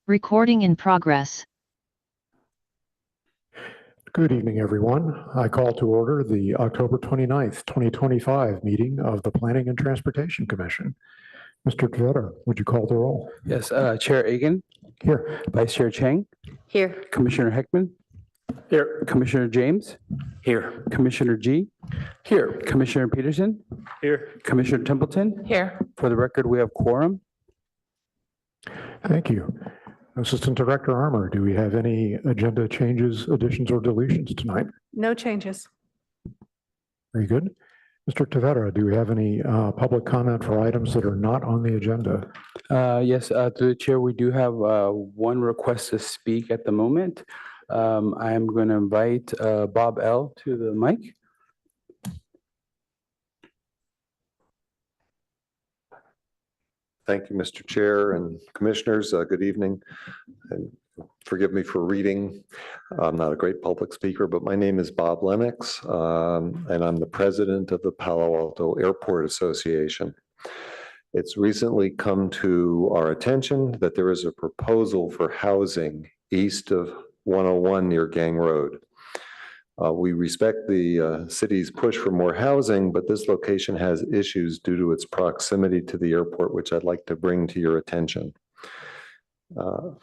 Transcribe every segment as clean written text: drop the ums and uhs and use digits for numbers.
Recording in progress. Good evening, everyone. I call to order the October 29th, 2025 meeting of the Planning and Transportation Commission. Mr. Tvetter, would you call the roll? Yes, Chair Egan. Here. Vice Chair Chang. Here. Commissioner Heckman. Here. Commissioner James. Here. Commissioner G. Here. Commissioner Peterson. Here. Commissioner Templeton. Here. For the record, we have quorum. Thank you. Assistant Director Armour, do we have any agenda changes, additions, or deletions tonight? No changes. Very good. Mr. Tvetter, do we have any public comment for items that are not on the agenda? Yes, through the chair, we do have one request to speak at the moment. I'm going to invite Bob L. to the mic. Thank you, Mr. Chair and Commissioners. Good evening. And forgive me for reading. I'm not a great public speaker, but my name is Bob Lennox, and I'm the president of the Palo Alto Airport Association. It's recently come to our attention that there is a proposal for housing east of 101 near Gang Road. We respect the city's push for more housing, but this location has issues due to its proximity to the airport, which I'd like to bring to your attention.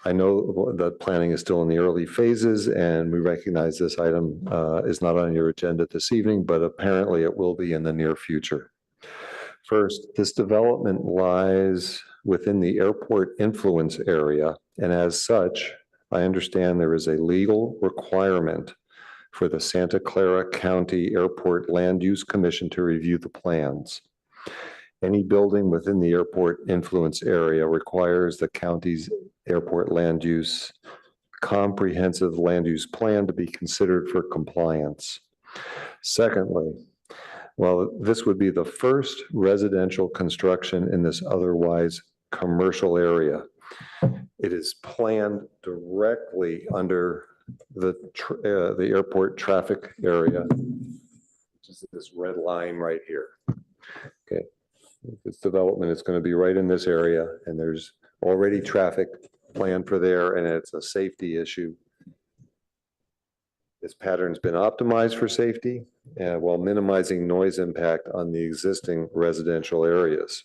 I know that planning is still in the early phases, and we recognize this item is not on your agenda this evening, but apparently it will be in the near future. First, this development lies within the airport influence area, and as such, I understand there is a legal requirement for the Santa Clara County Airport Land Use Commission to review the plans. Any building within the airport influence area requires the county's airport land use comprehensive land use plan to be considered for compliance. Secondly, while this would be the first residential construction in this otherwise commercial area, it is planned directly under the airport traffic area, which is this red line right here. Okay, this development is going to be right in this area, and there's already traffic planned for there, and it's a safety issue. This pattern's been optimized for safety while minimizing noise impact on the existing residential areas.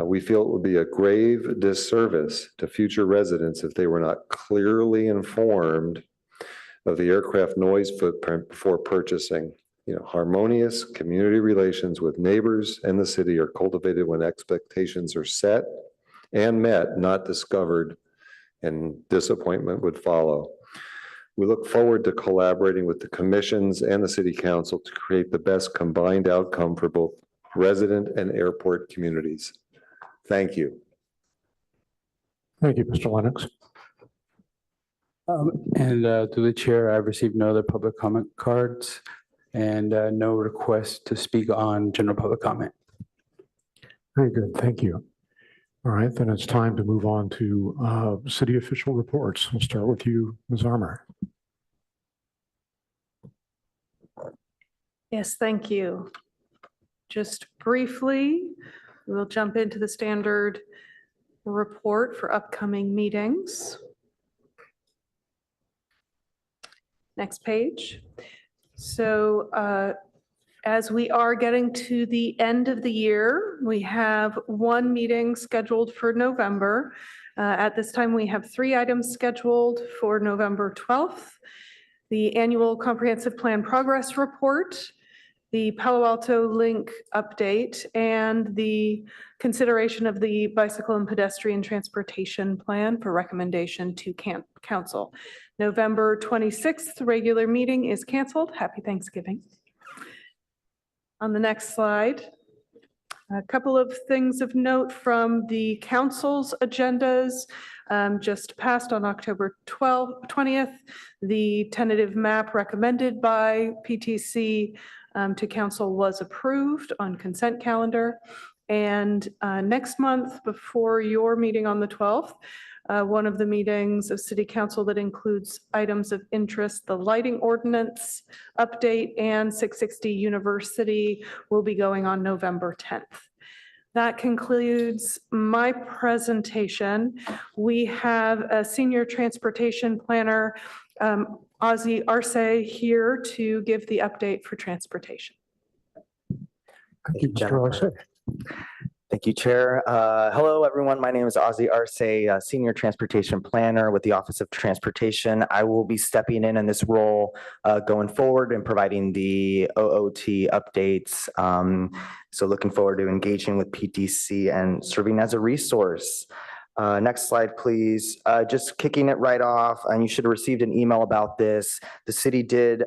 We feel it would be a grave disservice to future residents if they were not clearly informed of the aircraft noise footprint before purchasing. Harmonious community relations with neighbors and the city are cultivated when expectations are set and met, not discovered, and disappointment would follow. We look forward to collaborating with the commissions and the city council to create the best combined outcome for both resident and airport communities. Thank you. Thank you, Mr. Lennox. Through the chair, I've received no other public comment cards and no request to speak on general public comment. Very good. Thank you. All right, then it's time to move on to city official reports. We'll start with you, Ms. Armour. Yes, thank you. Just briefly, we'll jump into the standard report for upcoming meetings. Next page. So as we are getting to the end of the year, we have one meeting scheduled for November. At this time, we have 3 items scheduled for November 12th. The annual comprehensive plan progress report, the Palo Alto link update, and the consideration of the bicycle and pedestrian transportation plan for recommendation to council. November 26th regular meeting is canceled. Happy Thanksgiving. On the next slide, a couple of things of note from the council's agendas. Just passed on October 20th, the tentative map recommended by PTC to council was approved on consent calendar. And next month, before your meeting on the 12th, one of the meetings of City Council that includes items of interest, the lighting ordinance update and 660 University will be going on November 10th. That concludes my presentation. We have a senior transportation planner, Ozzie Arce, here to give the update for transportation. Thank you, Mr. Arce. Thank you, Chair. Hello, everyone. My name is Ozzie Arce, Senior Transportation Planner with the Office of Transportation. I will be stepping in this role going forward and providing the OOT updates. So looking forward to engaging with PTC and serving as a resource. Next slide, please. Just kicking it right off, and you should have received an email about this. The city did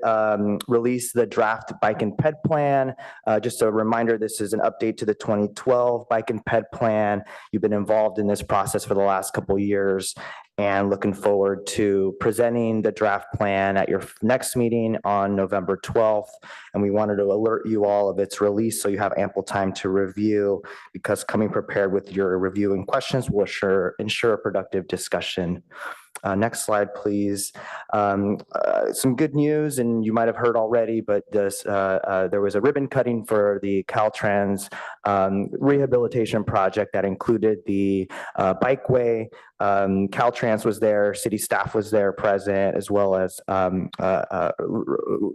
release the draft bike and ped plan. Just a reminder, this is an update to the 2012 bike and ped plan. You've been involved in this process for the last couple of years, and looking forward to presenting the draft plan at your next meeting on November 12th. And we wanted to alert you all of its release so you have ample time to review, because coming prepared with your review and questions will ensure a productive discussion. Next slide, please. Some good news, and you might have heard already, but there was a ribbon cutting for the Caltrans rehabilitation project that included the bikeway. Caltrans was there, city staff was there present, as well as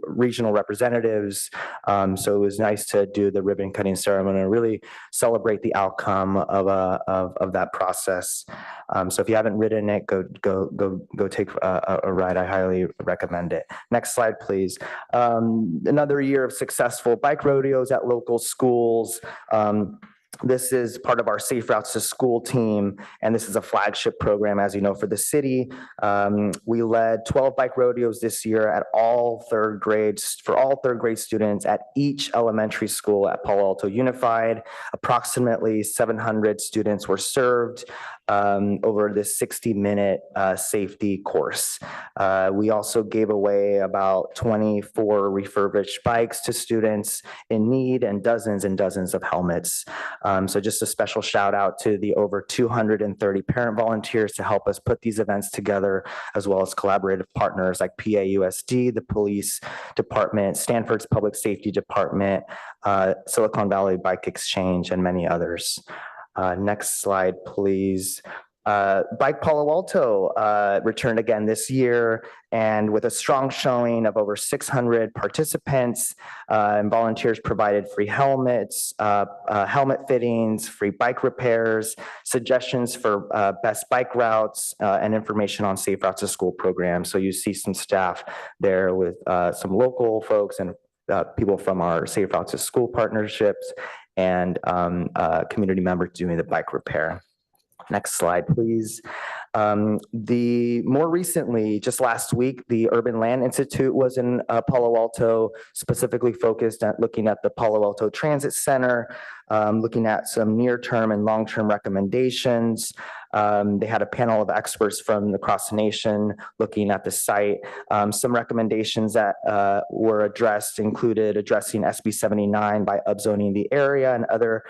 regional representatives. So it was nice to do the ribbon cutting ceremony and really celebrate the outcome of that process. So if you haven't ridden it, go take a ride. I highly recommend it. Next slide, please. Another year of successful bike rodeos at local schools. This is part of our Safe Routes to School team, and this is a flagship program, as you know, for the city. We led 12 bike rodeos this year at all third grades, for all third grade students at each elementary school at Palo Alto Unified. Approximately 700 students were served over this 60-minute safety course. We also gave away about 24 refurbished bikes to students in need and dozens of helmets. So just a special shout out to the over 230 parent volunteers to help us put these events together, as well as collaborative partners like PAUSD, the police department, Stanford's public safety department, Silicon Valley Bike Exchange, and many others. Next slide, please. Bike Palo Alto returned again this year, and with a strong showing of over 600 participants, and volunteers provided free helmets, helmet fittings, free bike repairs, suggestions for best bike routes, and information on Safe Routes to School programs. So you see some staff there with some local folks and people from our Safe Routes to School partnerships, and community members doing the bike repair. Next slide, please. More recently, just last week, the Urban Land Institute was in Palo Alto, specifically focused at looking at the Palo Alto Transit Center, looking at some near-term and long-term recommendations. They had a panel of experts from across the nation looking at the site. Some recommendations that were addressed included addressing SB 79 by upzoning the area and other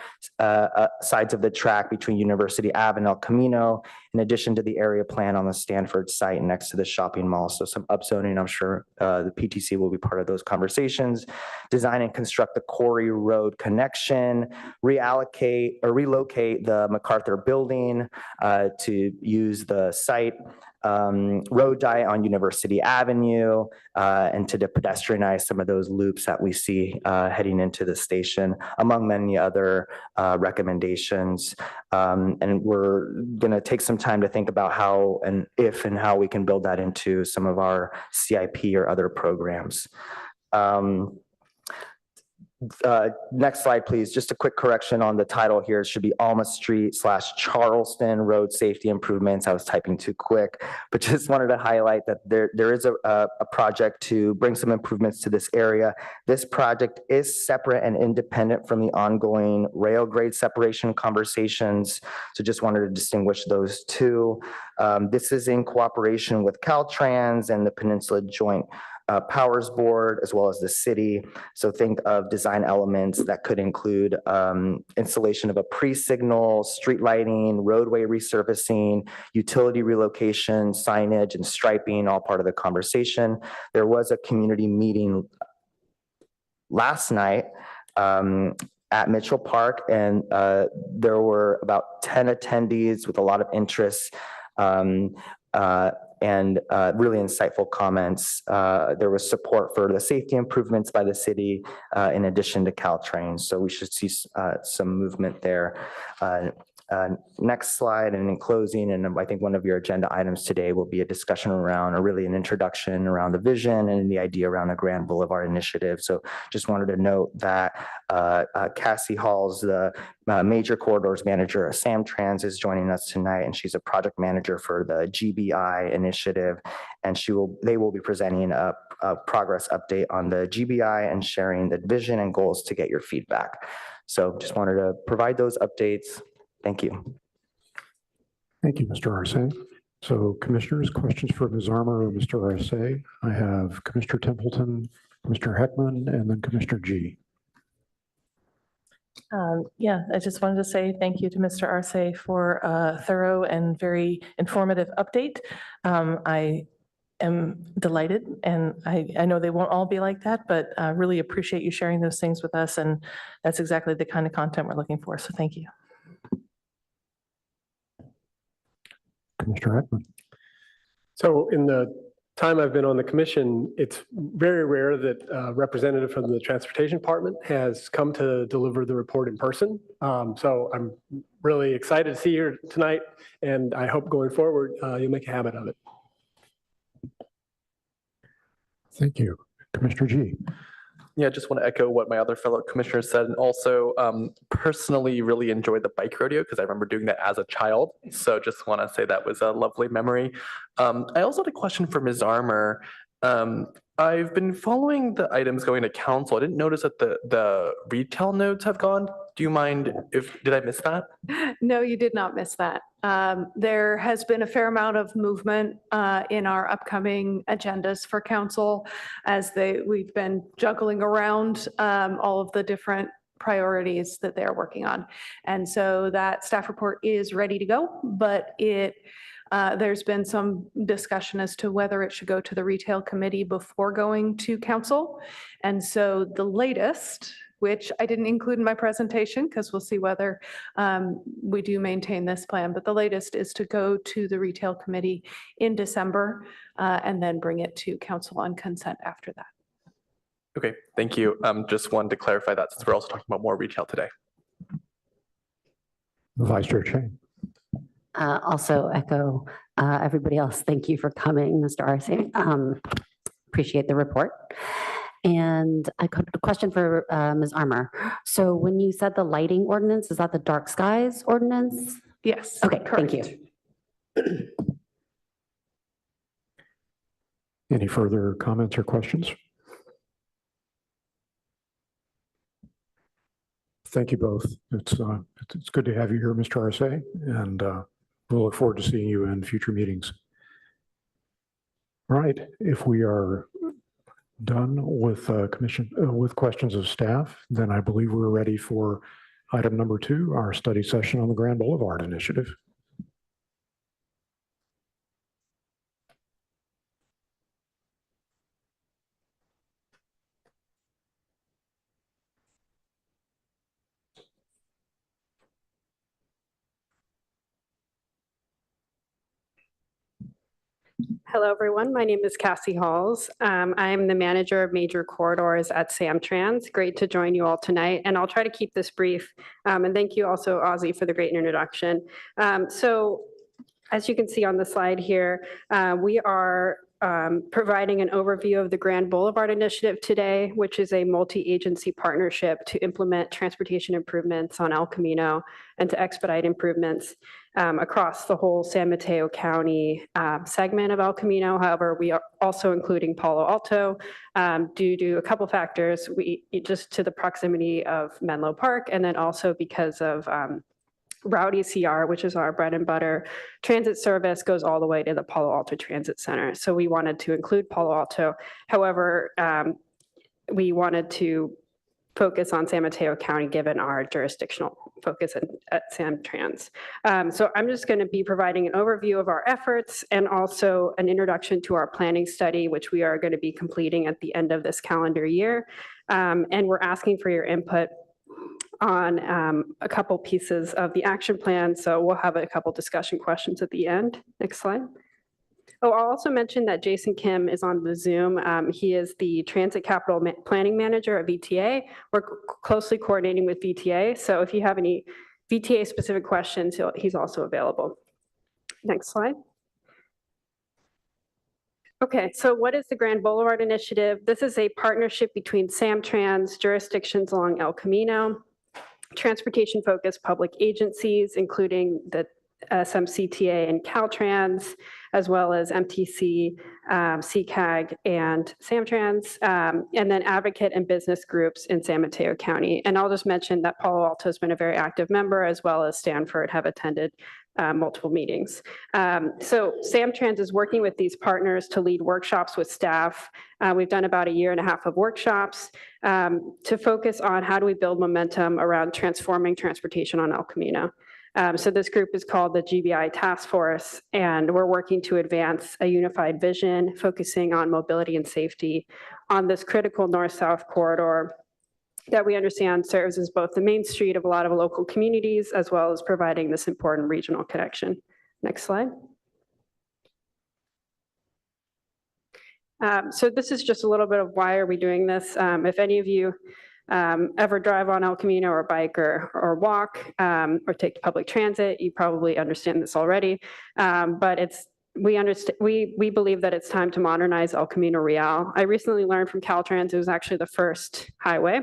sides of the track between University Ave and El Camino, in addition to the area plan on the Stanford site next to the shopping mall. So some upzoning, I'm sure the PTC will be part of those conversations. Design and construct the Quarry Road connection, reallocate or relocate the MacArthur building to use the site, road diet on University Avenue, and to pedestrianize some of those loops that we see heading into the station, among many other recommendations. And we're going to take some time to think about how and if and how we can build that into some of our CIP or other programs. Next slide, please. Just a quick correction on the title here. It should be Alma Street / Charleston Road Safety Improvements. I was typing too quick, but just wanted to highlight that there is a project to bring some improvements to this area. This project is separate and independent from the ongoing rail grade separation conversations. So just wanted to distinguish those two. This is in cooperation with Caltrans and the Peninsula Joint Powers Board, as well as the city. So think of design elements that could include installation of a pre-signal, street lighting, roadway resurfacing, utility relocation, signage, and striping, all part of the conversation. There was a community meeting last night at Mitchell Park, and there were about 10 attendees with a lot of interest and really insightful comments. There was support for the safety improvements by the city in addition to Caltrain, so we should see some movement there. Next slide, and in closing, and I think one of your agenda items today will be a discussion around, or really an introduction around the vision and the idea around the Grand Boulevard Initiative. So just wanted to note that Cassie Halls, the Major Corridors Manager at Samtrans, is joining us tonight, and she's a project manager for the GBI initiative, and they will be presenting a progress update on the GBI and sharing the vision and goals to get your feedback. So just wanted to provide those updates. Thank you. Thank you, Mr. Arce. So commissioners, questions for Ms. Armour or Mr. Arce? I have Commissioner Templeton, Mr. Heckman, and then Commissioner G. Yeah, I just wanted to say thank you to Mr. Arce for a thorough and very informative update. I am delighted, and I know they won't all be like that, but really appreciate you sharing those things with us, and that's exactly the kind of content we're looking for, so thank you. Commissioner Heckman. So in the time I've been on the commission, it's very rare that a representative from the transportation department has come to deliver the report in person. So I'm really excited to see you here tonight, and I hope going forward you'll make a habit of it. Thank you. Commissioner G. Yeah, just want to echo what my other fellow commissioners said, and also personally really enjoyed the bike rodeo because I remember doing that as a child. So just want to say that was a lovely memory. I also had a question for Ms. Armour. I've been following the items going to council. I didn't notice that the retail notes have gone. Do you mind did I miss that? No, you did not miss that. There has been a fair amount of movement in our upcoming agendas for council as we've been juggling around all of the different priorities that they're working on. And so that staff report is ready to go, but there's been some discussion as to whether it should go to the retail committee before going to council. And so the latest, which I didn't include in my presentation because we'll see whether we do maintain this plan, but the latest is to go to the retail committee in December and then bring it to council on consent after that. Okay, thank you. Just wanted to clarify that since we're also talking about more retail today. Vice Chair Chang. Also echo everybody else. Thank you for coming, Mr. Arce. Appreciate the report. And I got a question for Ms. Armour. So when you said the lighting ordinance, is that the dark skies ordinance? Yes. Okay, correct. thank you. Any further comments or questions? Thank you both. It's good to have you here, Mr. Arce, and we'll look forward to seeing you in future meetings. All right, if we are done with with questions of staff, then I believe we're ready for item number 2, our study session on the Grand Boulevard Initiative. Hello, everyone. My name is Cassie Halls. I'm the manager of major corridors at Samtrans. Great to join you all tonight, and I'll try to keep this brief. And thank you also, Ozzy, for the great introduction. So as you can see on the slide here, we are providing an overview of the Grand Boulevard Initiative today, which is a multi-agency partnership to implement transportation improvements on El Camino and to expedite improvements across the whole San Mateo County segment of El Camino. However, we are also including Palo Alto due to a couple factors, just to the proximity of Menlo Park, and then also because of Route ECR, which is our bread and butter transit service, goes all the way to the Palo Alto Transit Center. So we wanted to include Palo Alto. However, we wanted to focus on San Mateo County given our jurisdictional focus at Samtrans. So I'm just going to be providing an overview of our efforts and also an introduction to our planning study, which we are going to be completing at the end of this calendar year. And we're asking for your input on a couple pieces of the action plan. So we'll have a couple discussion questions at the end. Next slide. Oh, I'll also mention that Jason Kim is on the Zoom. He is the Transit Capital Planning Manager at VTA. We're closely coordinating with VTA. So if you have any VTA specific questions, he's also available. Next slide. Okay, so what is the Grand Boulevard Initiative? This is a partnership between SamTrans, jurisdictions along El Camino, transportation-focused public agencies, including the SMCTA and Caltrans, as well as MTC, CCAG, and SamTrans, and then advocate and business groups in San Mateo County. And I'll just mention that Palo Alto has been a very active member, as well as Stanford have attended multiple meetings. So SamTrans is working with these partners to lead workshops with staff. We've done about 1.5 years of workshops to focus on how do we build momentum around transforming transportation on El Camino. So this group is called the GBI Task Force, and we're working to advance a unified vision, focusing on mobility and safety on this critical north-south corridor that we understand serves as both the main street of a lot of local communities, as well as providing this important regional connection. Next slide. So this is just a little bit of why are we doing this. If any of you ever drive on El Camino or bike or walk or take public transit, you probably understand this already. But we believe that it's time to modernize El Camino Real. I recently learned from Caltrans it was actually the first highway.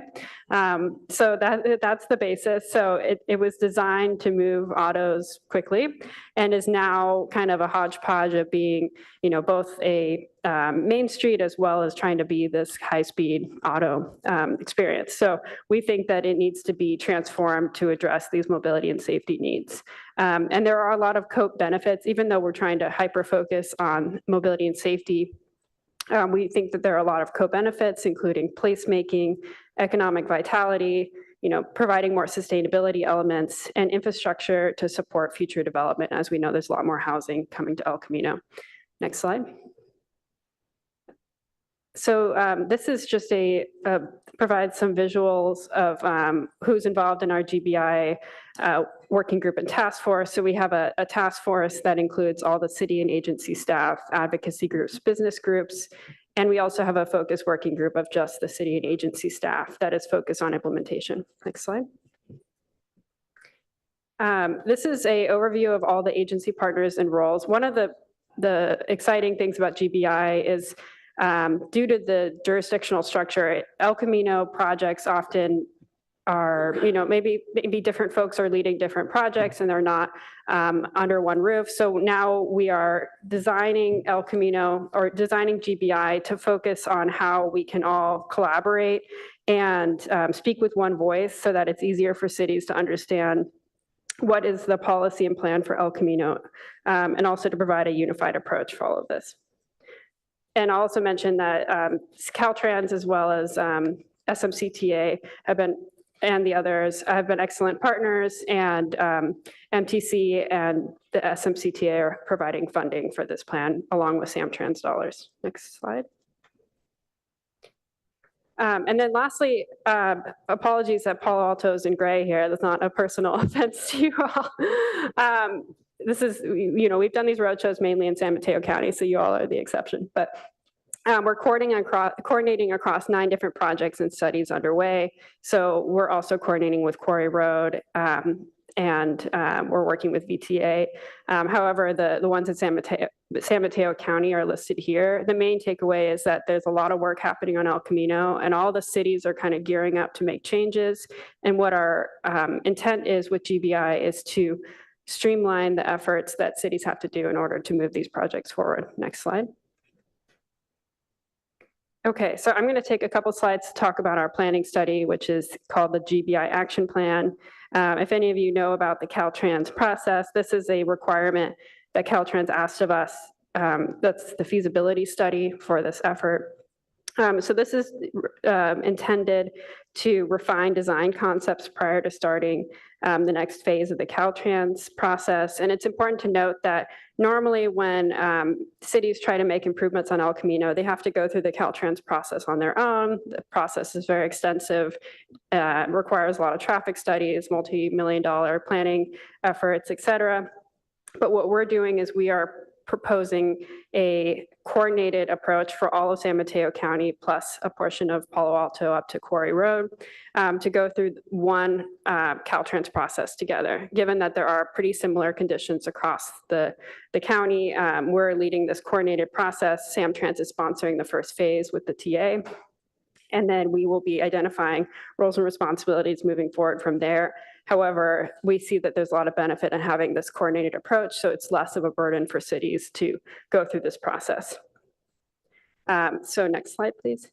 So that's the basis. So it was designed to move autos quickly and is now kind of a hodgepodge of being, both a main street as well as trying to be this high-speed auto experience. So we think that it needs to be transformed to address these mobility and safety needs. And there are a lot of COPE benefits, even though we're trying to hyper-focus on mobility and safety. We think that there are a lot of co-benefits, including placemaking, economic vitality, providing more sustainability elements, and infrastructure to support future development. As we know, there's a lot more housing coming to El Camino. Next slide. So this is just provides some visuals of who's involved in our GBI working group and task force. So we have a task force that includes all the city and agency staff, advocacy groups, business groups, and we also have a focus working group of just the city and agency staff that is focused on implementation. Next slide. This is an overview of all the agency partners and roles. One of the exciting things about GBI is due to the jurisdictional structure, El Camino projects often are, maybe different folks are leading different projects and they're not under one roof. So now we are designing El Camino or designing GBI to focus on how we can all collaborate and speak with one voice so that it's easier for cities to understand what is the policy and plan for El Camino, and also to provide a unified approach for all of this. And I'll also mention that Caltrans as well as SMCTA and the others have been excellent partners, and MTC and the SMCTA are providing funding for this plan along with SamTrans dollars. Next slide. And then lastly, apologies that Palo Alto's in gray here. That's not a personal offense to you all. This is, we've done these roadshows mainly in San Mateo County, so you all are the exception. But we're coordinating across 9 different projects and studies underway. So we're also coordinating with Quarry Road, and we're working with VTA. However, the ones in San Mateo County are listed here. The main takeaway is that there's a lot of work happening on El Camino, and all the cities are kind of gearing up to make changes. And what our intent is with GBI is to streamline the efforts that cities have to do in order to move these projects forward. Next slide. Okay, so I'm going to take a couple slides to talk about our planning study, which is called the GBI Action Plan. If any of you know about the Caltrans process, this is a requirement that Caltrans asked of us. That's the feasibility study for this effort. So this is intended to refine design concepts prior to starting the next phase of the Caltrans process. And it's important to note that normally when cities try to make improvements on El Camino, they have to go through the Caltrans process on their own. The process is very extensive, requires a lot of traffic studies, multi-million-dollar planning efforts, et cetera. But what we're doing is we are proposing a coordinated approach for all of San Mateo County plus a portion of Palo Alto up to Quarry Road to go through one Caltrans process together. Given that there are pretty similar conditions across the county, we're leading this coordinated process. Samtrans is sponsoring the first phase with the TA. And then we will be identifying roles and responsibilities moving forward from there. However, we see that there's a lot of benefit in having this coordinated approach, so it's less of a burden for cities to go through this process. So next slide, please.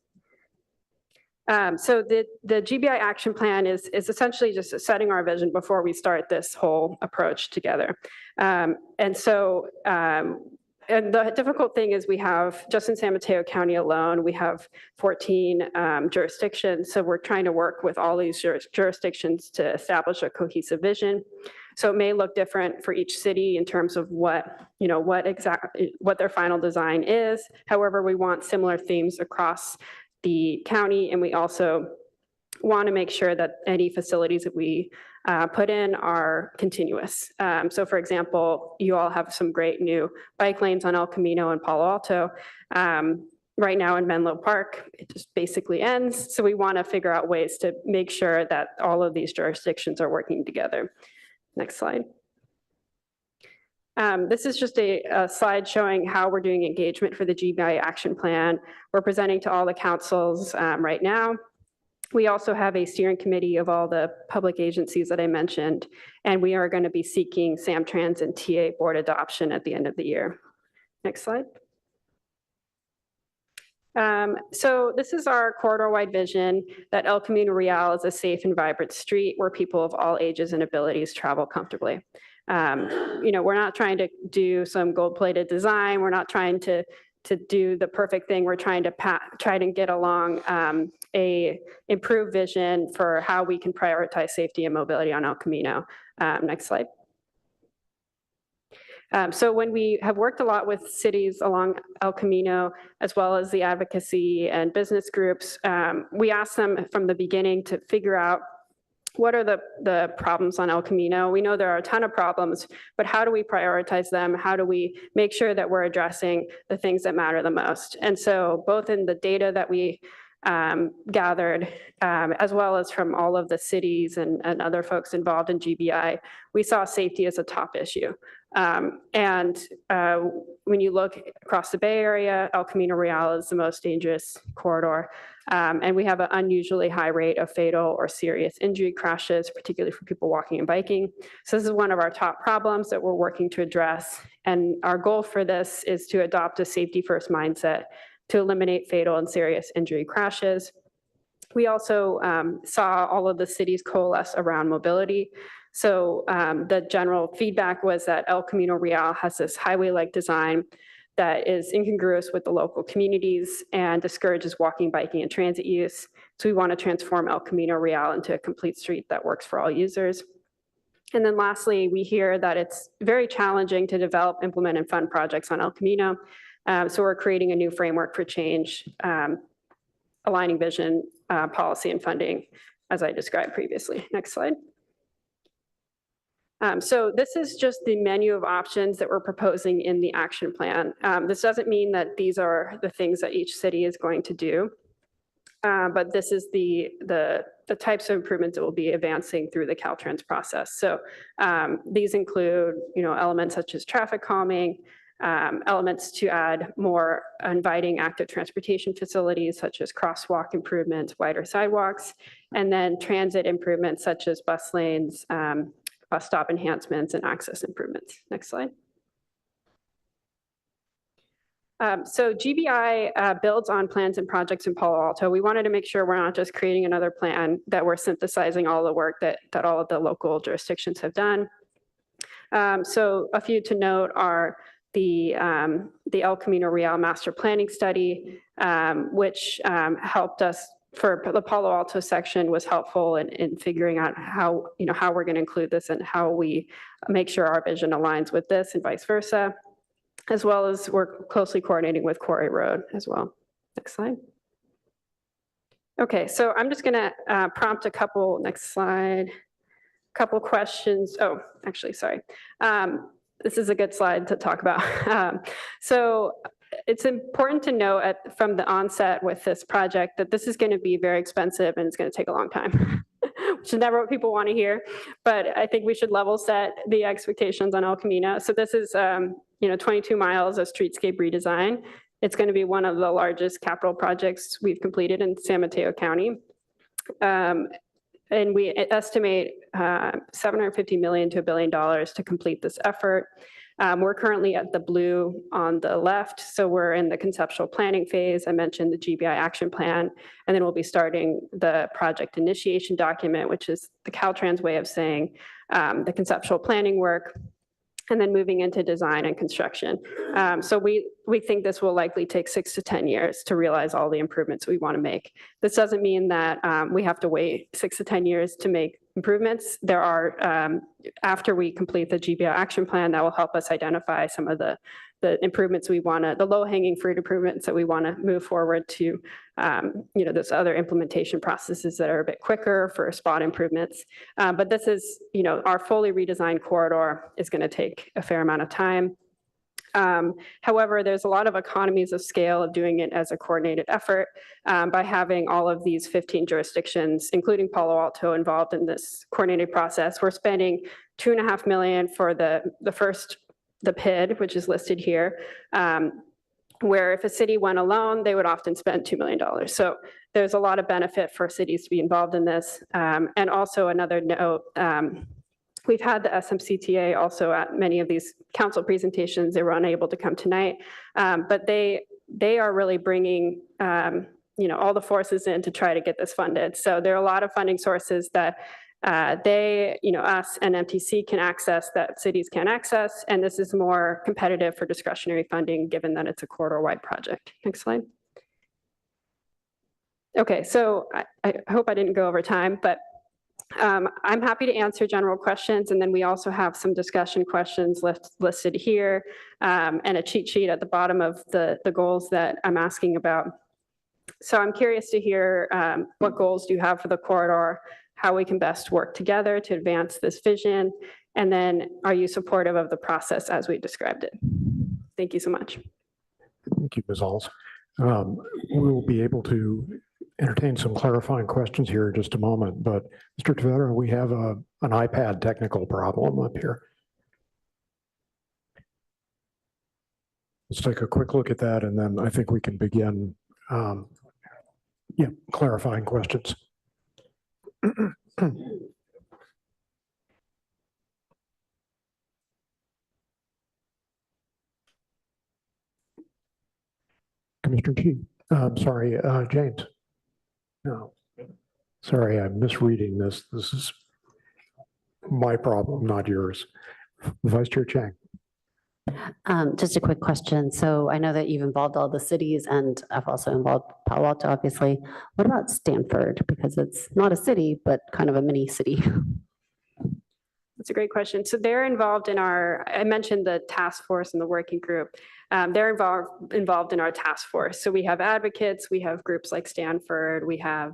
So the GBI action plan is essentially just setting our vision before we start this whole approach together. And the difficult thing is we have, just in San Mateo County alone, we have 14 jurisdictions. So we're trying to work with all these jurisdictions to establish a cohesive vision. So it may look different for each city in terms of what their final design is. However, we want similar themes across the county, and we also want to make sure that any facilities that we put in are continuous. So for example, you all have some great new bike lanes on El Camino and Palo Alto. Right now in Menlo Park, it just basically ends. So we want to figure out ways to make sure that all of these jurisdictions are working together. Next slide. This is just a slide showing how we're doing engagement for the GBI action plan. We're presenting to all the councils right now. We also have a steering committee of all the public agencies that I mentioned, and we are going to be seeking Samtrans and TA board adoption at the end of the year. Next slide. So this is our corridor-wide vision that El Camino Real is a safe and vibrant street where people of all ages and abilities travel comfortably. We're not trying to do some gold-plated design. We're not trying to do the perfect thing. We're trying to try to get along a improved vision for how we can prioritize safety and mobility on El Camino. Next slide. So when we have worked a lot with cities along El Camino, as well as the advocacy and business groups, we asked them from the beginning to figure out what are the problems on El Camino. We know there are a ton of problems, but how do we prioritize them? How do we make sure that we're addressing the things that matter the most? And so both in the data that we gathered, as well as from all of the cities and other folks involved in GBI, we saw safety as a top issue. When you look across the Bay Area, El Camino Real is the most dangerous corridor. And we have an unusually high rate of fatal or serious injury crashes, particularly for people walking and biking. So this is one of our top problems that we're working to address. And our goal for this is to adopt a safety first mindset to eliminate fatal and serious injury crashes. We also saw all of the cities coalesce around mobility. So the general feedback was that El Camino Real has this highway-like design that is incongruous with the local communities and discourages walking, biking, and transit use. So we want to transform El Camino Real into a complete street that works for all users. And then lastly, we hear that it's very challenging to develop, implement, and fund projects on El Camino. So we're creating a new framework for change, aligning vision, policy, and funding, as I described previously. Next slide. So this is just the menu of options that we're proposing in the action plan. This doesn't mean that these are the things that each city is going to do, but this is the types of improvements that will be advancing through the Caltrans process. So these include, elements such as traffic calming, elements to add more inviting active transportation facilities such as crosswalk improvements, wider sidewalks, and then transit improvements such as bus lanes, bus stop enhancements, and access improvements. Next slide. So GBI builds on plans and projects in Palo Alto. We wanted to make sure we're not just creating another plan, that we're synthesizing all the work that all of the local jurisdictions have done. So a few to note are the El Camino Real Master Planning Study, which helped us for the Palo Alto section, was helpful in figuring out how, how we're going to include this and how we make sure our vision aligns with this and vice versa, as well as we're closely coordinating with Quarry Road as well. Next slide. Okay, so I'm just going to prompt a couple, next slide, couple questions. Oh, actually, sorry. This is a good slide to talk about. So it's important to know from the onset with this project that this is going to be very expensive and it's going to take a long time, which is never what people want to hear. But I think we should level set the expectations on El Camino. So this is 22 miles of streetscape redesign. It's going to be one of the largest capital projects we've completed in San Mateo County. And we estimate $750 million to $1 billion to complete this effort. We're currently at the blue on the left, so we're in the conceptual planning phase. I mentioned the GBI action plan, and then we'll be starting the project initiation document, which is the Caltrans way of saying the conceptual planning work, and then moving into design and construction. So we think this will likely take 6 to 10 years to realize all the improvements we want to make. This doesn't mean that we have to wait 6 to 10 years to make improvements. There are, after we complete the GBI action plan, that will help us identify some of the improvements we want to, the low-hanging fruit improvements that we want to move forward to, those other implementation processes that are a bit quicker for spot improvements. But this is, our fully redesigned corridor is going to take a fair amount of time. However, there's a lot of economies of scale of doing it as a coordinated effort by having all of these 15 jurisdictions, including Palo Alto, involved in this coordinated process. We're spending $2.5 million for the PID, which is listed here, where if a city went alone, they would often spend $2 million. So there's a lot of benefit for cities to be involved in this. And also another note, we've had the SMCTA also at many of these council presentations. They were unable to come tonight, but they are really bringing all the forces in to try to get this funded. So there are a lot of funding sources that us and MTC can access that cities can't access, and this is more competitive for discretionary funding given that it's a corridor-wide project. Next slide. Okay, so I hope I didn't go over time, but I'm happy to answer general questions, and then we also have some discussion questions listed here and a cheat sheet at the bottom of the goals that I'm asking about. So I'm curious to hear what goals do you have for the corridor, how we can best work together to advance this vision, and then are you supportive of the process as we described it? Thank you so much. Thank you, Ms. Alls. We will be able to entertain some clarifying questions here in just a moment, but Mr. Tavera, we have an iPad technical problem up here. Let's take a quick look at that, and then I think we can begin clarifying questions. Commissioner G. James. No, sorry, I'm misreading this. This is my problem, not yours. Vice Chair Chang. Just a quick question. So I know that you've involved all the cities, and I've also involved Palo Alto, obviously. What about Stanford? Because it's not a city, but kind of a mini city. That's a great question. So they're involved in I mentioned the task force and the working group. They're involved in our task force. So we have advocates, we have groups like Stanford, we have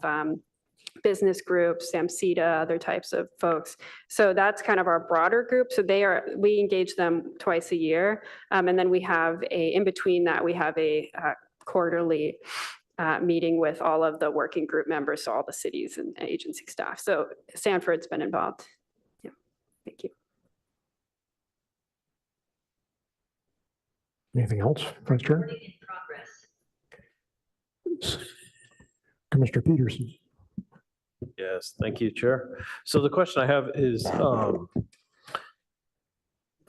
business groups, SAMCETA, other types of folks. So that's kind of our broader group. So we engage them twice a year. And then we have in between that, we have a quarterly meeting with all of the working group members, so all the cities and agency staff. So Stanford's been involved. Yeah, thank you. Anything else, Vice Chair? Commissioner Peterson. Yes, thank you, Chair. So the question I have is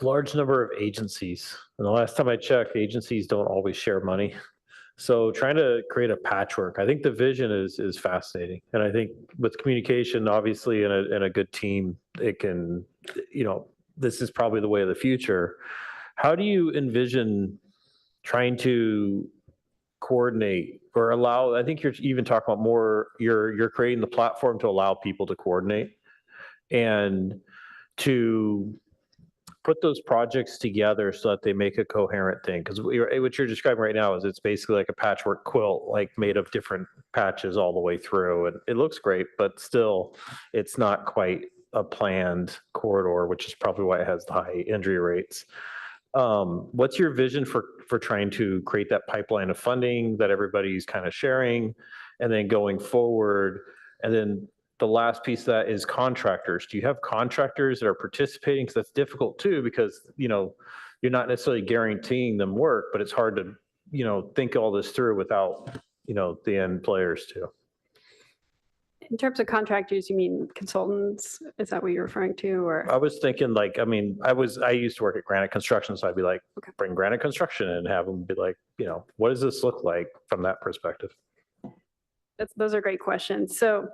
large number of agencies. And the last time I checked, agencies don't always share money. So trying to create a patchwork, I think the vision is fascinating. And I think with communication, obviously, and a good team, it can, this is probably the way of the future. How do you envision trying to coordinate or allow, I think you're even talking about more, you're creating the platform to allow people to coordinate and to put those projects together so that they make a coherent thing. Because what you're describing right now is it's basically like a patchwork quilt, like made of different patches all the way through. And it looks great, but still, it's not quite a planned corridor, which is probably why it has the high injury rates. What's your vision for trying to create that pipeline of funding that everybody's kind of sharing, and then going forward? And then the last piece of that is contractors. Do you have contractors that are participating? Because that's difficult too, because you're not necessarily guaranteeing them work, but it's hard to think all this through without the end players too. In terms of contractors, you mean consultants? Is that what you're referring to, or? I was thinking I used to work at Granite Construction, so I'd be like, bring Granite Construction in and have them be like, what does this look like from that perspective? Those are great questions. So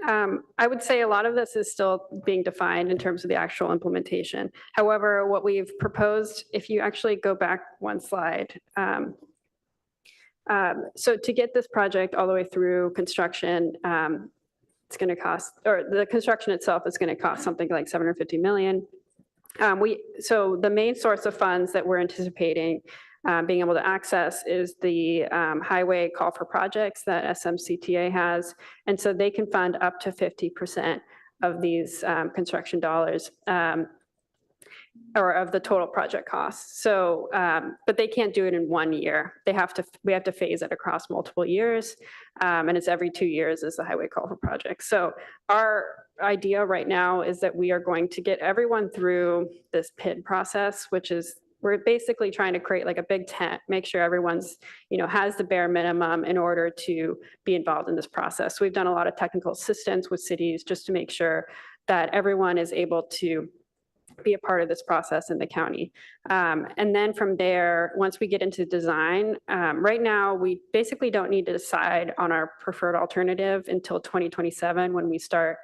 I would say a lot of this is still being defined in terms of the actual implementation. However, what we've proposed, if you actually go back one slide, so to get this project all the way through construction, it's going to cost, or the construction itself is going to cost something like $750 million. So the main source of funds that we're anticipating being able to access is the highway call for projects that SMCTA has. And so they can fund up to 50% of these construction dollars. Or of the total project costs. So, but they can't do it in 1 year. We have to phase it across multiple years. And it's every 2 years is the highway call for projects. So our idea right now is that we are going to get everyone through this PID process, which is, we're basically trying to create like a big tent, make sure everyone's, has the bare minimum in order to be involved in this process. So we've done a lot of technical assistance with cities just to make sure that everyone is able to be a part of this process in the county. And then from there, once we get into design, right now, we basically don't need to decide on our preferred alternative until 2027 when we start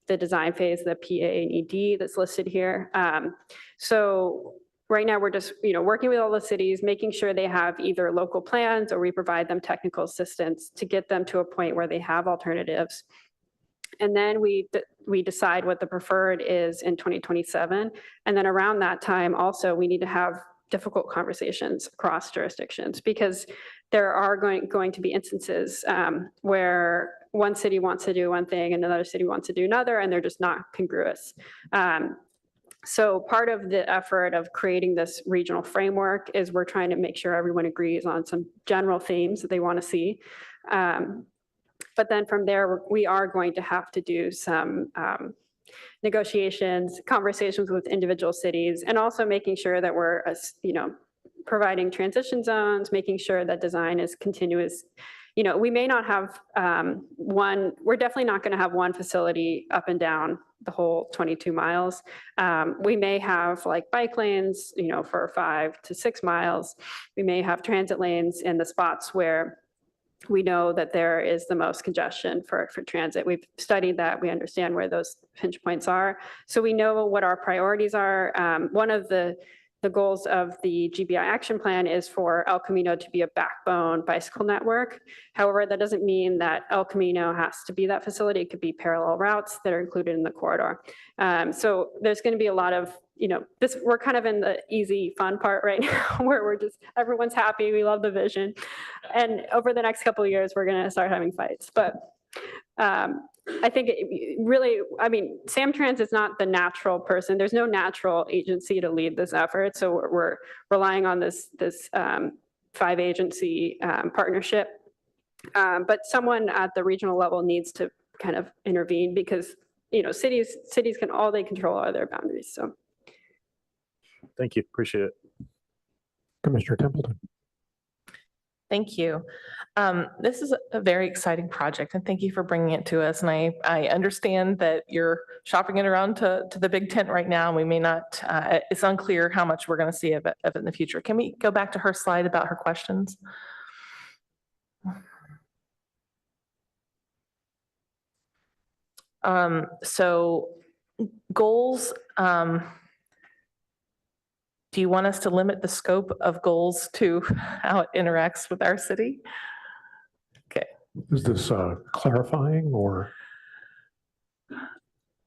the design phase, the PA and ED that's listed here. So right now, we're just working with all the cities, making sure they have either local plans or we provide them technical assistance to get them to a point where they have alternatives. And then we decide what the preferred is in 2027. And then around that time, also, we need to have difficult conversations across jurisdictions because there are going to be instances where one city wants to do one thing and another city wants to do another, and they're just not congruous. So part of the effort of creating this regional framework is we're trying to make sure everyone agrees on some general themes that they want to see. But then from there, we are going to have to do some negotiations, conversations with individual cities, and also making sure that we're, providing transition zones, making sure that design is continuous. We may not have we're definitely not going to have one facility up and down the whole 22 miles. We may have like bike lanes, for 5 to 6 miles. We may have transit lanes in the spots where we know that there is the most congestion for transit. We've studied that. We understand where those pinch points are. So we know what our priorities are. One of the goals of the GBI action plan is for El Camino to be a backbone bicycle network. However, that doesn't mean that El Camino has to be that facility. It could be parallel routes that are included in the corridor. So there's going to be a lot of, we're kind of in the easy fun part right now where everyone's happy. We love the vision. And over the next couple of years, we're going to start having fights. But I think Samtrans is not the natural person. There's no natural agency to lead this effort. So we're relying on this 5-agency partnership. But someone at the regional level needs to kind of intervene because, cities can, all they control are their boundaries. So. Thank you. Appreciate it. Commissioner Templeton. Thank you. This is a very exciting project, and thank you for bringing it to us. And I understand that you're shopping it around to the big tent right now. And we may not, it's unclear how much we're going to see of it in the future. Can we go back to her slide about her questions? So goals, Do you want us to limit the scope of goals to how it interacts with our city? Okay, Is this clarifying or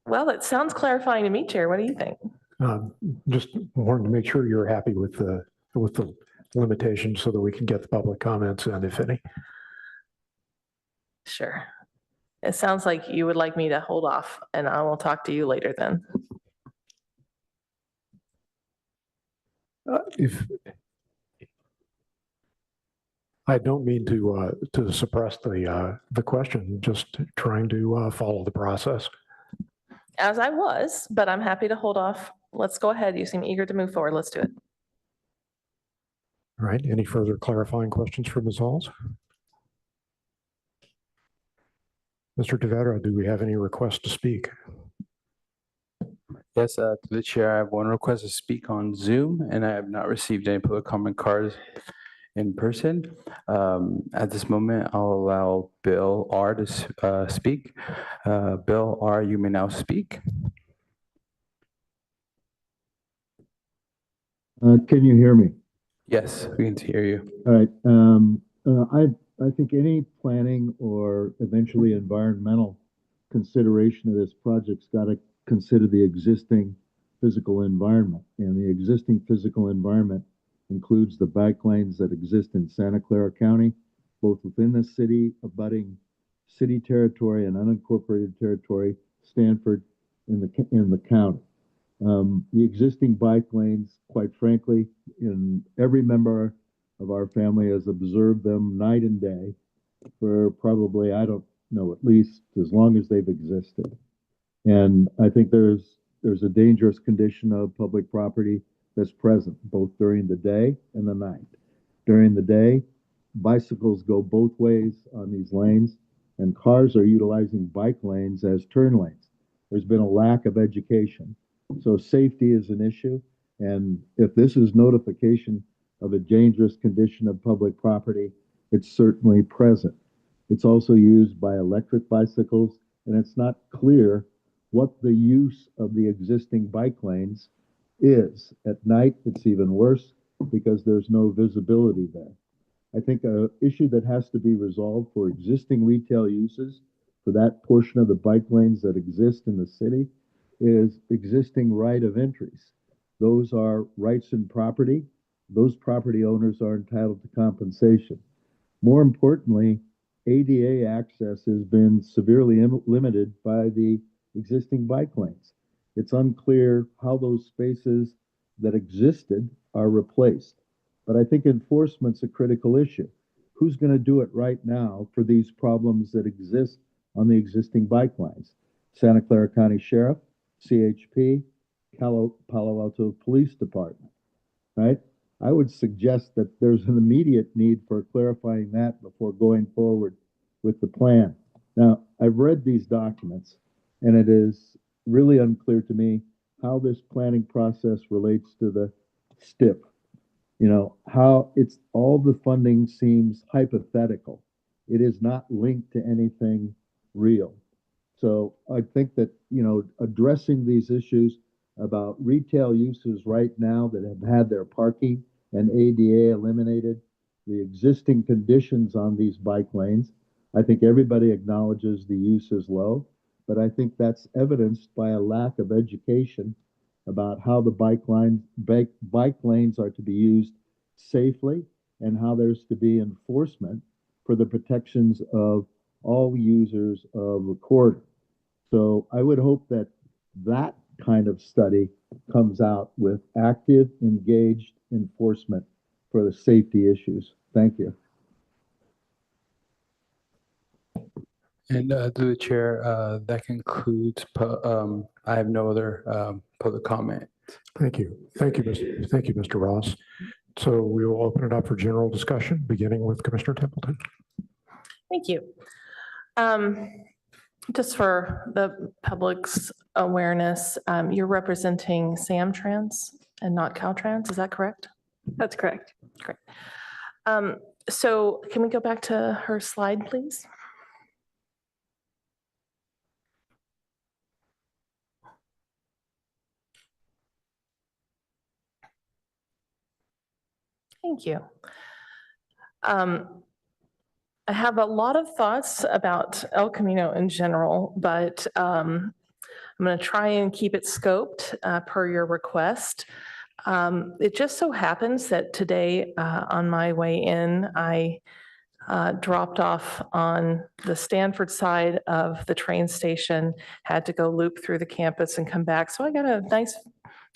well, it sounds clarifying to me, Chair. What do you think? just wanted to make sure you're happy with the limitations so that we can get the public comments in, if any? Sure. It sounds like you would like me to hold off, and I will talk to you later then. If I don't mean to suppress the question, just trying to follow the process. As I was, but I'm happy to hold off. Let's go ahead. You seem eager to move forward. Let's do it. All right. Any further clarifying questions for Ms. Halls? Mr. Tavera, do we have any requests to speak? Yes, to the chair, I have one request to speak on Zoom, and I have not received any public comment cards in person. At this moment, I'll allow Bill R. to speak. Bill R., you may now speak. Can you hear me? Yes, we can hear you. All right. I think any planning or eventually environmental consideration of this project's got to consider the existing physical environment. And the existing physical environment includes the bike lanes that exist in Santa Clara County, both within the city, abutting city territory and unincorporated territory, Stanford in the county. The existing bike lanes, quite frankly, in every member of our family has observed them night and day for probably, I don't know, at least as long as they've existed. And I think there's a dangerous condition of public property that's present both during the day and the night. During the day, bicycles go both ways on these lanes, and cars are utilizing bike lanes as turn lanes. There's been a lack of education. So safety is an issue. And if this is notification of a dangerous condition of public property, it's certainly present. It's also used by electric bicycles, and it's not clear what the use of the existing bike lanes is. At night, it's even worse because there's no visibility there. I think an issue that has to be resolved for existing retail uses for that portion of the bike lanes that exist in the city is existing right of entries. Those are rights and property. Those property owners are entitled to compensation. More importantly, ADA access has been severely limited by the existing bike lanes. It's unclear how those spaces that existed are replaced. But I think enforcement's a critical issue. Who's going to do it right now for these problems that exist on the existing bike lines? Santa Clara County Sheriff, CHP, Palo Alto Police Department, right? I would suggest that there's an immediate need for clarifying that before going forward with the plan. Now, I've read these documents, and it is really unclear to me how this planning process relates to the STIP. You know, how it's all the funding seems hypothetical. It is not linked to anything real. So I think that, you know, addressing these issues about retail uses right now that have had their parking and ADA eliminated, the existing conditions on these bike lanes, I think everybody acknowledges the use is low, but I think that's evidenced by a lack of education about how the bike lanes are to be used safely and how there's to be enforcement for the protections of all users of the corridor. So I would hope that that kind of study comes out with active, engaged enforcement for the safety issues. Thank you. And through the chair, that concludes, I have no other public comment. Thank you. Thank you, Mr. Ross. So we will open it up for general discussion, beginning with Commissioner Templeton. Thank you. Just for the public's awareness, you're representing Samtrans and not Caltrans, is that correct? That's correct. Great. So can we go back to her slide, please? Thank you. I have a lot of thoughts about El Camino in general, but I'm going to try and keep it scoped per your request. It just so happens that today on my way in, I dropped off on the Stanford side of the train station, had to go loop through the campus and come back. So I got a nice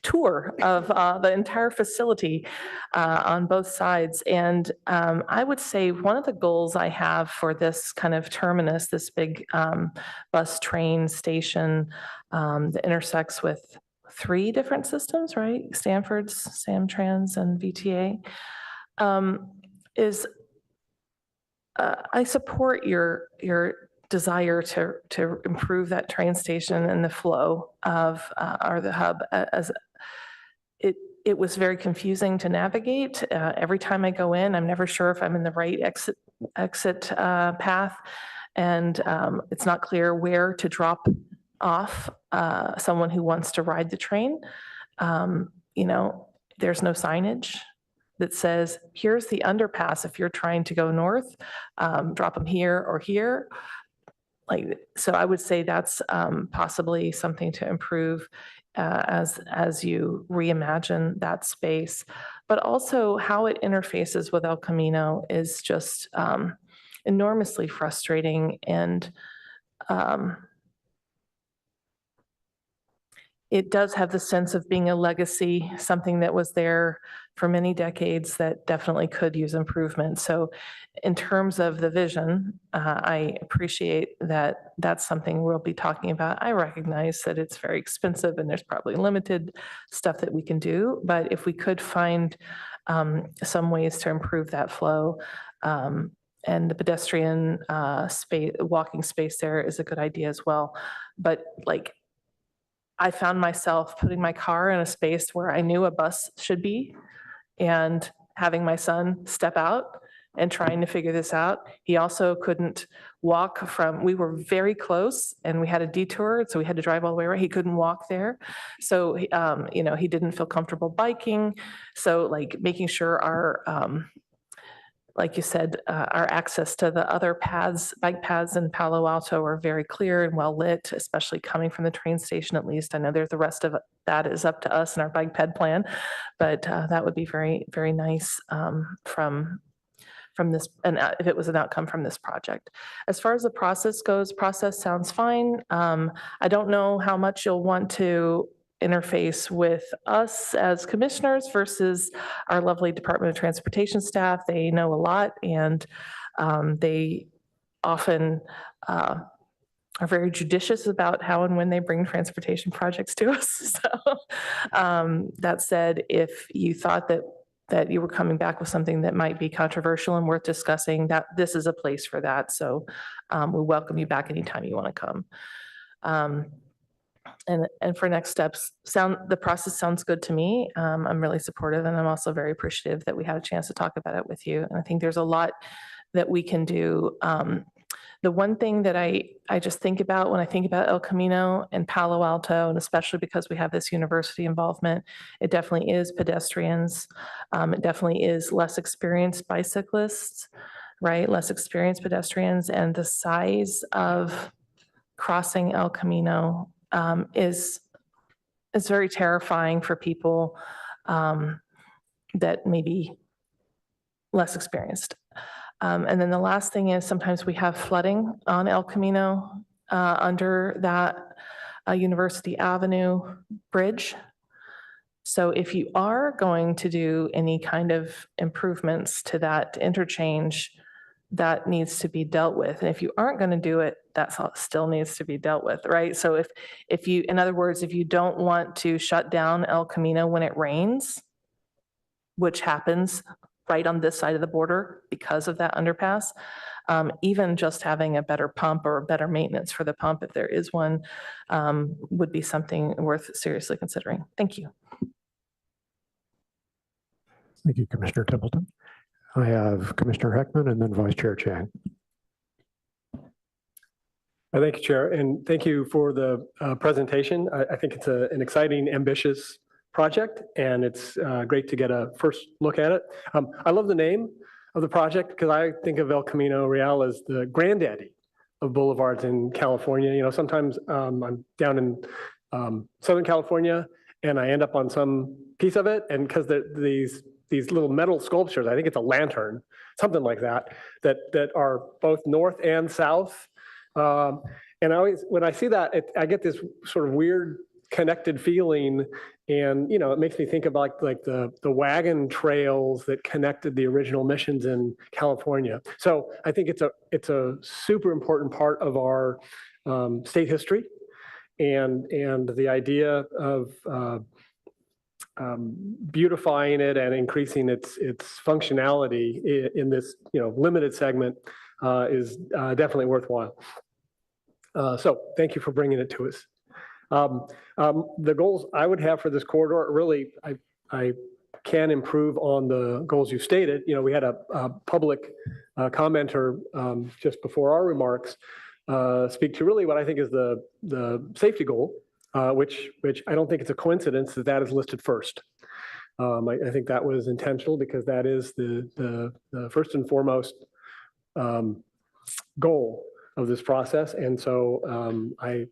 tour of the entire facility on both sides. And I would say one of the goals I have for this kind of terminus, this big bus train station that intersects with 3 different systems, right? Stanford's, Samtrans, and VTA, is I support your desire to improve that train station and the flow of or the hub. As it was very confusing to navigate. Every time I go in, I'm never sure if I'm in the right exit path, and it's not clear where to drop off someone who wants to ride the train. You know, there's no signage that says, here's the underpass if you're trying to go north, drop them here or here. Like, so I would say that's possibly something to improve as you reimagine that space. But also how it interfaces with El Camino is just enormously frustrating, and it does have the sense of being a legacy, something that was there for many decades that definitely could use improvement. So in terms of the vision, I appreciate that that's something we'll be talking about. I recognize that it's very expensive and there's probably limited stuff that we can do, but if we could find some ways to improve that flow, and the pedestrian space, walking space there is a good idea as well. But like, I found myself putting my car in a space where I knew a bus should be and having my son step out and trying to figure this out. He also couldn't walk from, we were very close and we had a detour, so we had to drive all the way around. He couldn't walk there. So, you know, he didn't feel comfortable biking. So like making sure our, like you said, our access to the other paths, bike paths in Palo Alto are very clear and well lit, especially coming from the train station at least. I know there's the rest of that is up to us in our bike ped plan, but that would be very, very nice from this, and if it was an outcome from this project. As far as the process goes, process sounds fine. I don't know how much you'll want to interface with us as commissioners versus our lovely Department of Transportation staff. They know a lot, and they often are very judicious about how and when they bring transportation projects to us. So that said, if you thought that you were coming back with something that might be controversial and worth discussing, that this is a place for that. So we welcome you back anytime you want to come. And for next steps, the process sounds good to me. I'm really supportive, and I'm also very appreciative that we had a chance to talk about it with you. And I think there's a lot that we can do. The one thing that I just think about when I think about El Camino and Palo Alto, and especially because we have this university involvement, it definitely is pedestrians. It definitely is less experienced bicyclists, right? Less experienced pedestrians, and the size of crossing El Camino is very terrifying for people that may be less experienced. And then the last thing is sometimes we have flooding on El Camino under that University Avenue bridge. So if you are going to do any kind of improvements to that interchange, that needs to be dealt with. And if you aren't going to do it, that still needs to be dealt with, right? So if you, in other words, if you don't want to shut down El Camino when it rains, which happens right on this side of the border because of that underpass, even just having a better pump or better maintenance for the pump, if there is one, would be something worth seriously considering. Thank you. Thank you, Commissioner Templeton. I have Commissioner Heckman and then Vice Chair Chang. Thank you, Chair, and thank you for the presentation. I think it's an exciting, ambitious project, and it's great to get a first look at it. I love the name of the project because I think of El Camino Real as the granddaddy of boulevards in California. You know, sometimes I'm down in Southern California and I end up on some piece of it, and because these little metal sculptures, I think it's a lantern, something like that, that are both north and south. And I always, when I see that, I get this sort of weird connected feeling, and it makes me think about like the wagon trails that connected the original missions in California. So I think it's a super important part of our state history, and the idea of beautifying it and increasing its functionality in this limited segment is definitely worthwhile. So thank you for bringing it to us. The goals I would have for this corridor, really, I can improve on the goals you stated. We had a public commenter just before our remarks speak to really what I think is the safety goal, which I don't think it's a coincidence that is listed first. I think that was intentional because that is the first and foremost goal of this process, and so I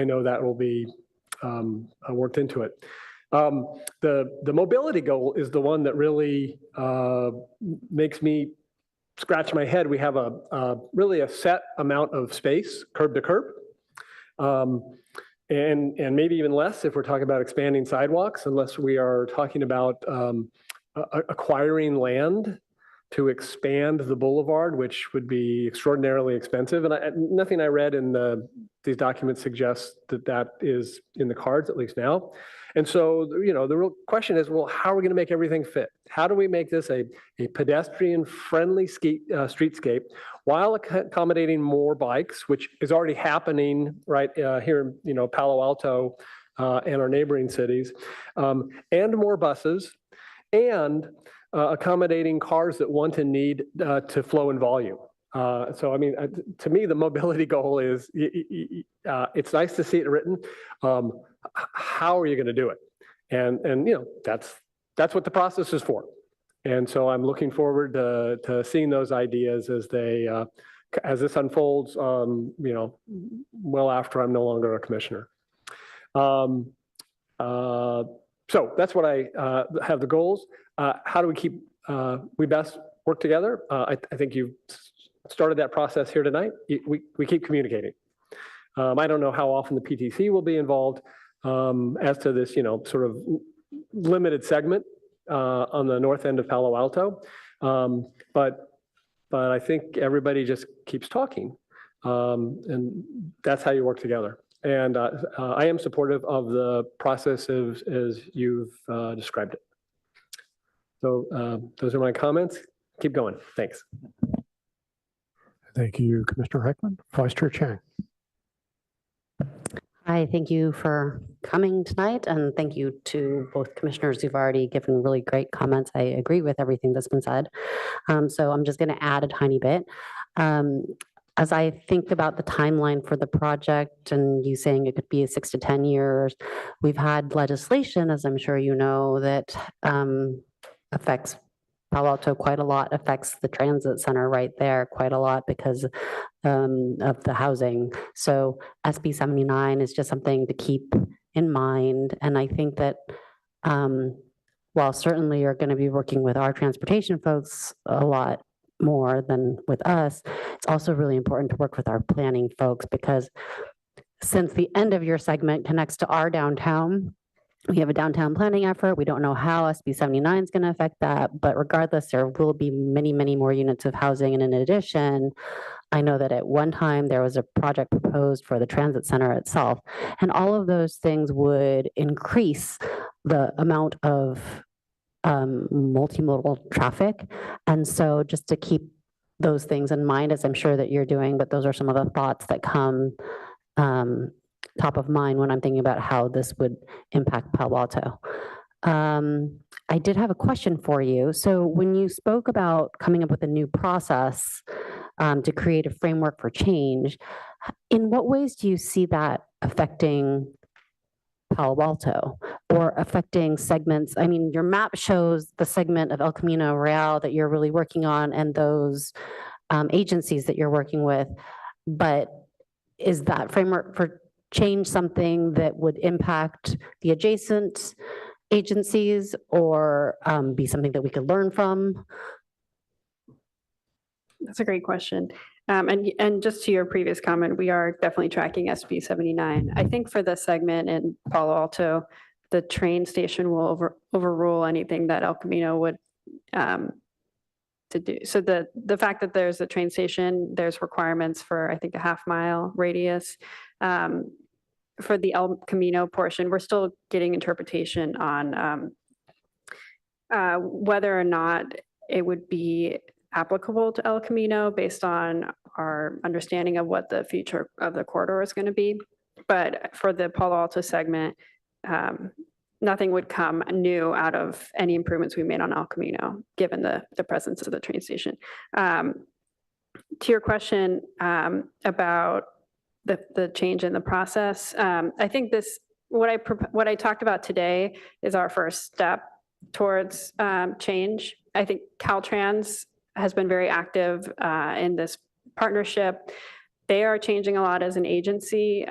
know that will be worked into it. The mobility goal is the one that really makes me scratch my head. We have really a set amount of space, curb to curb, and maybe even less if we're talking about expanding sidewalks, unless we are talking about acquiring land to expand the boulevard, which would be extraordinarily expensive. And nothing I read in these documents suggests that is in the cards, at least now. And so, the real question is, well, how are we going to make everything fit? How do we make this a pedestrian-friendly streetscape while accommodating more bikes, which is already happening right here in Palo Alto and our neighboring cities, and more buses, and accommodating cars that want and need to flow in volume. So, I mean, to me, the mobility goal is, it's nice to see it written. How are you going to do it? And that's what the process is for. And so I'm looking forward to seeing those ideas as this unfolds, well after I'm no longer a commissioner. So that's what I have the goals. How do we best work together? I think you've started that process here tonight. We keep communicating. I don't know how often the PTC will be involved as to this, sort of limited segment on the north end of Palo Alto. But I think everybody just keeps talking, and that's how you work together. And I am supportive of the process as you've described it. So those are my comments. Keep going. Thanks. Thank you, Commissioner Heckman. Vice Chair Chang. Hi, thank you for coming tonight, and thank you to both commissioners who've already given really great comments. I agree with everything that's been said. So I'm just going to add a tiny bit. As I think about the timeline for the project and you saying it could be 6 to 10 years, we've had legislation, as I'm sure you know, that affects Palo Alto quite a lot, affects the transit center right there quite a lot because of the housing. So SB 79 is just something to keep in mind. And I think that while certainly you're going to be working with our transportation folks a lot more than with us, it's also really important to work with our planning folks, because since the end of your segment connects to our downtown, we have a downtown planning effort. We don't know how SB 79 is going to affect that, but regardless, there will be many, many more units of housing. And in addition, I know that at one time there was a project proposed for the transit center itself, and all of those things would increase the amount of multimodal traffic. And so just to keep those things in mind, as I'm sure that you're doing, but those are some of the thoughts that come top of mind when I'm thinking about how this would impact Palo Alto. I did have a question for you. So when you spoke about coming up with a new process to create a framework for change, in what ways do you see that affecting Palo Alto or affecting segments? I mean, your map shows the segment of El Camino Real that you're really working on and those agencies that you're working with. But is that framework for change something that would impact the adjacent agencies or be something that we could learn from? That's a great question. And just to your previous comment, we are definitely tracking SB 79. I think for the segment in Palo Alto, the train station will overrule anything that El Camino would to do. So the fact that there's a train station, there's requirements for, I think, a half-mile radius. For the El Camino portion, we're still getting interpretation on whether or not it would be applicable to El Camino based on our understanding of what the future of the corridor is going to be. But for the Palo Alto segment, nothing would come new out of any improvements we made on El Camino, given the presence of the train station. To your question about the change in the process, I think what I talked about today is our first step towards change. I think Caltrans has been very active in this partnership. They are changing a lot as an agency.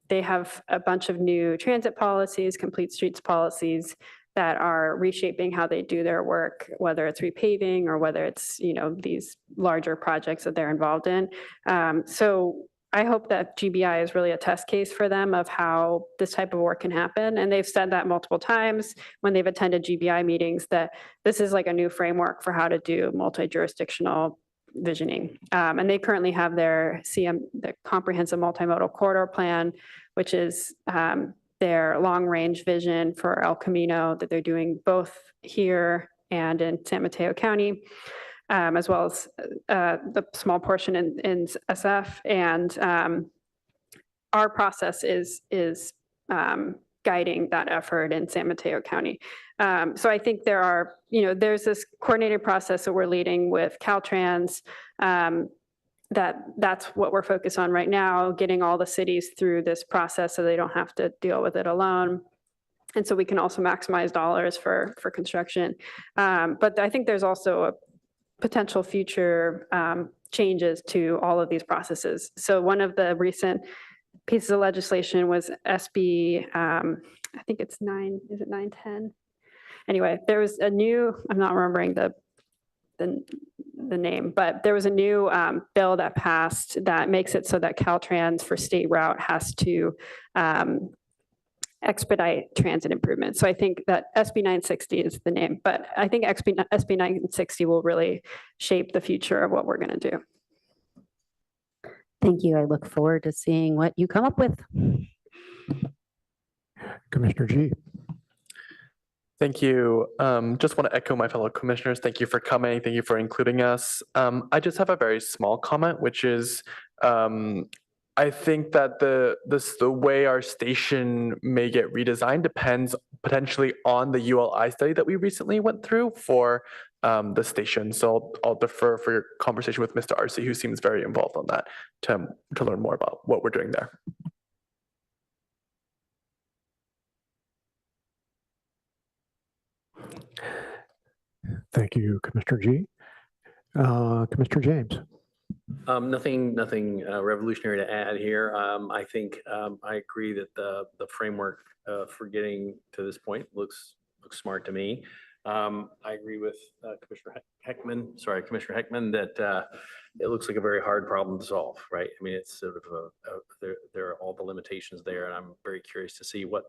They have a bunch of new transit policies, complete streets policies that are reshaping how they do their work, whether it's repaving or whether it's, these larger projects that they're involved in. So I hope that GBI is really a test case for them of how this type of work can happen. And they've said that multiple times when they've attended GBI meetings, that this is like a new framework for how to do multi-jurisdictional visioning. And they currently have their the Comprehensive Multimodal Corridor Plan, which is their long-range vision for El Camino that they're doing both here and in San Mateo County. As well as the small portion in SF. And our process is guiding that effort in San Mateo County. So I think there's this coordinated process that we're leading with Caltrans. That's what we're focused on right now, getting all the cities through this process so they don't have to deal with it alone. And so we can also maximize dollars for construction. But I think there's also a potential future changes to all of these processes. So one of the recent pieces of legislation was SB, I think it's 910? Anyway, there was a new, I'm not remembering the name, but there was a new bill that passed that makes it so that Caltrans for state route has to expedite transit improvements. So I think that SB 960 is the name, but I think SB 960 will really shape the future of what we're going to do. Thank you. I look forward to seeing what you come up with. Commissioner G. Thank you. Just want to echo my fellow commissioners. Thank you for coming. Thank you for including us. I just have a very small comment, which is I think that the way our station may get redesigned depends potentially on the ULI study that we recently went through for the station. So I'll defer for your conversation with Mr. Arce, who seems very involved on that, to learn more about what we're doing there. Thank you, Commissioner G. Commissioner James. Nothing revolutionary to add here. I think I agree that the framework for getting to this point looks smart to me. I agree with Commissioner Heckman that it looks like a very hard problem to solve, right? I mean, it's sort of there are all the limitations there, and I'm very curious to see what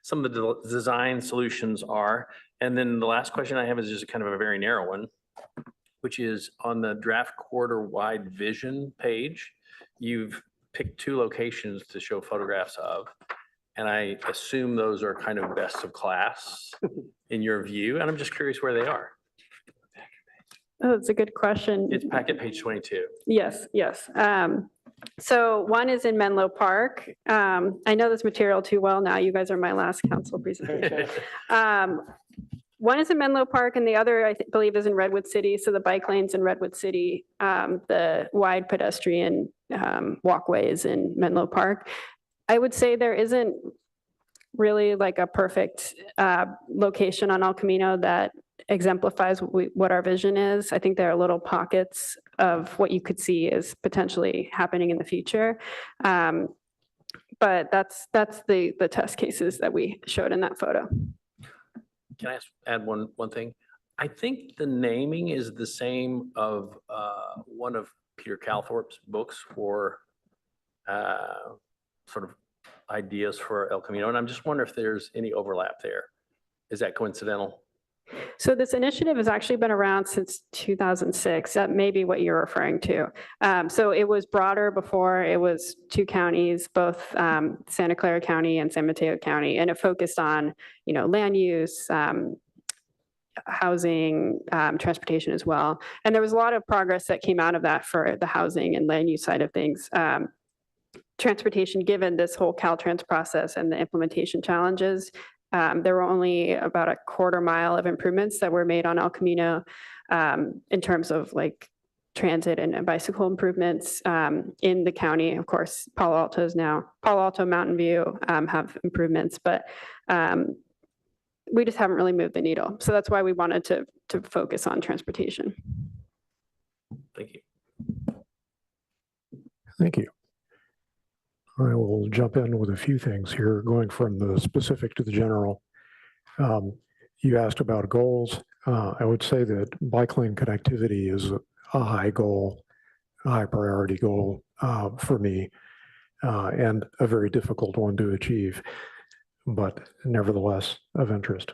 some of the design solutions are. And then the last question I have is just kind of a very narrow one, which is on the draft corridor wide vision page, you've picked 2 locations to show photographs of. And I assume those are kind of best of class in your view. And I'm just curious where they are. Oh, that's a good question. It's packet page 22. Yes. So one is in Menlo Park. I know this material too well now. You guys are my last council presentation. One is in Menlo Park and the other, I believe, is in Redwood City. So the bike lanes in Redwood City, the wide pedestrian walkways in Menlo Park. I would say there isn't really like a perfect location on El Camino that exemplifies what our vision is. I think there are little pockets of what you could see is potentially happening in the future. But that's the test cases that we showed in that photo. Can I add one thing? I think the naming is the same of one of Peter Calthorpe's books for sort of ideas for El Camino, and I'm just wondering if there's any overlap there. Is that coincidental? So this initiative has actually been around since 2006. That may be what you're referring to. So it was broader before. It was two counties, both Santa Clara County and San Mateo County, and it focused on, land use, housing, transportation as well. And there was a lot of progress that came out of that for the housing and land use side of things. Transportation, given this whole Caltrans process and the implementation challenges, there were only about a quarter mile of improvements that were made on El Camino in terms of like transit and bicycle improvements in the county. Of course, Palo Alto, Mountain View have improvements, but we just haven't really moved the needle. So that's why we wanted to focus on transportation. Thank you. Thank you. I will jump in with a few things here, going from the specific to the general. You asked about goals. I would say that bike lane connectivity is a high goal, a high priority goal for me, and a very difficult one to achieve, but nevertheless of interest.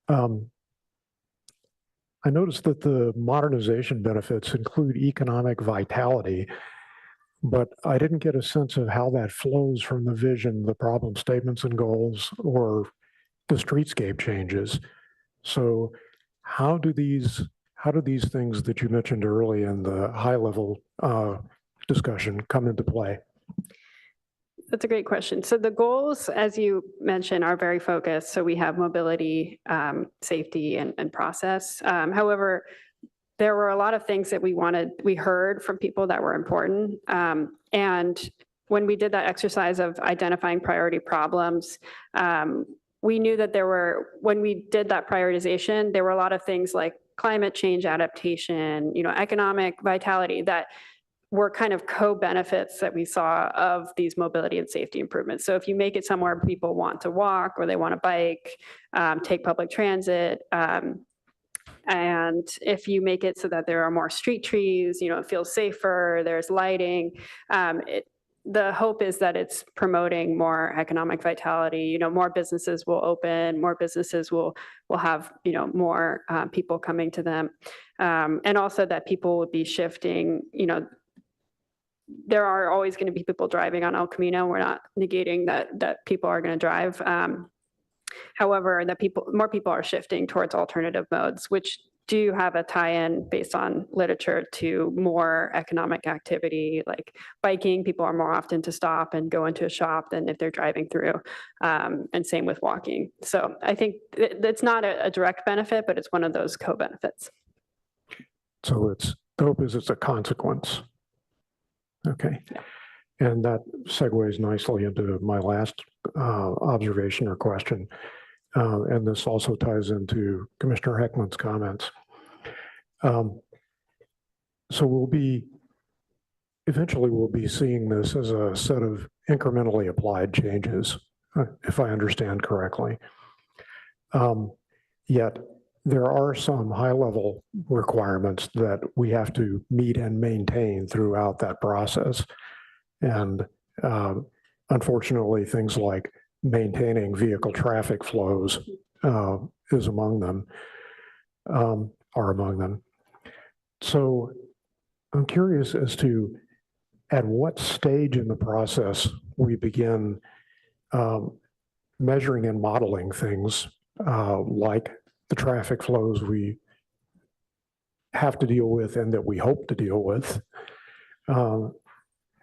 I noticed that the modernization benefits include economic vitality, but I didn't get a sense of how that flows from the vision, the problem statements and goals, or the streetscape changes. So how do these things that you mentioned early in the high level discussion come into play? That's a great question. So the goals, as you mentioned, are very focused. So we have mobility, safety, and process. However, there were a lot of things that we heard from people that were important. And when we did that exercise of identifying priority problems, we knew that when we did that prioritization, there were a lot of things like climate change adaptation, economic vitality that were kind of co-benefits that we saw of these mobility and safety improvements. So if you make it somewhere people want to walk or they want to bike, take public transit, and if you make it so that there are more street trees, it feels safer, there's lighting, the hope is that it's promoting more economic vitality. More businesses will open, more businesses will have, more people coming to them. And also that people would be shifting, there are always going to be people driving on El Camino. We're not negating that people are going to drive. However, that more people are shifting towards alternative modes, which do have a tie-in based on literature to more economic activity, like biking. People are more often to stop and go into a shop than if they're driving through, and same with walking. So I think it's not a direct benefit, but it's one of those co-benefits. So the hope is it's a consequence. Okay. And that segues nicely into my last observation or question. And this also ties into Commissioner Heckman's comments. So eventually we'll be seeing this as a set of incrementally applied changes, if I understand correctly. Yet there are some high-level requirements that we have to meet and maintain throughout that process. And unfortunately, things like maintaining vehicle traffic flows is among them, are among them. So I'm curious as to at what stage in the process we begin measuring and modeling things like the traffic flows we have to deal with and that we hope to deal with.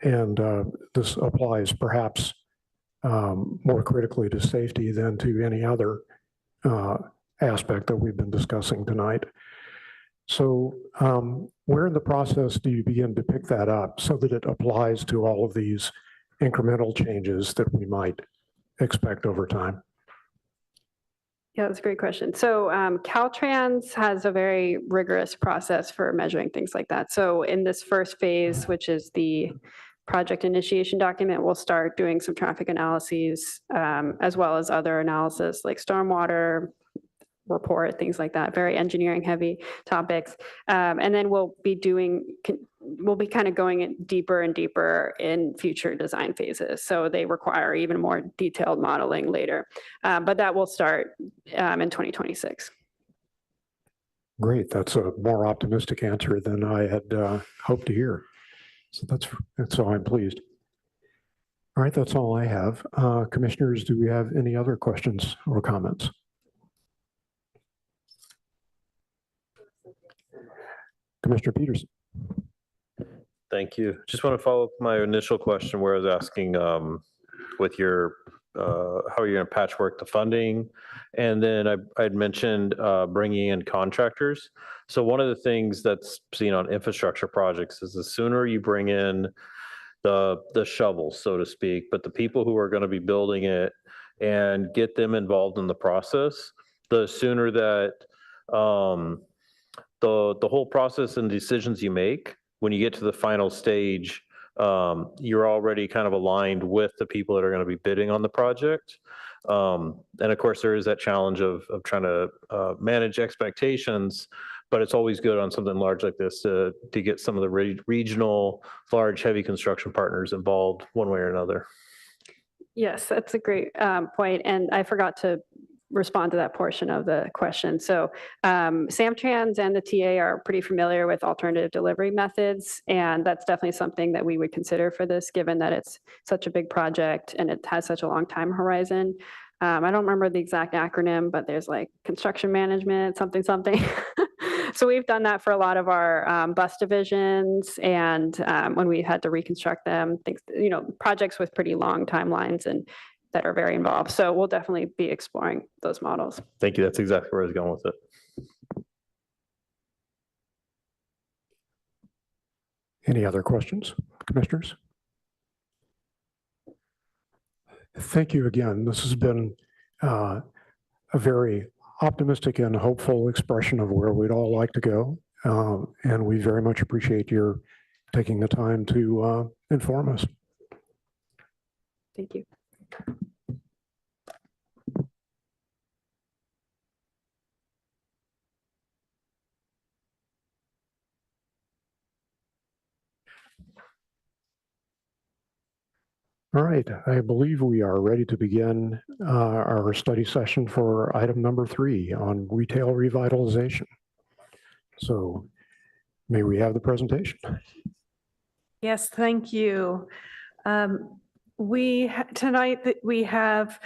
And this applies perhaps more critically to safety than to any other aspect that we've been discussing tonight. So where in the process do you begin to pick that up so that it applies to all of these incremental changes that we might expect over time? Yeah, that's a great question. So Caltrans has a very rigorous process for measuring things like that. So in this first phase, which is the project initiation document, we'll start doing some traffic analyses as well as other analysis like stormwater report, things like that, very engineering heavy topics. And then we'll be kind of going in deeper and deeper in future design phases. So they require even more detailed modeling later. But that will start in 2026. Great. That's a more optimistic answer than I had hoped to hear. So that's so I'm pleased. All right, that's all I have. Commissioners, do we have any other questions or comments? Commissioner Peterson. Thank you. Just want to follow up my initial question where I was asking with your, how are you going to patchwork the funding? And then I'd mentioned bringing in contractors. So one of the things that's seen on infrastructure projects is the sooner you bring in the shovels, so to speak, but the people who are going to be building it and get them involved in the process, the sooner that the whole process and decisions you make, when you get to the final stage, you're already kind of aligned with the people that are going to be bidding on the project. And of course, there is that challenge of trying to manage expectations, but it's always good on something large like this to get some of the regional, large, heavy construction partners involved one way or another. Yes, that's a great point. And I forgot to respond to that portion of the question. So Samtrans and the TA are pretty familiar with alternative delivery methods, and that's definitely something that we would consider for this, given that it's such a big project and it has such a long time horizon. I don't remember the exact acronym, but there's like construction management, something. So we've done that for a lot of our bus divisions, and when we had to reconstruct them, things, projects with pretty long timelines and that are very involved. So we'll definitely be exploring those models. Thank you. That's exactly where I was going with it. Any other questions, commissioners? Thank you again. This has been a very optimistic and hopeful expression of where we'd all like to go. And we very much appreciate your taking the time to inform us. Thank you. All right, I believe we are ready to begin our study session for item number 3 on retail revitalization. So may we have the presentation? Yes, thank you. Tonight we have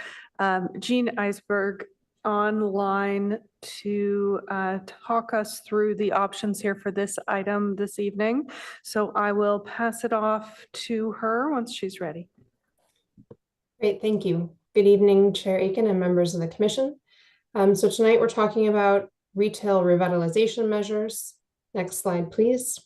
Jean Eisberg online to talk us through the options here for this item this evening. So I will pass it off to her once she's ready. Great, thank you. Good evening, Chair Aiken and members of the commission. So tonight we're talking about retail revitalization measures. Next slide, please.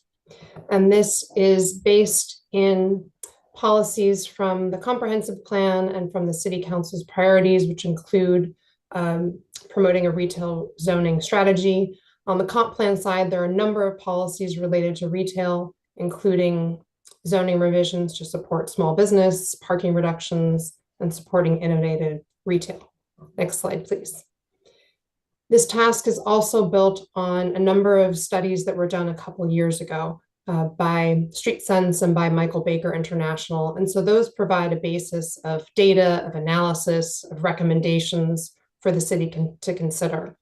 And this is based in policies from the comprehensive plan and from the city council's priorities, which include promoting a retail zoning strategy. On the comp plan side, there are a number of policies related to retail, including zoning revisions to support small business, parking reductions, and supporting innovative retail. Next slide, please. This task is also built on a number of studies that were done a couple of years ago by Street Sense and by Michael Baker International. And so those provide a basis of data, of analysis, of recommendations for the city to consider.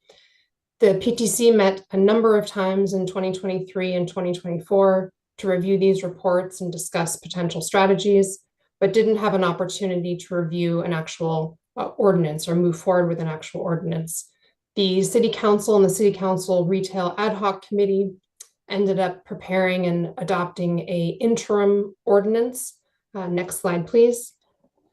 The PTC met a number of times in 2023 and 2024 to review these reports and discuss potential strategies, but didn't have an opportunity to review an actual ordinance or move forward with an actual ordinance. The City Council and the City Council Retail Ad Hoc Committee ended up preparing and adopting an interim ordinance. Next slide, please.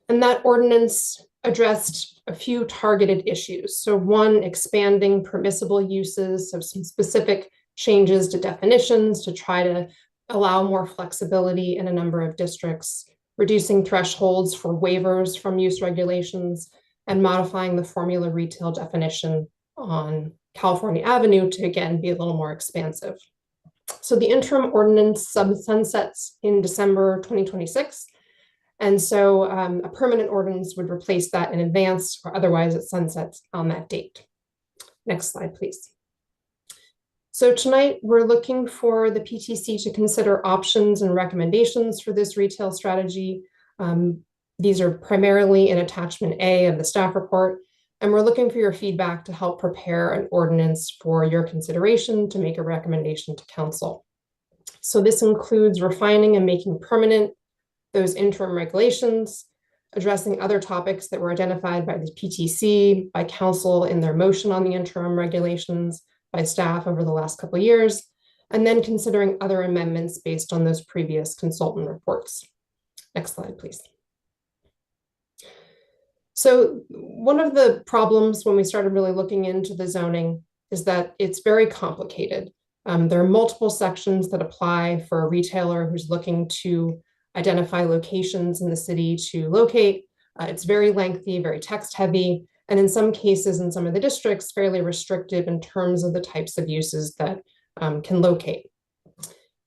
And that ordinance addressed a few targeted issues. So one, expanding permissible uses, so some specific changes to definitions to try to allow more flexibility in a number of districts. reducing thresholds for waivers from use regulations, and modifying the formula retail definition on California Avenue to again be a little more expansive. So the interim ordinance sunsets in December 2026. And so a permanent ordinance would replace that in advance, or otherwise it sunsets on that date. Next slide, please. So tonight we're looking for the PTC to consider options and recommendations for this retail strategy. These are primarily in attachment A of the staff report, and we're looking for your feedback to help prepare an ordinance for your consideration to make a recommendation to council. So this includes refining and making permanent those interim regulations, addressing other topics that were identified by the PTC, by council in their motion on the interim regulations, by staff over the last couple of years, and then considering other amendments based on those previous consultant reports. Next slide, please. So one of the problems when we started really looking into the zoning is that it's very complicated. There are multiple sections that apply for a retailer who's looking to identify locations in the city to locate. It's very lengthy, very text heavy, and in some cases, in some of the districts, fairly restrictive in terms of the types of uses that can locate.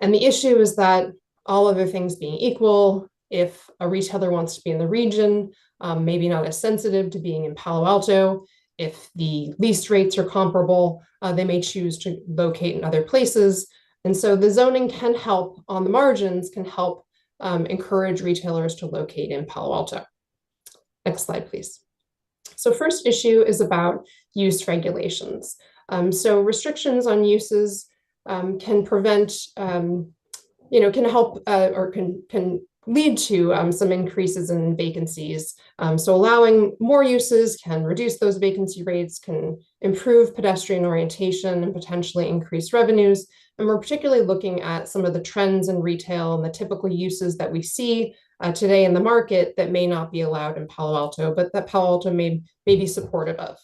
And the issue is that all other things being equal, if a retailer wants to be in the region, maybe not as sensitive to being in Palo Alto, if the lease rates are comparable, they may choose to locate in other places. And so the zoning can help on the margins, can help encourage retailers to locate in Palo Alto. Next slide, please. So first issue is about use regulations. So restrictions on uses can prevent, can help or can lead to some increases in vacancies. So allowing more uses can reduce those vacancy rates, can improve pedestrian orientation and potentially increase revenues. And we're particularly looking at some of the trends in retail and the typical uses that we see today in the market that may not be allowed in Palo Alto, but that Palo Alto may be supportive of.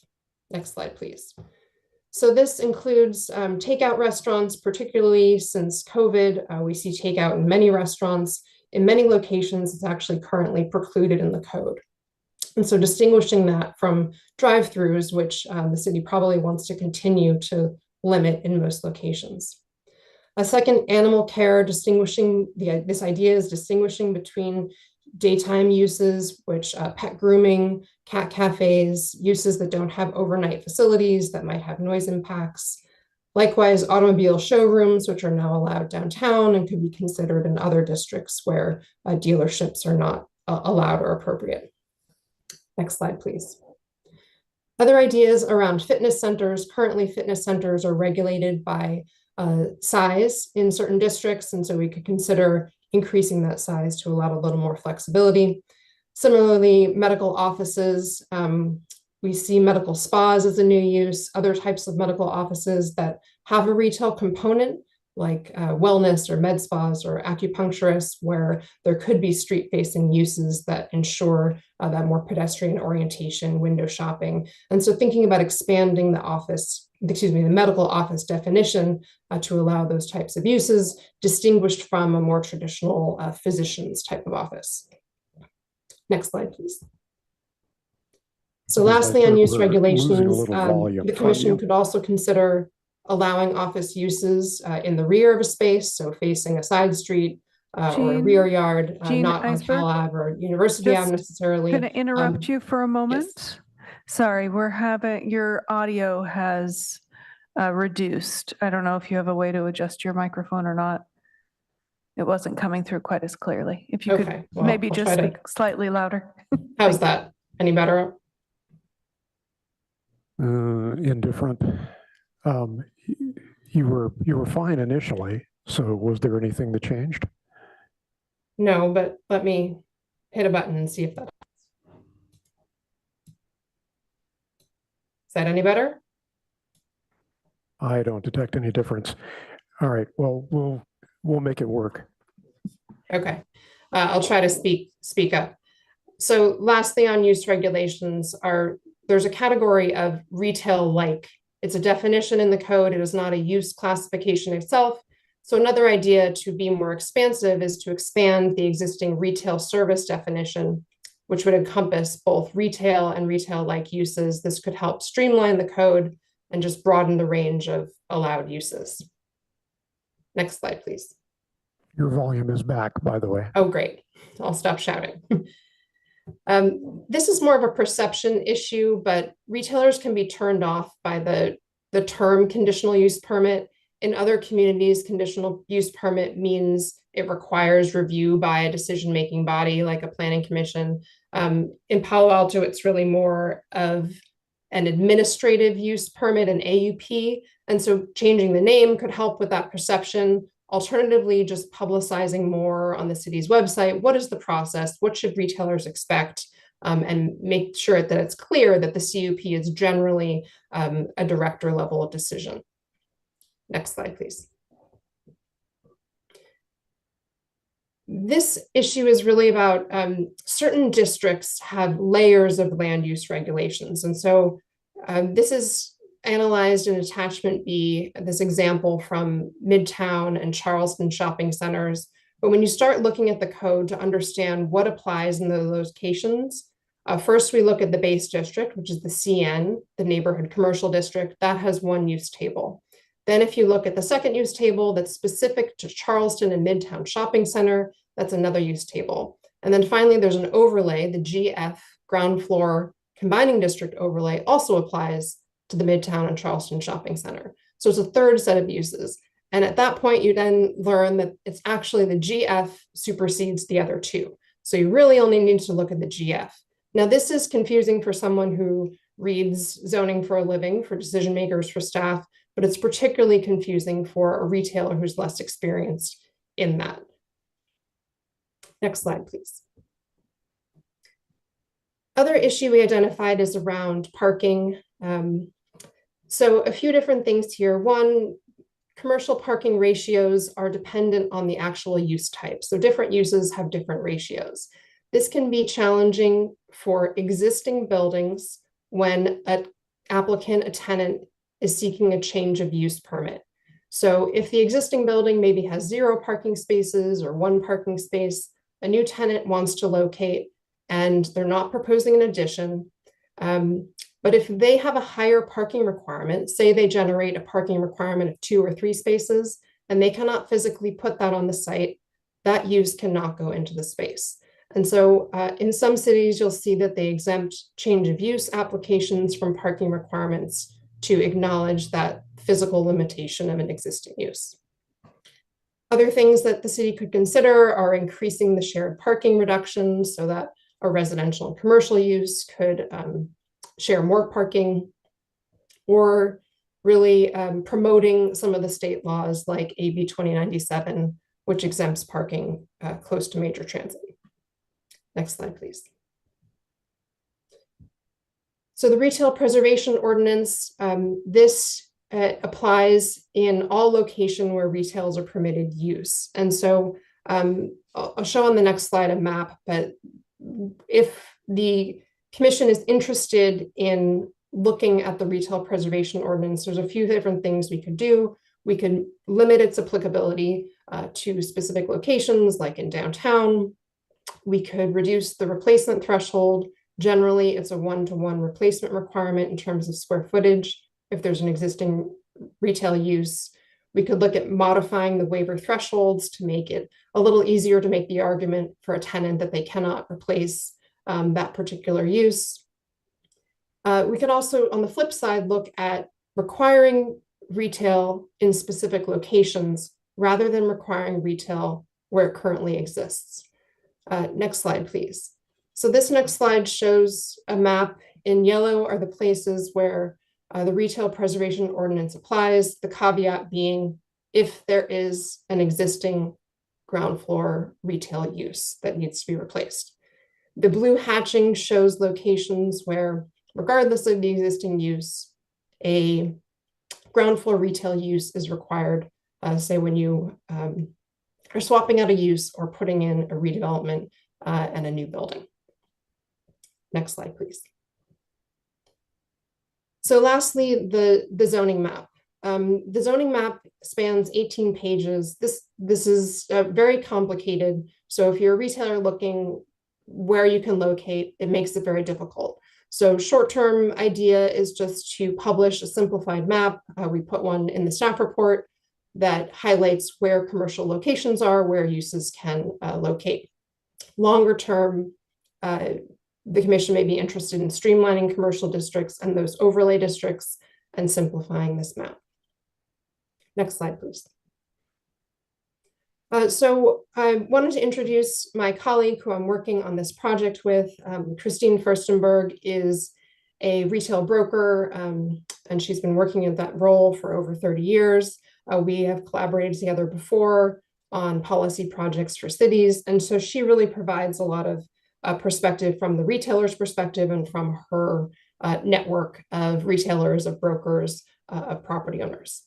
Next slide, please. So this includes takeout restaurants, particularly since COVID. We see takeout in many restaurants. In many locations, it's actually currently precluded in the code. And so distinguishing that from drive-throughs, which the city probably wants to continue to limit in most locations. A second, animal care, this idea is distinguishing between daytime uses, which pet grooming, cat cafes, uses that don't have overnight facilities that might have noise impacts. Likewise, automobile showrooms, which are now allowed downtown and could be considered in other districts where dealerships are not allowed or appropriate. Next slide, please. Other ideas around fitness centers. Currently, fitness centers are regulated by size in certain districts, and so we could consider increasing that size to allow a little more flexibility. Similarly, medical offices, we see medical spas as a new use, other types of medical offices that have a retail component, like wellness or med spas or acupuncturists, where there could be street-facing uses that ensure that more pedestrian orientation, window shopping. And so thinking about expanding the medical office definition to allow those types of uses, distinguished from a more traditional physician's type of office. Next slide, please. So lastly, on use regulations, the commission could also consider allowing office uses in the rear of a space, so facing a side street or a rear yard, not on Cal Ave or University Ave necessarily. Can I interrupt you for a moment? Yes. Sorry, your audio has reduced. I don't know if you have a way to adjust your microphone or not. It wasn't coming through quite as clearly. If you could maybe just speak slightly louder. How's that? Any better? Indifferent. You were fine initially. So was there anything that changed? No, but let me hit a button and see if that. Is that any better? I don't detect any difference. All right. Well, we'll make it work. Okay. I'll try to speak up. So lastly, on use regulations, there's a category of retail-like. It's a definition in the code. It is not a use classification itself. So another idea to be more expansive is to expand the existing retail service definition, which would encompass both retail and retail-like uses. This could help streamline the code and just broaden the range of allowed uses. Next slide, please. Your volume is back, by the way. Oh, great. I'll stop shouting. This is more of a perception issue, but retailers can be turned off by the term conditional use permit. In other communities, conditional use permit means it requires review by a decision-making body like a planning commission. In Palo Alto, it's really more of an administrative use permit, an AUP. And so changing the name could help with that perception. Alternatively, just publicizing more on the city's website. What is the process? What should retailers expect? And make sure that it's clear that the CUP is generally a director level of decision. Next slide, please. This issue is really about certain districts have layers of land use regulations. And so this is analyzed in attachment B, this example from Midtown and Charleston shopping centers. But when you start looking at the code to understand what applies in those locations, first we look at the base district, which is the CN, the neighborhood commercial district, that has one use table. Then if you look at the second use table that's specific to Charleston and Midtown shopping center, that's another use table. And then finally, there's an overlay, the GF ground floor combining district overlay also applies to the Midtown and Charleston shopping center. So it's a third set of uses. And at that point, you then learn that it's actually the GF supersedes the other two. So you really only need to look at the GF. Now, this is confusing for someone who reads zoning for a living, for decision makers, for staff, but it's particularly confusing for a retailer who's less experienced in that. Next slide, please. Other issue we identified is around parking. So a few different things here. One, commercial parking ratios are dependent on the actual use type. So different uses have different ratios. This can be challenging for existing buildings when an applicant, a tenant, is seeking a change of use permit. So if the existing building maybe has 0 parking spaces or 1 parking space, a new tenant wants to locate and they're not proposing an addition. But if they have a higher parking requirement, say they generate a parking requirement of 2 or 3 spaces, and they cannot physically put that on the site, that use cannot go into the space. And so in some cities, you'll see that they exempt change of use applications from parking requirements to acknowledge that physical limitation of an existing use. Other things that the city could consider are increasing the shared parking reductions so that a residential and commercial use could share more parking, or really promoting some of the state laws like AB 2097, which exempts parking close to major transit. Next slide, please. So the retail preservation ordinance, this applies in all locations where retails are permitted use. And so I'll show on the next slide a map, but if the commission is interested in looking at the retail preservation ordinance, there's a few different things we could do. We can limit its applicability to specific locations, like in downtown. We could reduce the replacement threshold. Generally, it's a 1-to-1 replacement requirement in terms of square footage. If there's an existing retail use, we could look at modifying the waiver thresholds to make it a little easier to make the argument for a tenant that they cannot replace that particular use. We could also, on the flip side, look at requiring retail in specific locations rather than requiring retail where it currently exists. Next slide, please. So this next slide shows a map. In yellow are the places where the retail preservation ordinance applies, the caveat being if there is an existing ground floor retail use that needs to be replaced. The blue hatching shows locations where, regardless of the existing use, a ground floor retail use is required, say when you are swapping out a use or putting in a redevelopment and a new building. Next slide, please. So lastly, the zoning map. The zoning map spans 18 pages. This is very complicated. So if you're a retailer looking where you can locate, it makes it very difficult. So short-term idea is just to publish a simplified map. We put one in the staff report that highlights where commercial locations are, where uses can locate. Longer term, the commission may be interested in streamlining commercial districts and those overlay districts and simplifying this map. Next slide, please. So I wanted to introduce my colleague who I'm working on this project with. Christine Furstenberg is a retail broker, and she's been working in that role for over 30 years. We have collaborated together before on policy projects for cities. And so she really provides a lot of perspective from the retailer's perspective and from her network of retailers, of brokers, of property owners.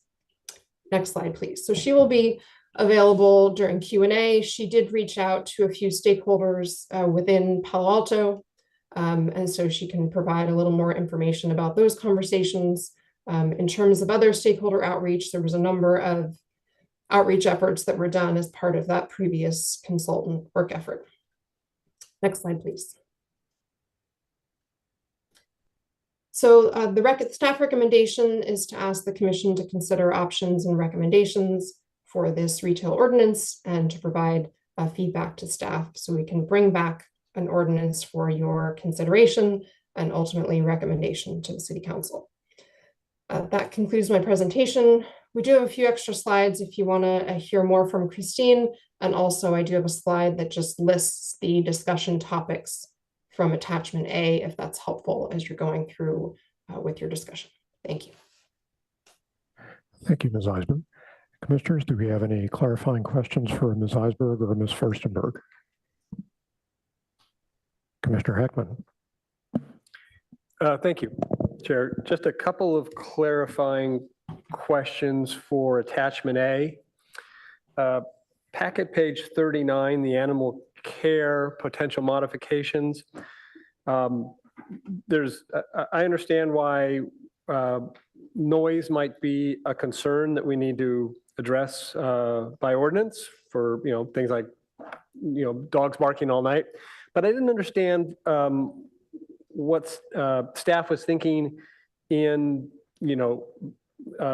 Next slide, please. So she will be available during Q&A. She did reach out to a few stakeholders within Palo Alto, and so she can provide a little more information about those conversations. In terms of other stakeholder outreach, there was a number of outreach efforts that were done as part of that previous consultant work effort. Next slide, please. So the staff recommendation is to ask the commission to consider options and recommendations for this retail ordinance and to provide feedback to staff so we can bring back an ordinance for your consideration and ultimately recommendation to the City Council. That concludes my presentation. We do have a few extra slides if you want to hear more from Christine. And also I do have a slide that just lists the discussion topics from attachment A, if that's helpful as you're going through with your discussion. Thank you. Thank you, Ms. Eisman. Commissioners, do we have any clarifying questions for Ms. Eisberg or Ms. Furstenberg? Commissioner Heckman. Thank you, Chair. Just a couple of clarifying questions for attachment A. Packet page 39, the animal care potential modifications. I understand why noise might be a concern that we need to address by ordinance for things like dogs barking all night, but I didn't understand what staff was thinking in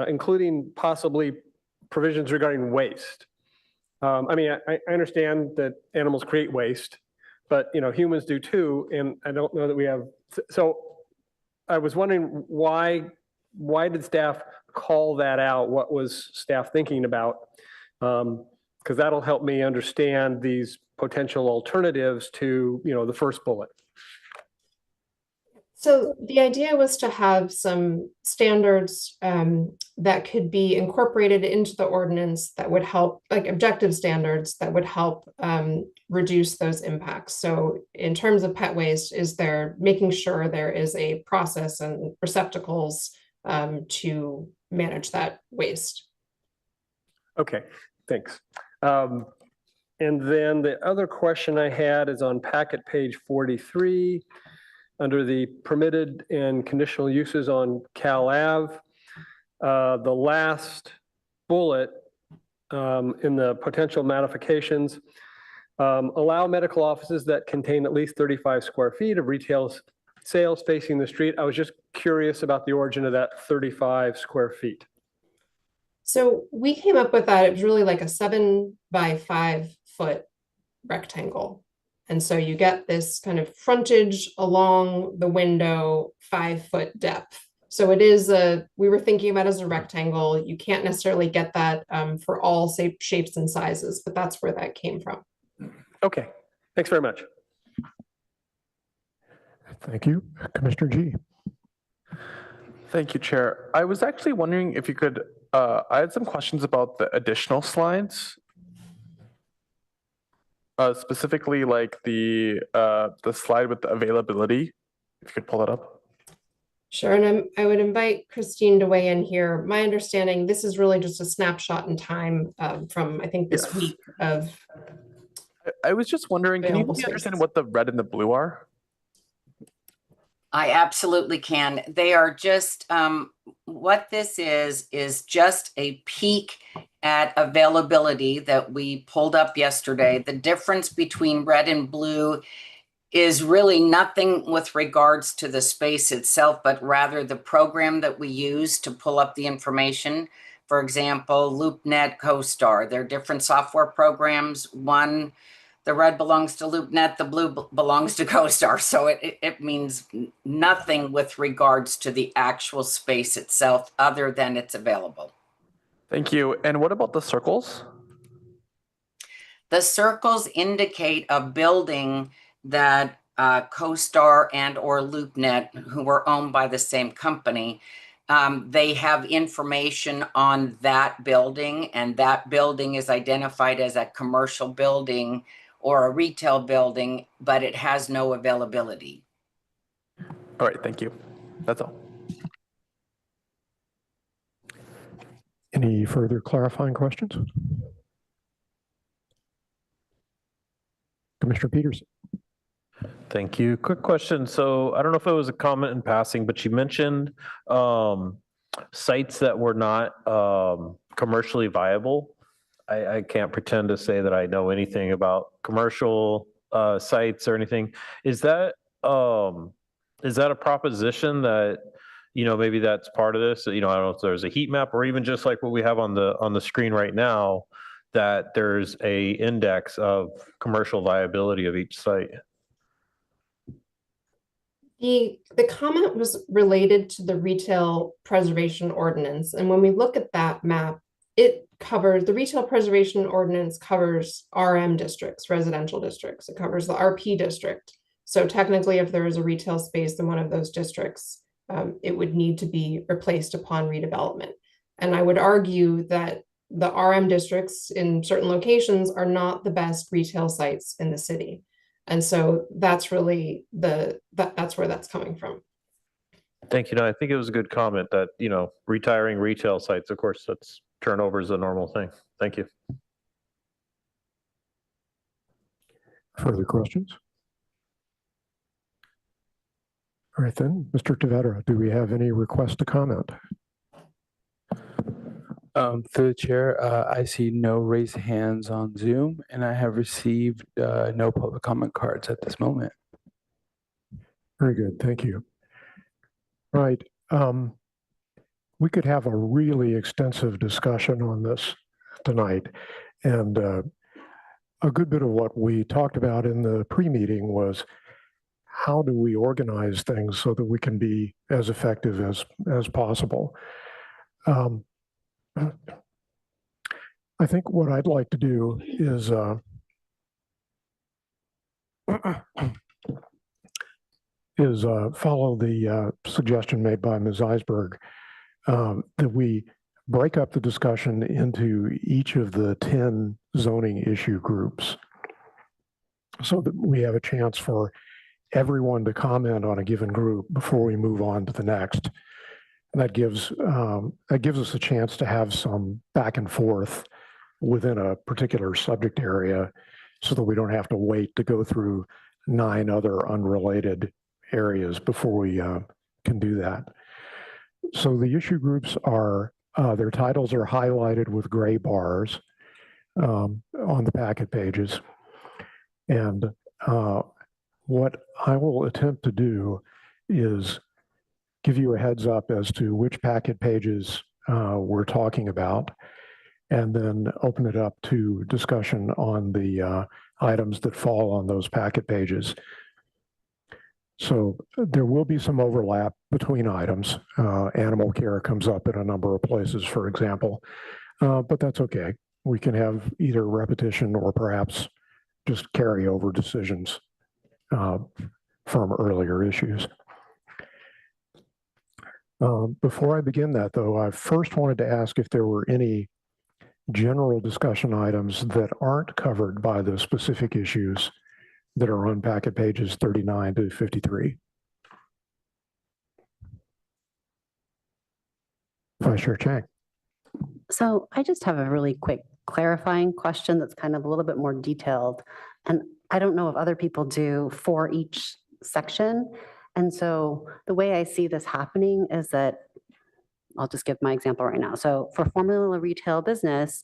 including possibly provisions regarding waste. I mean, I understand that animals create waste, but humans do too, and I don't know that we have. So I was wondering why did staff call that out? What was staff thinking about? Because that'll help me understand these potential alternatives to the first bullet. So the idea was to have some standards that could be incorporated into the ordinance that would help, like objective standards that would help reduce those impacts. So in terms of pet waste, is there making sure there is a process and receptacles to manage that waste? Okay, thanks. And then the other question I had is on packet page 43. Under the permitted and conditional uses on Cal Ave, the last bullet in the potential modifications, allow medical offices that contain at least 35 square feet of retail sales facing the street. I was just curious about the origin of that 35 square feet. So we came up with that. It was really like a 7 by 5 foot rectangle. And so you get this kind of frontage along the window, 5 foot depth. So it is we were thinking about it as a rectangle. You can't necessarily get that for all shapes and sizes, but that's where that came from. Okay, thanks very much. Thank you. Commissioner G. Thank you, Chair. I was actually wondering if you could, I had some questions about the additional slides. Specifically like the slide with the availability, if you could pull that up. Sure, and I would invite Christine to weigh in here. My understanding, this is really just a snapshot in time from, I think, this week of. I was just wondering, can you help me understand what the red and the blue are? I absolutely can. They are just, what this is just a peek at availability that we pulled up yesterday. The difference between red and blue is really nothing with regards to the space itself, but rather the program that we use to pull up the information. For example, LoopNet, CoStar, they're different software programs. One, the red belongs to LoopNet, the blue belongs to CoStar. So it means nothing with regards to the actual space itself, other than it's available. Thank you. And what about the circles? The circles indicate a building that CoStar and or LoopNet, who are owned by the same company, they have information on that building, and that building is identified as a commercial building or a retail building, but it has no availability. All right, thank you. That's all. Any further clarifying questions? Commissioner Peterson. Thank you. Quick question. So I don't know if it was a comment in passing, but you mentioned sites that were not commercially viable. I can't pretend to say that I know anything about commercial sites or anything. Is that a proposition that, you know, maybe that's part of this? You know, I don't know if there's a heat map or even just like what we have on the screen right now, that there's a index of commercial viability of each site. The comment was related to the retail preservation ordinance. And when we look at that map, it covers, the retail preservation ordinance covers RM districts, residential districts. It covers the RP district. So technically, if there is a retail space in one of those districts, it would need to be replaced upon redevelopment. And I would argue that the RM districts in certain locations are not the best retail sites in the city. And so that's really that's where that's coming from. Thank you. No, I think it was a good comment that, you know, retiring retail sites, of course, that's turnover is a normal thing. Thank you. Further questions? All right then, Mr. Tavera, do we have any requests to comment? Through the chair, I see no raised hands on Zoom, and I have received no public comment cards at this moment. Very good, thank you. All right, we could have a really extensive discussion on this tonight, and a good bit of what we talked about in the pre-meeting was how do we organize things so that we can be as effective as possible. I think what I'd like to do is follow the suggestion made by Ms. Eisberg, that we break up the discussion into each of the 10 zoning issue groups so that we have a chance for everyone to comment on a given group before we move on to the next. And that gives us a chance to have some back and forth within a particular subject area so that we don't have to wait to go through 9 other unrelated areas before we can do that. So the issue groups are, their titles are highlighted with gray bars on the packet pages. And what I will attempt to do is give you a heads up as to which packet pages we're talking about, and then open it up to discussion on the items that fall on those packet pages. So there will be some overlap between items. Animal care comes up in a number of places, for example, but that's okay. We can have either repetition or perhaps just carryover decisions from earlier issues. Before I begin that, though, I first wanted to ask if there were any general discussion items that aren't covered by the specific issues that are on packet pages 39 to 53. Vice Chair Chang. So I just have a really quick clarifying question that's kind of a little bit more detailed. And I don't know if other people do for each section. And so the way I see this happening is that, I'll just give my example right now. So for formula retail business,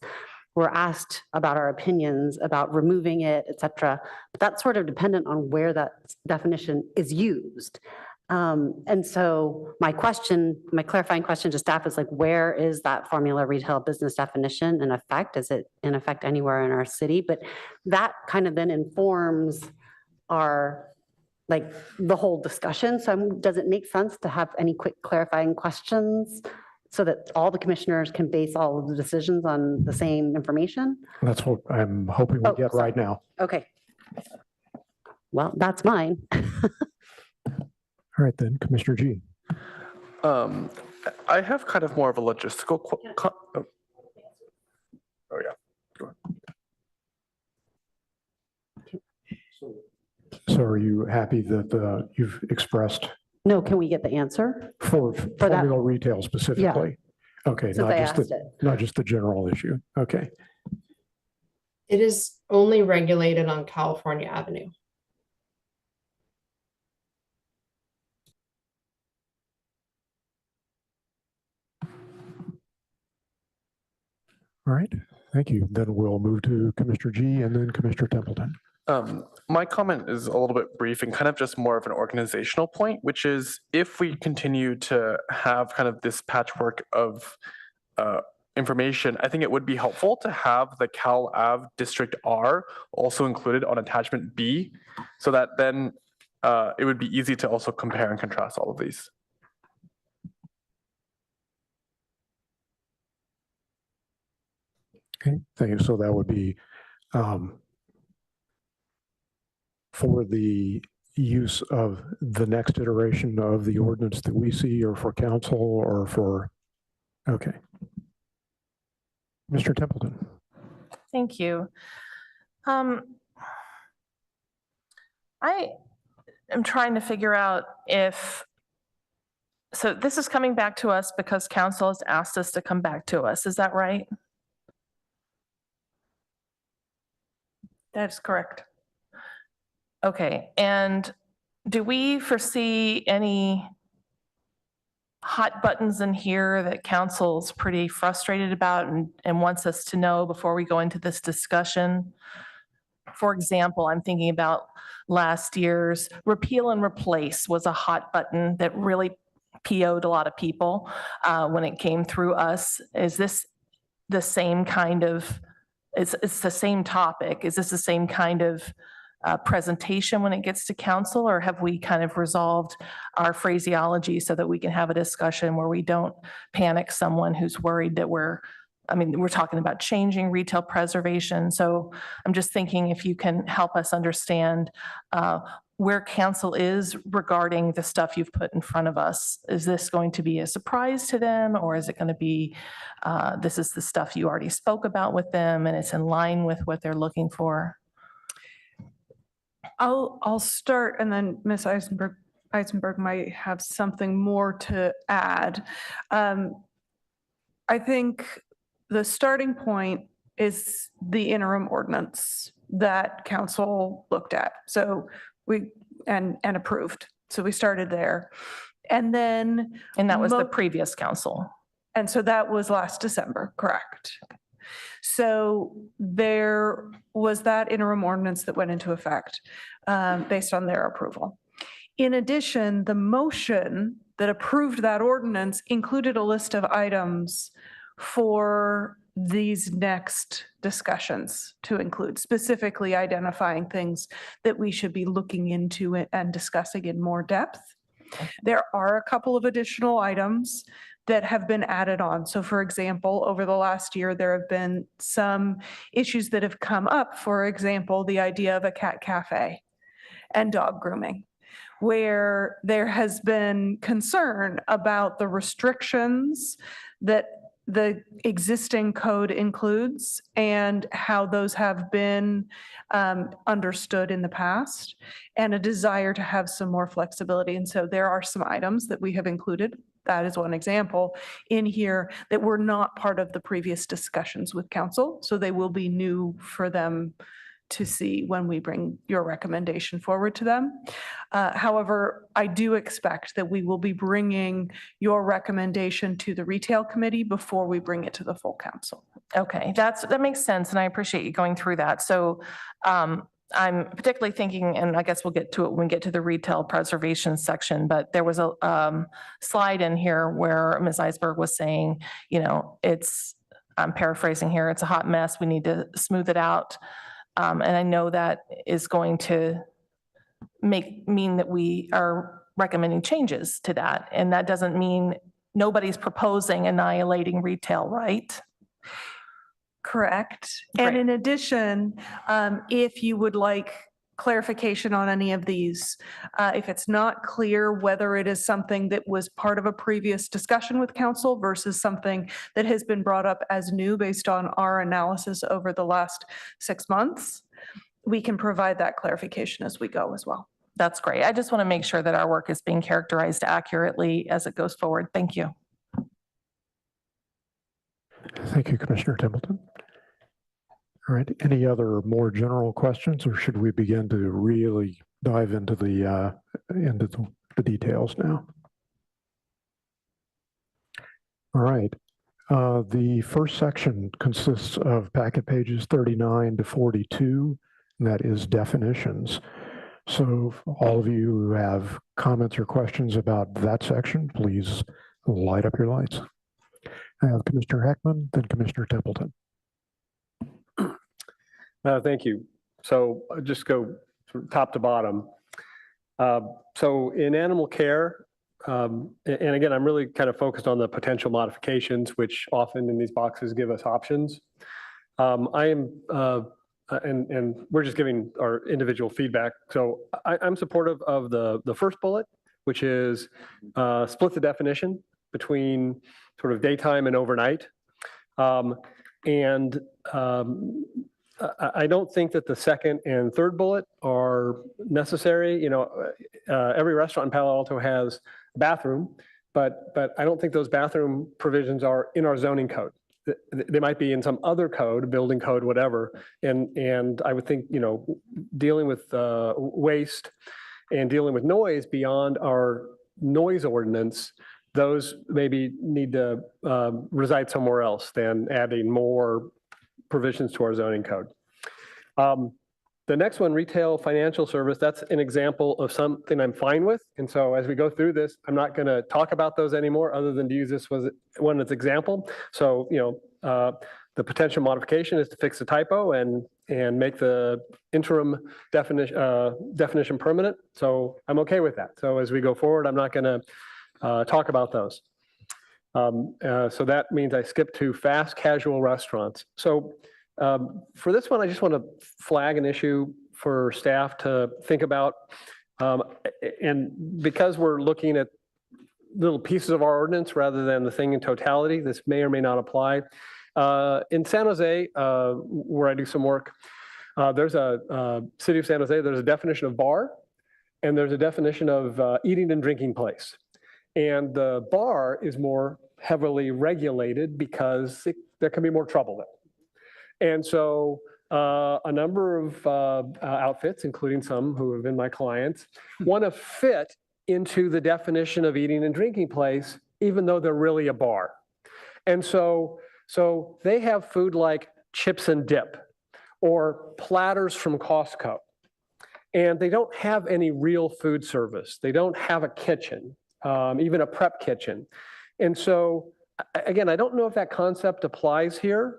we're asked about our opinions about removing it, et cetera. But that's sort of dependent on where that definition is used. And so my clarifying question to staff is like, where is that formula retail business definition in effect? Is it in effect anywhere in our city? But that kind of then informs our, like, the whole discussion. So does it make sense to have any quick clarifying questions so that all the commissioners can base all of the decisions on the same information? That's what I'm hoping we get right now. Okay. Well, that's mine. All right, then, Commissioner G. I have kind of more of a logistical. Oh yeah. Go ahead. So are you happy that you've expressed No, can we get the answer? for formula retail specifically? Okay, So not they just asked the, it. not just the general issue. Okay. It is only regulated on California Avenue. All right, thank you. Then we'll move to Commissioner G and then Commissioner Templeton. My comment is a little bit brief and kind of just more of an organizational point, which is if we continue to have kind of this patchwork of information, I think it would be helpful to have the Cal Ave District R also included on attachment B, so that then it would be easy to also compare and contrast all of these. Okay, thank you. So that would be for the use of the next iteration of the ordinance that we see, or for council, or for, okay. Mr. Templeton. Thank you. I am trying to figure out if, so this is coming back to us because council has asked us to come back to us. Is that right? That's correct. Okay, and do we foresee any hot buttons in here that council's pretty frustrated about and wants us to know before we go into this discussion? For example, I'm thinking about last year's repeal and replace was a hot button that really PO'd a lot of people when it came through us. Is this the same kind of, it's the same topic? Is this the same kind of presentation when it gets to council, or have we kind of resolved our phraseology so that we can have a discussion where we don't panic someone who's worried that we're talking about changing retail preservation. So I'm just thinking if you can help us understand where council is regarding the stuff you've put in front of us. Is this going to be a surprise to them, or is it going to be, this is the stuff you already spoke about with them and it's in line with what they're looking for? I'll start, and then Ms. Eisenberg might have something more to add. I think the starting point is the interim ordinance that council looked at. So and approved. So we started there. And then. And that was the previous council. And so that was last December, correct? So there was that interim ordinance that went into effect based on their approval. In addition, the motion that approved that ordinance included a list of items for these next discussions to include, specifically identifying things that we should be looking into and discussing in more depth. There are a couple of additional items that have been added on. So for example, over the last year, there have been some issues that have come up. For example, the idea of a cat cafe and dog grooming, where there has been concern about the restrictions that the existing code includes and how those have been understood in the past, and a desire to have some more flexibility. And so there are some items that we have included, that is one example, in here that were not part of the previous discussions with council. So they will be new for them to see when we bring your recommendation forward to them. However, I do expect that we will be bringing your recommendation to the retail committee before we bring it to the full council. Okay, that makes sense, and I appreciate you going through that. So I'm particularly thinking, and I guess we'll get to it when we get to the retail preservation section, but there was a slide in here where Ms. Eisberg was saying, I'm paraphrasing here, it's a hot mess, we need to smooth it out. And I know that is going to mean that we are recommending changes to that. And that doesn't mean nobody's proposing annihilating retail, right? Correct. And in addition, if you would like clarification on any of these, if it's not clear whether it is something that was part of a previous discussion with council versus something that has been brought up as new based on our analysis over the last 6 months, we can provide that clarification as we go as well. That's great. I just want to make sure that our work is being characterized accurately as it goes forward. Thank you. Thank you, Commissioner Templeton. All right, any other more general questions, or should we begin to really dive into the details now? All right, the first section consists of packet pages 39 to 42, and that is definitions. So all of you who have comments or questions about that section, please light up your lights. I have Commissioner Heckman, then Commissioner Templeton. Thank you. So I'll just go top to bottom. So in animal care, and again, I'm really kind of focused on the potential modifications, which often in these boxes give us options. And we're just giving our individual feedback. So I'm supportive of the first bullet, which is split the definition between sort of daytime and overnight. I don't think that the second and third bullet are necessary. Every restaurant in Palo Alto has a bathroom, but I don't think those bathroom provisions are in our zoning code. They might be in some other code, building code, whatever. And I would think, dealing with waste and dealing with noise beyond our noise ordinance, those maybe need to reside somewhere else than adding more provisions to our zoning code. The next one, retail financial service, that's an example of something I'm fine with. And so as we go through this, I'm not going to talk about those anymore other than to use this one as example. So, the potential modification is to fix the typo and make the interim definition permanent. So I'm okay with that. So as we go forward, I'm not going to talk about those. So that means I skip to fast casual restaurants. So for this one, I just want to flag an issue for staff to think about. And because we're looking at little pieces of our ordinance rather than the thing in totality, this may or may not apply. In San Jose, where I do some work, there's a city of San Jose, there's a definition of bar, and there's a definition of eating and drinking place. And the bar is more heavily regulated because there can be more trouble there. And so a number of outfits, including some who have been my clients, want to fit into the definition of eating and drinking place, even though they're really a bar. And so they have food like chips and dip or platters from Costco. And they don't have any real food service. They don't have a kitchen, even a prep kitchen. And so, again, I don't know if that concept applies here,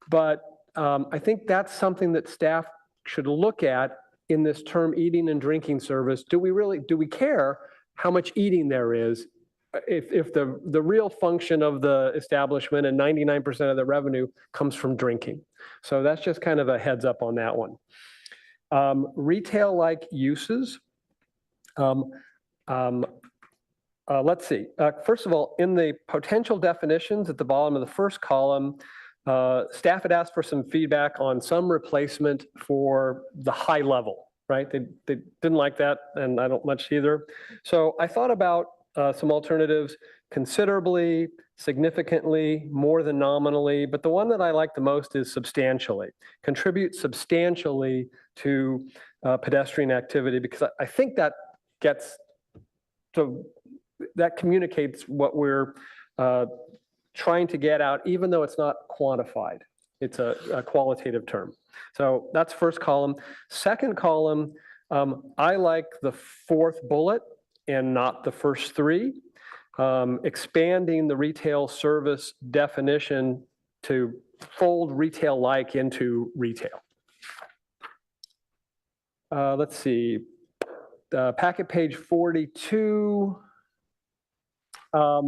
but I think that's something that staff should look at in this term eating and drinking service. Do we care how much eating there is if the real function of the establishment and 99% of the revenue comes from drinking? So that's just kind of a heads up on that one. Retail-like uses. Let's see. First of all, in the potential definitions at the bottom of the first column, staff had asked for some feedback on some replacement for the high level, right? They didn't like that, and I don't much either. So I thought about some alternatives: considerably, significantly, more than nominally, but the one that I like the most is substantially. Contribute substantially to pedestrian activity, because I think that gets, so that communicates what we're trying to get out, even though it's not quantified. It's a qualitative term. So that's first column. Second column, I like the fourth bullet and not the first three. Expanding the retail service definition to fold retail-like into retail. Let's see, packet page 42. I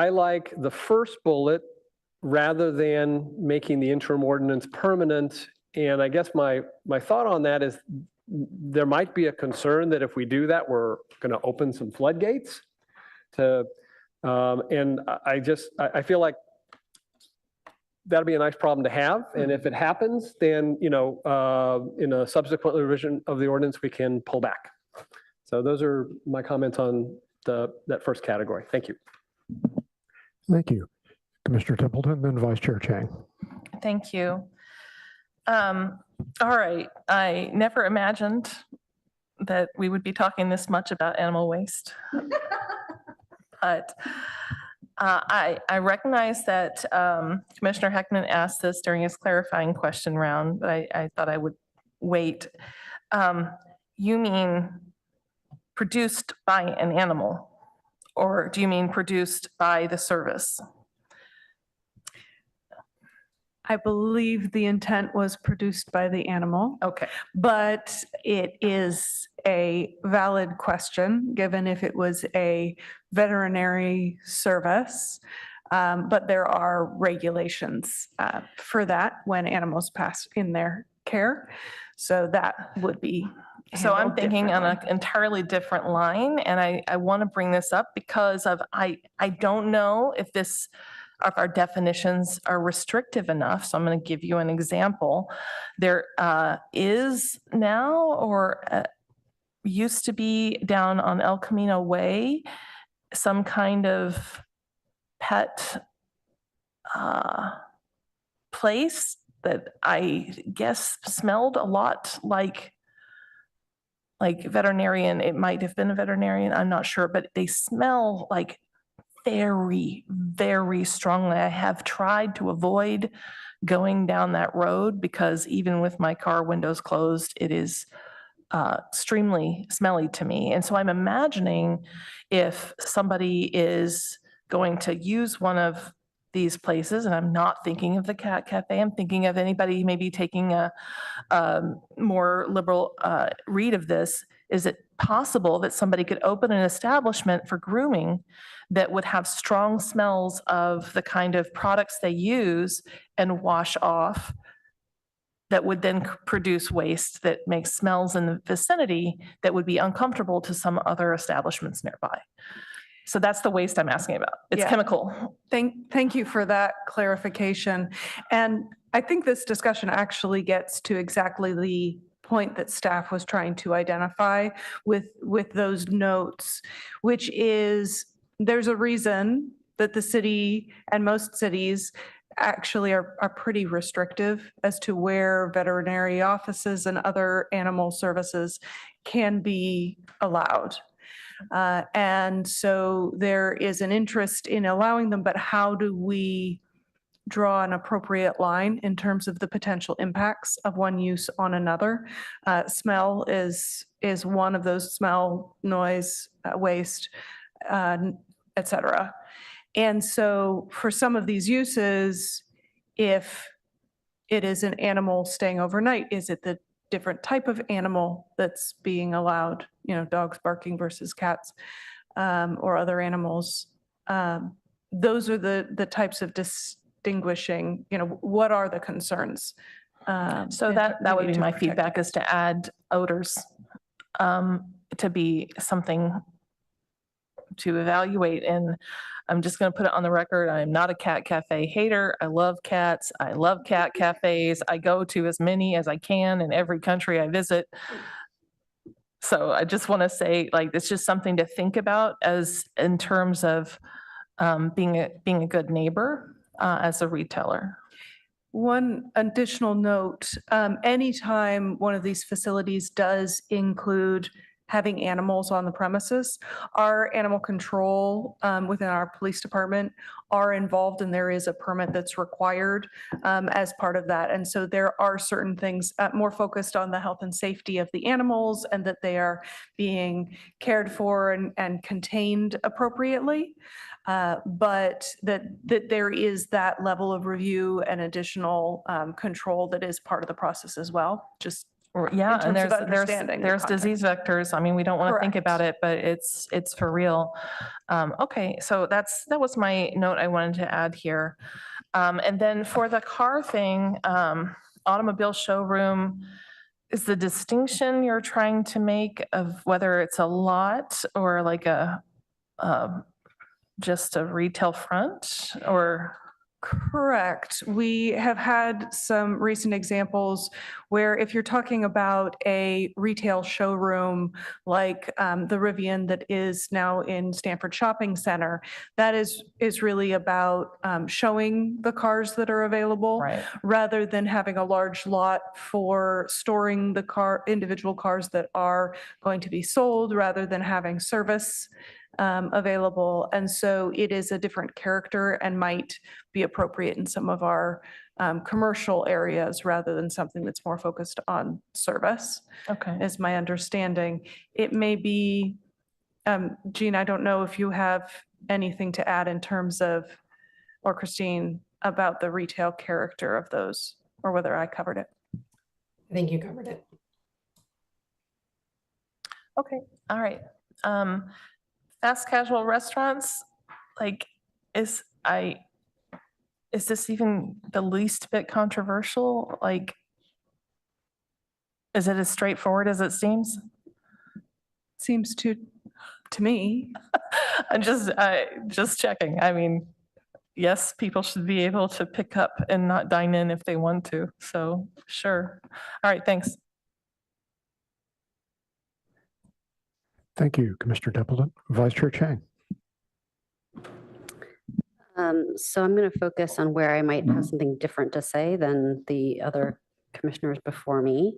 like the first bullet rather than making the interim ordinance permanent. And I guess my thought on that is there might be a concern that if we do that, we're going to open some floodgates to, and I feel like that'd be a nice problem to have. And if it happens, then, you know, in a subsequent revision of the ordinance, we can pull back. So those are my comments on that first category. Thank you. Thank you. Commissioner Templeton, then Vice Chair Chang. Thank you. All right, I never imagined that we would be talking this much about animal waste. But I recognize that Commissioner Heckman asked this during his clarifying question round, but I thought I would wait. You mean produced by an animal, or do you mean produced by the service? I believe the intent was produced by the animal. Okay. But it is a valid question, given if it was a veterinary service. But there are regulations for that when animals pass in their care. So that would be So I'm handled thinking on an differently. entirely different line, and I want to bring this up because of I don't know if our definitions are restrictive enough. So I'm going to give you an example. There is now, or used to be down on El Camino Way, some kind of pet place that I guess smelled a lot like veterinarian. It might have been a veterinarian, I'm not sure, but they smell like very, very strongly. I have tried to avoid going down that road because even with my car windows closed, it is extremely smelly to me. And so I'm imagining if somebody is going to use one of these places, and I'm not thinking of the cat cafe, I'm thinking of anybody maybe taking a more liberal read of this. Is it possible that somebody could open an establishment for grooming that would have strong smells of the kind of products they use and wash off, that would then produce waste that makes smells in the vicinity that would be uncomfortable to some other establishments nearby? So that's the waste I'm asking about. It's Yeah. chemical. Thank you for that clarification. And I think this discussion actually gets to exactly the point that staff was trying to identify with those notes, which is there's a reason that the city and most cities actually are pretty restrictive as to where veterinary offices and other animal services can be allowed. And so there is an interest in allowing them, but how do we draw an appropriate line in terms of the potential impacts of one use on another? Smell is one of those: smell, noise, waste, et cetera. And so for some of these uses, if it is an animal staying overnight, is it the different type of animal that's being allowed, you know, dogs barking versus cats, or other animals? Those are the types of distinguishing, you know, what are the concerns? So that would be my feedback, is to add odors to be something to evaluate. And I'm just going to put it on the record. I'm not a cat cafe hater. I love cats. I love cat cafes. I go to as many as I can in every country I visit. So I just want to say, like, it's just something to think about as in terms of being a good neighbor as a retailer. One additional note, anytime one of these facilities does include having animals on the premises, our animal control within our police department are involved, and there is a permit that's required as part of that. And so there are certain things more focused on the health and safety of the animals and that they are being cared for and contained appropriately. But that there is that level of review and additional control that is part of the process as well, just Yeah, in and terms of understanding the there's disease vectors. I mean, we don't want to think Correct. about it, but it's for real. Okay, so that was my note I wanted to add here. And then for the car thing, automobile showroom, is the distinction you're trying to make of whether it's a lot or like a just a retail front, or? Correct. We have had some recent examples where if you're talking about a retail showroom like the Rivian that is now in Stanford Shopping Center, that is really about showing the cars that are available Right. rather than having a large lot for storing the individual cars that are going to be sold, rather than having service available. And so it is a different character and might be appropriate in some of our commercial areas rather than something that's more focused on service, Okay. is my understanding. It may be, Jean, I don't know if you have anything to add in terms of, or Christine, about the retail character of those, or whether I covered it. I think you covered it. Okay, all right. Fast casual restaurants, like, is this even the least bit controversial? Like, is it as straightforward as it seems? Seems to me. I'm just checking. I mean, yes, people should be able to pick up and not dine in if they want to. So sure. All right, thanks. Thank you, Commissioner Templeton. Vice Chair Chang. So I'm going to focus on where I might have something different to say than the other commissioners before me.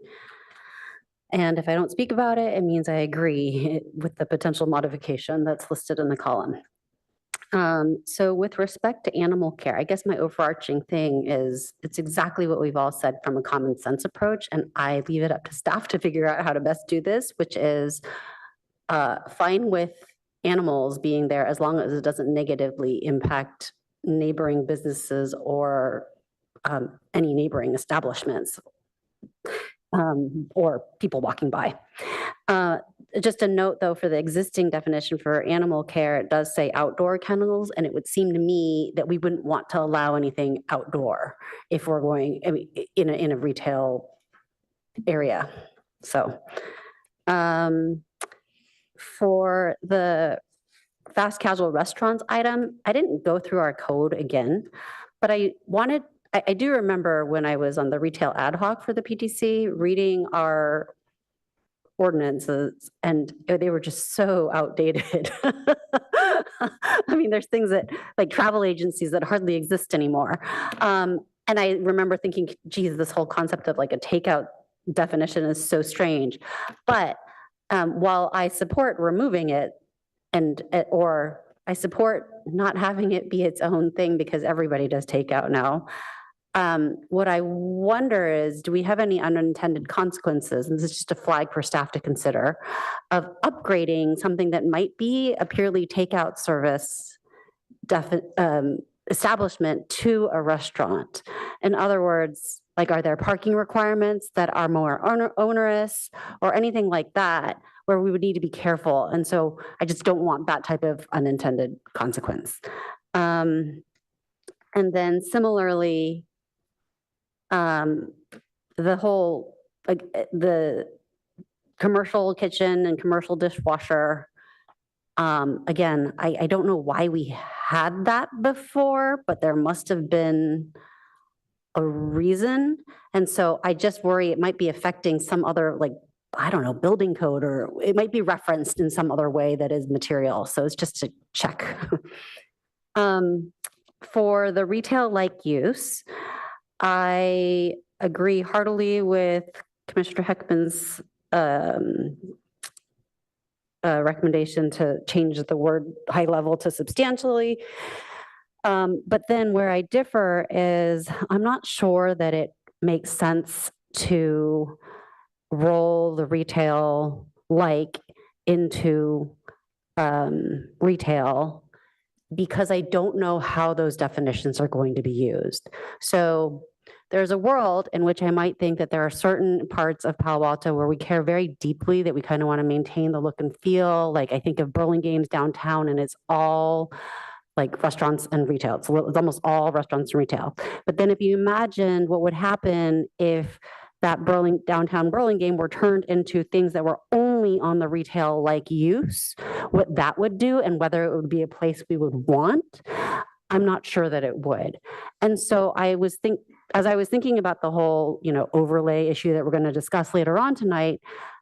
And if I don't speak about it, it means I agree with the potential modification that's listed in the column. So with respect to animal care, I guess my overarching thing is it's exactly what we've all said from a common sense approach, and I leave it up to staff to figure out how to best do this, which is fine with animals being there as long as it doesn't negatively impact neighboring businesses or any neighboring establishments or people walking by. Just a note though, for the existing definition for animal care, it does say outdoor kennels, and it would seem to me that we wouldn't want to allow anything outdoor if we're going, I mean, in a retail area. So for the fast casual restaurants item, I didn't go through our code again, but I do remember when I was on the retail ad hoc for the PTC, reading our ordinances, and they were just so outdated. I mean, there's things that, like travel agencies that hardly exist anymore. And I remember thinking, geez, this whole concept of like a takeout definition is so strange. But while I support removing it, or I support not having it be its own thing because everybody does takeout now. What I wonder is, do we have any unintended consequences? And this is just a flag for staff to consider, of upgrading something that might be a purely takeout service establishment to a restaurant. In other words, like, are there parking requirements that are more onerous or anything like that, where we would need to be careful? And so I just don't want that type of unintended consequence. And then similarly, the whole, like the commercial kitchen and commercial dishwasher, again, I don't know why we had that before, but there must have been a reason. And so I just worry it might be affecting some other like I don't know, building code, or it might be referenced in some other way that is material. So it's just to check. For the retail-like use, I agree heartily with Commissioner Heckman's recommendation to change the word high level to substantially. But then where I differ is I'm not sure that it makes sense to roll the retail like into retail, because I don't know how those definitions are going to be used. So there's a world in which I might think that there are certain parts of Palo Alto where we care very deeply that we kind of want to maintain the look and feel. Like I think of Burlingame's downtown, and it's all like restaurants and retail. It's almost all restaurants and retail. But then if you imagine what would happen if that downtown Burlingame were turned into things that were only on the retail-like use, what that would do and whether it would be a place we would want, I'm not sure that it would. And so as I was thinking about the whole, overlay issue that we're going to discuss later on tonight,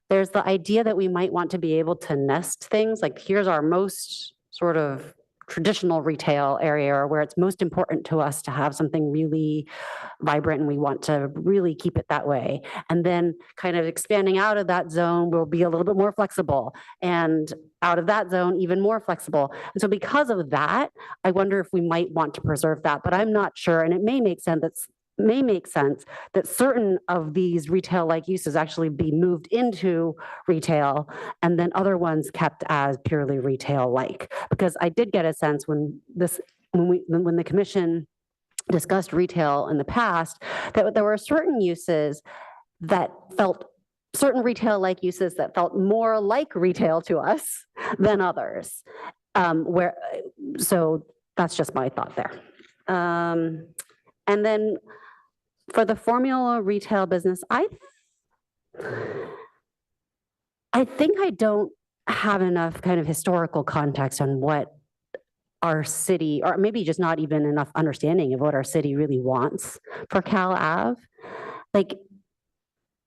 there's the idea that we might want to be able to nest things. Like here's our most sort of traditional retail area where it's most important to us to have something really vibrant, and we want to really keep it that way. And then kind of expanding out of that zone will be a little bit more flexible, and out of that zone, even more flexible. And so because of that, I wonder if we might want to preserve that, but I'm not sure. And it may make sense that certain of these retail-like uses actually be moved into retail, and then other ones kept as purely retail-like. Because I did get a sense when the commission discussed retail in the past, that there were certain retail-like uses that felt more like retail to us than others. So that's just my thought there. And then for the formula retail business, I think I don't have enough kind of historical context on what our city, or maybe just not even enough understanding of what our city really wants for Cal Ave. Like,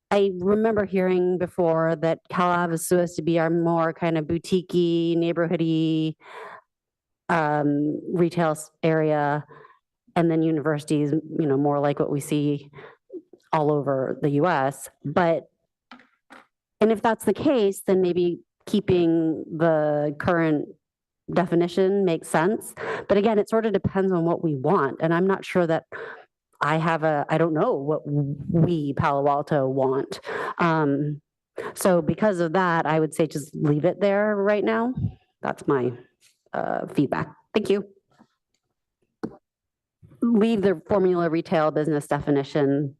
I remember hearing before that Cal Ave is supposed to be our more kind of boutique-y, neighborhoody retail area, and then universities, more like what we see all over the US. And if that's the case, then maybe keeping the current definition makes sense. But again, it sort of depends on what we want. And I'm not sure that I don't know what we Palo Alto want. So because of that, I would say just leave it there right now. That's my feedback. Thank you. Leave the formula retail business definition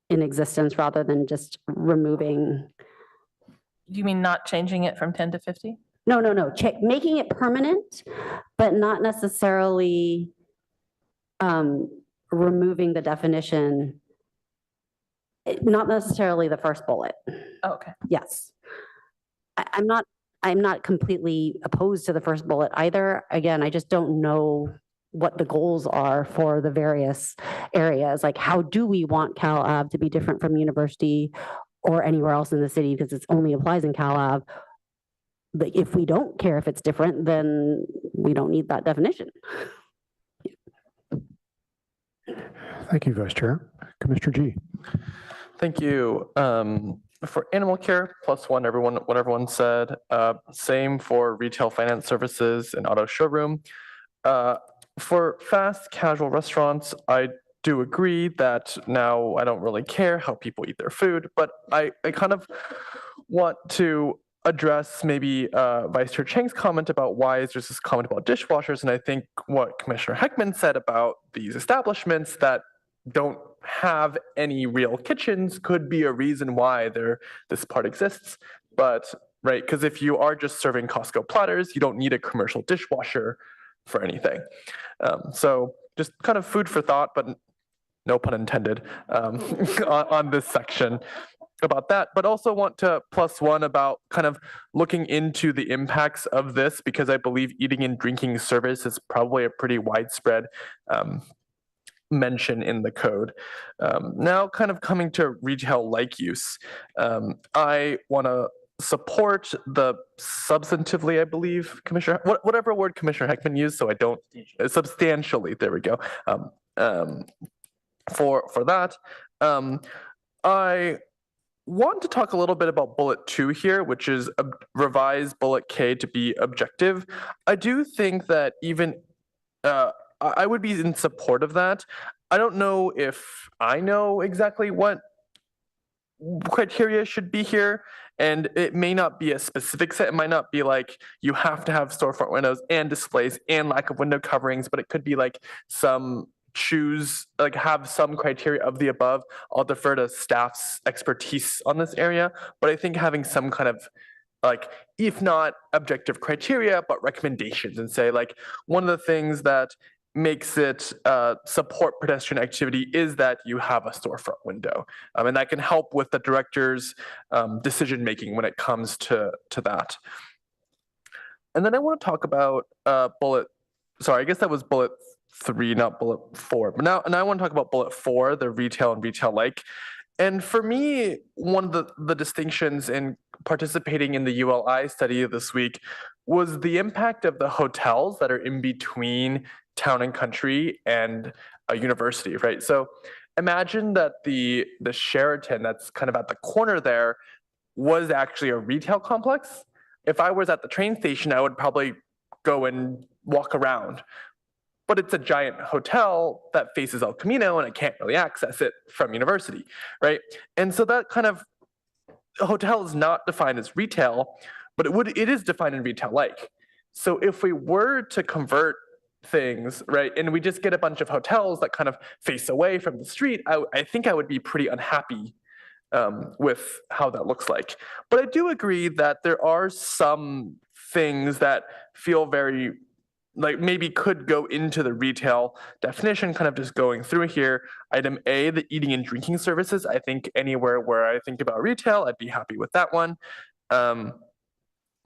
in existence rather than just removing. Do you mean not changing it from 10 to 50? No. Making it permanent, but not necessarily removing the definition. Not necessarily the first bullet. Oh, okay. Yes. I'm not completely opposed to the first bullet either. Again, I just don't know what the goals are for the various areas. Like, how do we want Cal Ave to be different from University or anywhere else in the city, because it only applies in Cal Ave. But if we don't care if it's different, then we don't need that definition. Thank you, Vice Chair. Commissioner G. Thank you. For animal care, +1, what everyone said. Same for retail finance services and auto showroom. For fast casual restaurants, I do agree that now I don't really care how people eat their food, but I kind of want to address maybe Vice Chair Chang's comment about why is there's this comment about dishwashers, and I think what Commissioner Heckman said about these establishments that don't have any real kitchens could be a reason why this part exists. But right, because if you are just serving Costco platters, you don't need a commercial dishwasher for anything. So just kind of food for thought, but no pun intended, on this section about that, but also want to +1 about kind of looking into the impacts of this, because I believe eating and drinking service is probably a pretty widespread mention in the code. Now kind of coming to retail-like use, I want to support the substantively, I believe, Commissioner, whatever word Commissioner Heckman used, so I don't, substantially, there we go. For that, I want to talk a little bit about bullet 2 here, which is revise bullet K to be objective. I do think that even I would be in support of that. I don't know if I know exactly what criteria should be here, and it may not be a specific set. It might not be like you have to have storefront windows and displays and lack of window coverings, but it could be like have some criteria of the above. I'll defer to staff's expertise on this area, but I think having some kind of if not objective criteria, but recommendations, and say one of the things that makes it support pedestrian activity is that you have a storefront window. And that can help with the director's decision-making when it comes to that. And then I want to talk about I guess that was bullet 3, not bullet 4. But now I want to talk about bullet 4, the retail and retail-like. And for me, one of the distinctions in participating in the ULI study this week was the impact of the hotels that are in between town and country and a university, right? So imagine that the Sheraton that's kind of at the corner there was actually a retail complex. If I was at the train station, I would probably go and walk around. But it's a giant hotel that faces El Camino and I can't really access it from university, right? And so that kind of hotel is not defined as retail, but it is defined in retail-like. So if we were to convert things, right, and we just get a bunch of hotels that kind of face away from the street, I think I would be pretty unhappy with how that looks like. But I do agree that there are some things that feel very maybe could go into the retail definition, kind of just going through here. Item A, the eating and drinking services. I think anywhere where I think about retail, I'd be happy with that one.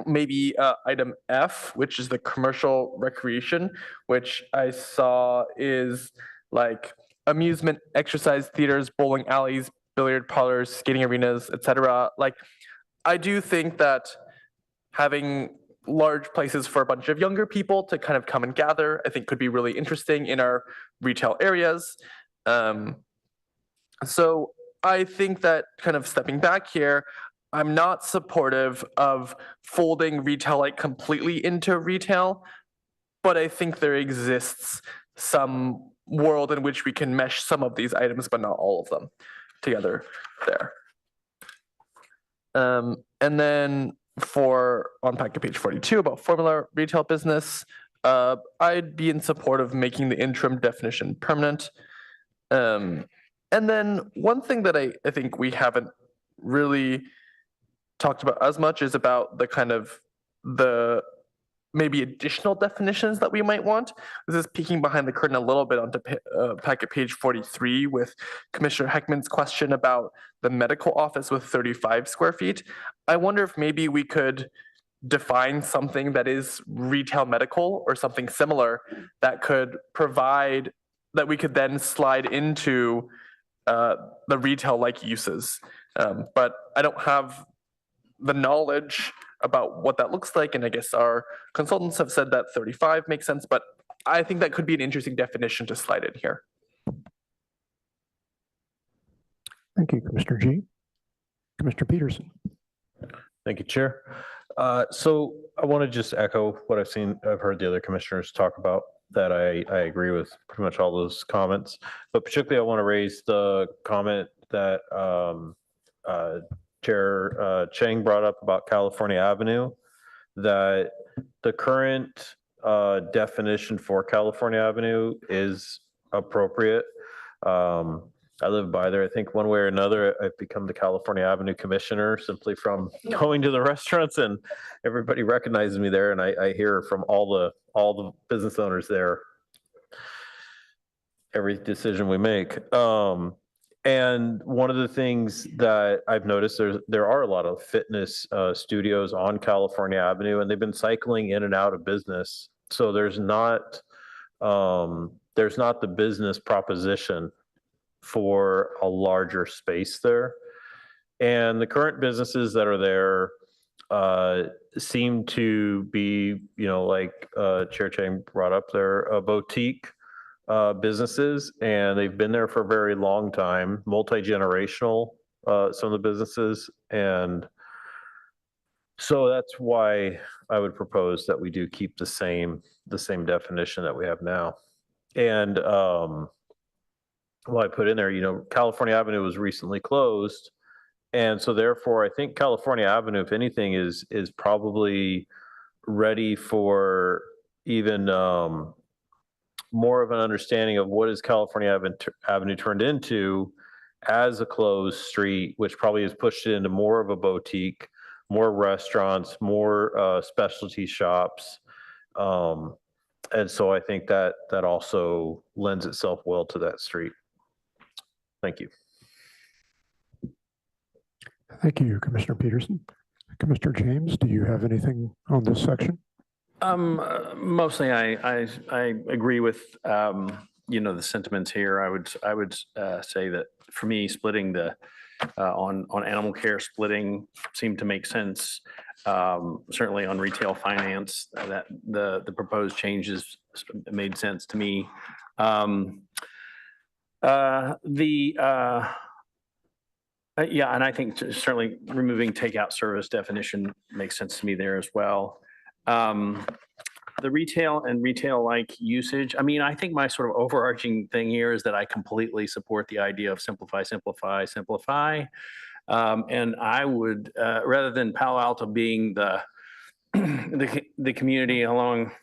Maybe item F, which is the commercial recreation, which I saw is amusement, exercise theaters, bowling alleys, billiard parlors, skating arenas, etc. I do think that having large places for a bunch of younger people to kind of come and gather, I think could be really interesting in our retail areas. So I think that kind of stepping back here, I'm not supportive of folding retail completely into retail, but I think there exists some world in which we can mesh some of these items, but not all of them together there. And then on packet page 42 about formula retail business, I'd be in support of making the interim definition permanent. And then one thing that I think we haven't really talked about as much is about the kind of the maybe additional definitions that we might want. This is peeking behind the curtain a little bit onto packet page 43 with Commissioner Heckman's question about the medical office with 35 square feet. I wonder if maybe we could define something that is retail medical or something similar that could provide, that we could then slide into the retail-like uses. But I don't have the knowledge about what that looks like, and I guess our consultants have said that 35 makes sense, but I think that could be an interesting definition to slide in here. Thank you, Commissioner G. Commissioner Peterson. Thank you, Chair. So I want to just echo what I've heard the other commissioners talk about, that I agree with pretty much all those comments, but particularly I want to raise the comment that Chair Chang brought up about California Avenue, that the current definition for California Avenue is appropriate. I live by there. I think one way or another, I've become the California Avenue commissioner simply from going to the restaurants, and everybody recognizes me there, and I hear from all the business owners there every decision we make. And one of the things that I've noticed, there are a lot of fitness studios on California Avenue, and they've been cycling in and out of business. So there's not there's not the business proposition for a larger space there. And the current businesses that are there seem to be, like Chair Chang brought up there, boutique businesses, and they've been there for a very long time, multi-generational, some of the businesses. And so that's why I would propose that we do keep the same definition that we have now. And I put in there, California Avenue was recently closed. And so therefore, I think California Avenue, if anything, is probably ready for even more of an understanding of what is California Avenue turned into as a closed street, which probably has pushed it into more of a boutique, more restaurants, more specialty shops. And so I think that also lends itself well to that street. Thank you. Thank you, Commissioner Peterson. Commissioner James, do you have anything on this section? Mostly I agree with, the sentiments here. I would say that for me, splitting the, on animal care, splitting seemed to make sense. Certainly on retail finance, that the proposed changes made sense to me. Yeah, and I think certainly removing takeout service definition makes sense to me there as well. The retail and retail-like usage, I think my sort of overarching thing here is that I completely support the idea of simplify, simplify, simplify. And I would, rather than Palo Alto being the community along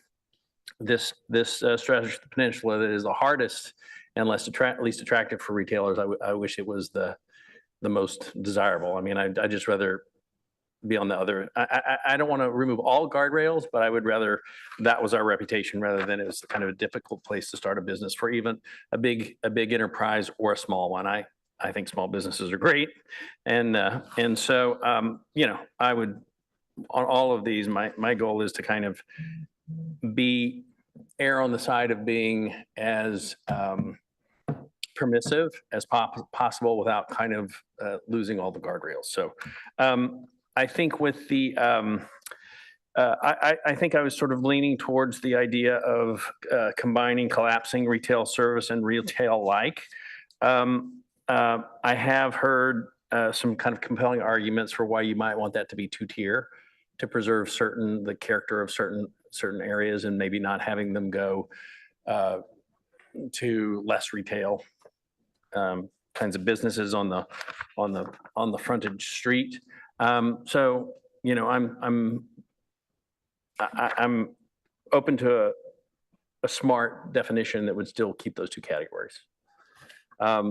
this stretch of the peninsula that is the hardest and least attractive for retailers, I wish it was the most desirable. I'd just rather be on the other. I don't want to remove all guardrails, but I would rather that was our reputation rather than it was kind of a difficult place to start a business for even a big enterprise or a small one. I think small businesses are great, and so I would on all of these. My goal is to kind of err on the side of being as permissive as possible without kind of losing all the guardrails. So I think with the, I think I was sort of leaning towards the idea of combining collapsing retail service and retail-like. I have heard some kind of compelling arguments for why you might want that to be two-tier to preserve the character of certain areas and maybe not having them go to less retail kinds of businesses on the frontage street. So I'm open to a smart definition that would still keep those two categories. I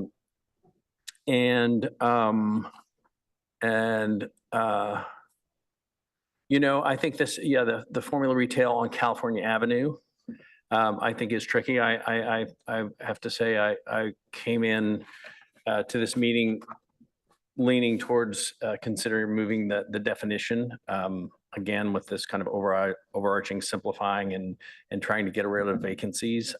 think this, the formula retail on California Avenue, I think is tricky. I have to say I came in to this meeting leaning towards considering moving the definition again with this kind of overarching simplifying and trying to get rid of vacancies.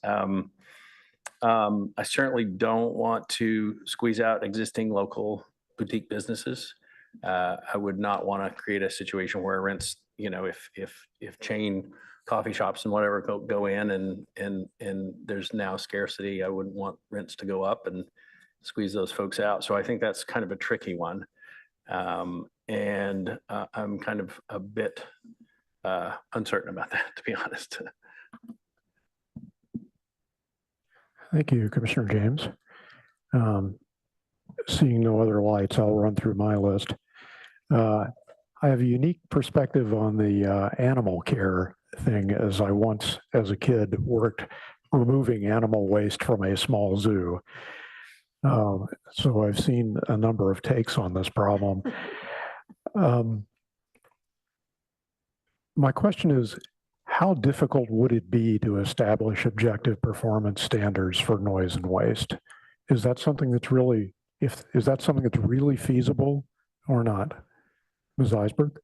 I certainly don't want to squeeze out existing local boutique businesses. I would not want to create a situation where rents, if chain coffee shops and whatever go in and there's now scarcity, I wouldn't want rents to go up and squeeze those folks out. So I think that's kind of a tricky one. And I'm kind of a bit uncertain about that, to be honest. Thank you, Commissioner James. Seeing no other lights, I'll run through my list. I have a unique perspective on the animal care thing, as I once, as a kid, worked removing animal waste from a small zoo. So I've seen a number of takes on this problem. My question is, how difficult would it be to establish objective performance standards for noise and waste? Is that something that's really, is that something that's really feasible or not? Ms. Eisberg?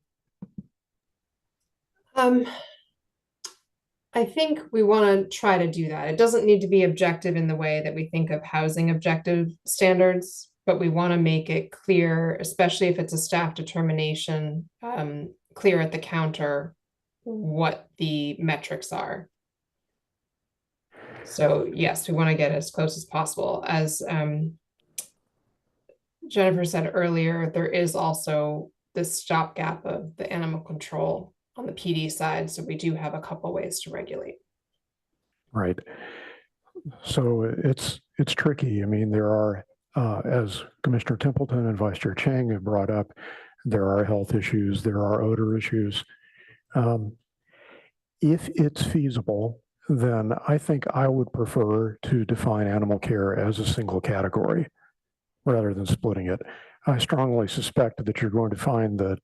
I think we want to try to do that. It doesn't need to be objective in the way that we think of housing objective standards, but we want to make it clear, especially if it's a staff determination, clear at the counter what the metrics are. So yes, we want to get as close as possible. As Jennifer said earlier, there is also the stopgap of the animal control on the PD side. So we do have a couple ways to regulate. Right. So it's tricky. I mean, there are, as Commissioner Templeton and Vice Chair Chang have brought up, there are health issues, there are odor issues. If it's feasible, then I think I would prefer to define animal care as a single category rather than splitting it. I strongly suspect that you're going to find that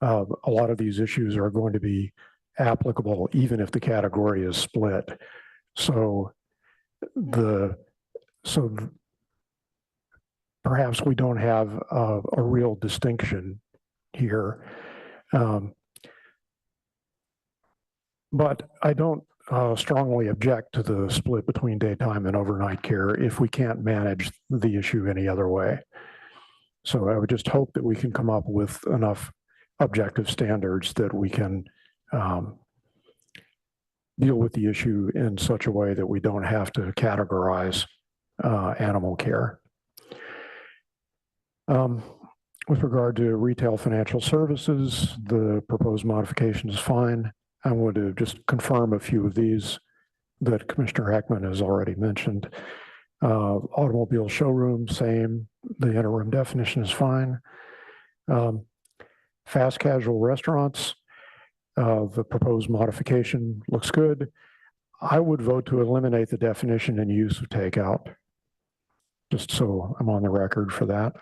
a lot of these issues are going to be applicable even if the category is split. So perhaps we don't have a real distinction here. But I don't strongly object to the split between daytime and overnight care if we can't manage the issue any other way. So I would just hope that we can come up with enough objective standards that we can deal with the issue in such a way that we don't have to categorize animal care. With regard to retail financial services, the proposed modification is fine. I want to just confirm a few of these that Commissioner Heckman has already mentioned. Automobile showroom, same. The interim definition is fine. Fast casual restaurants, the proposed modification looks good. I would vote to eliminate the definition and use of takeout, just so I'm on the record for that.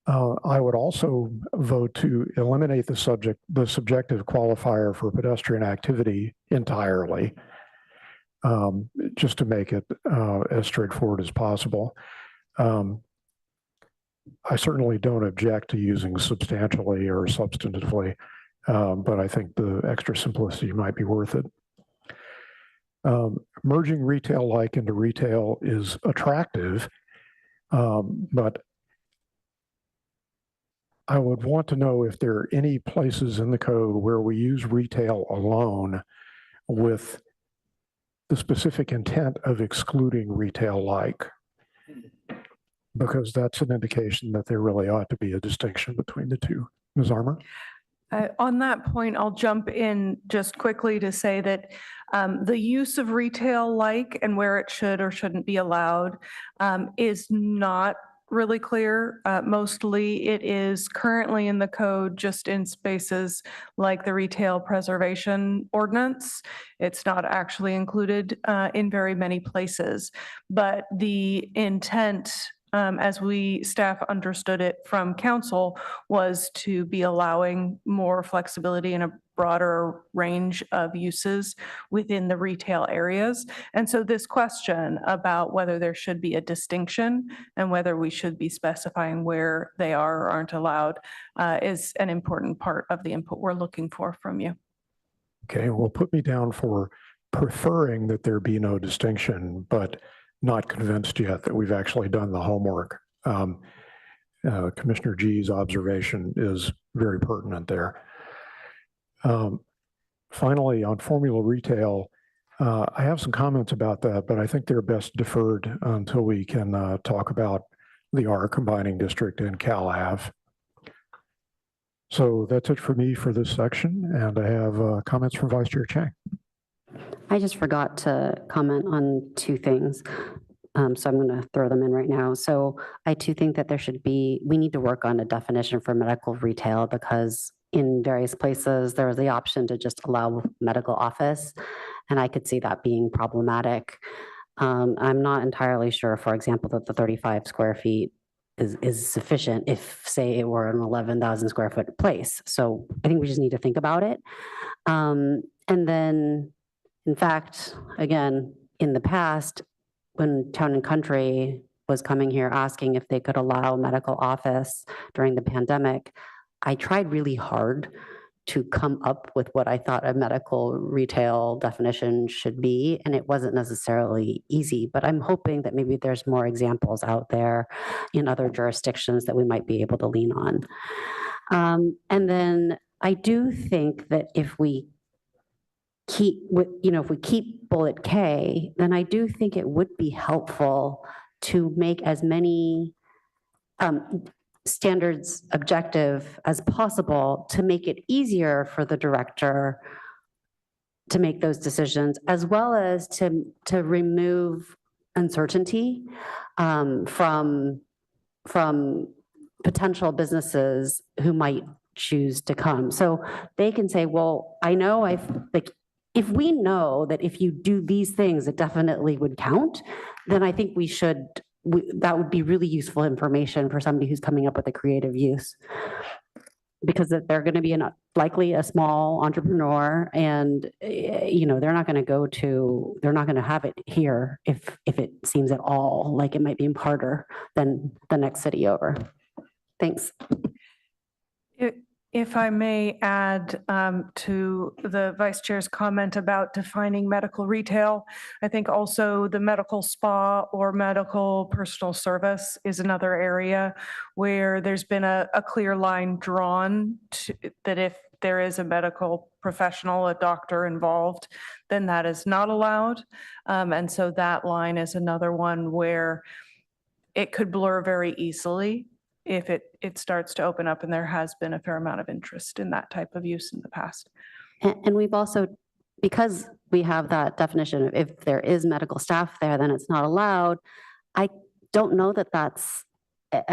I would also vote to eliminate the subjective qualifier for pedestrian activity entirely, just to make it as straightforward as possible. I certainly don't object to using substantially or substantively, but I think the extra simplicity might be worth it. Merging retail-like into retail is attractive, but I would want to know if there are any places in the code where we use retail alone with the specific intent of excluding retail-like, because that's an indication that there really ought to be a distinction between the two. Ms. Armour? On that point, I'll jump in just quickly to say that the use of retail-like and where it should or shouldn't be allowed is not really clear. Mostly it is currently in the code just in spaces like the retail preservation ordinance. It's not actually included in very many places, but the intent as staff understood it from council was to be allowing more flexibility and a broader range of uses within the retail areas. And so this question about whether there should be a distinction and whether we should be specifying where they are or aren't allowed is an important part of the input we're looking for from you. Okay, well, put me down for preferring that there be no distinction, but not convinced yet that we've actually done the homework. Commissioner G's observation is very pertinent there. Finally, on formula retail, I have some comments about that, but I think they're best deferred until we can talk about the R combining district and CalAV. So that's it for me for this section, and I have comments from Vice Chair Chang. I just forgot to comment on two things. So I'm going to throw them in right now. So I too think that we need to work on a definition for medical retail, because in various places, there is the option to just allow medical office, and I could see that being problematic. I'm not entirely sure, for example, that the 35 square feet is sufficient if, say, it were an 11,000 square foot place. So I think we just need to think about it. And then, in fact, again, in the past, when Town and Country was coming here asking if they could allow medical office during the pandemic, I tried really hard to come up with what I thought a medical retail definition should be, and it wasn't necessarily easy, but I'm hoping that maybe there's more examples out there in other jurisdictions that we might be able to lean on. And then I do think that if we keep with, if we keep bullet K, then I do think it would be helpful to make as many standards objective as possible to make it easier for the director to make those decisions, as well as to remove uncertainty from potential businesses who might choose to come. So they can say, well, I know if we know that if you do these things, it definitely would count, then I think that would be really useful information for somebody who's coming up with a creative use. Because they're going to be likely a small entrepreneur, and they're not going to have it here if it seems at all like it might be harder than the next city over. Thanks. If I may add to the vice chair's comment about defining medical retail, I think also the medical spa or medical personal service is another area where there's been a clear line drawn that if there is a medical professional, a doctor involved, then that is not allowed. And so that line is another one where it could blur very easily if it starts to open up, and there has been a fair amount of interest in that type of use in the past. And we've also, because we have that definition of if there is medical staff there, then it's not allowed. I don't know that that's, back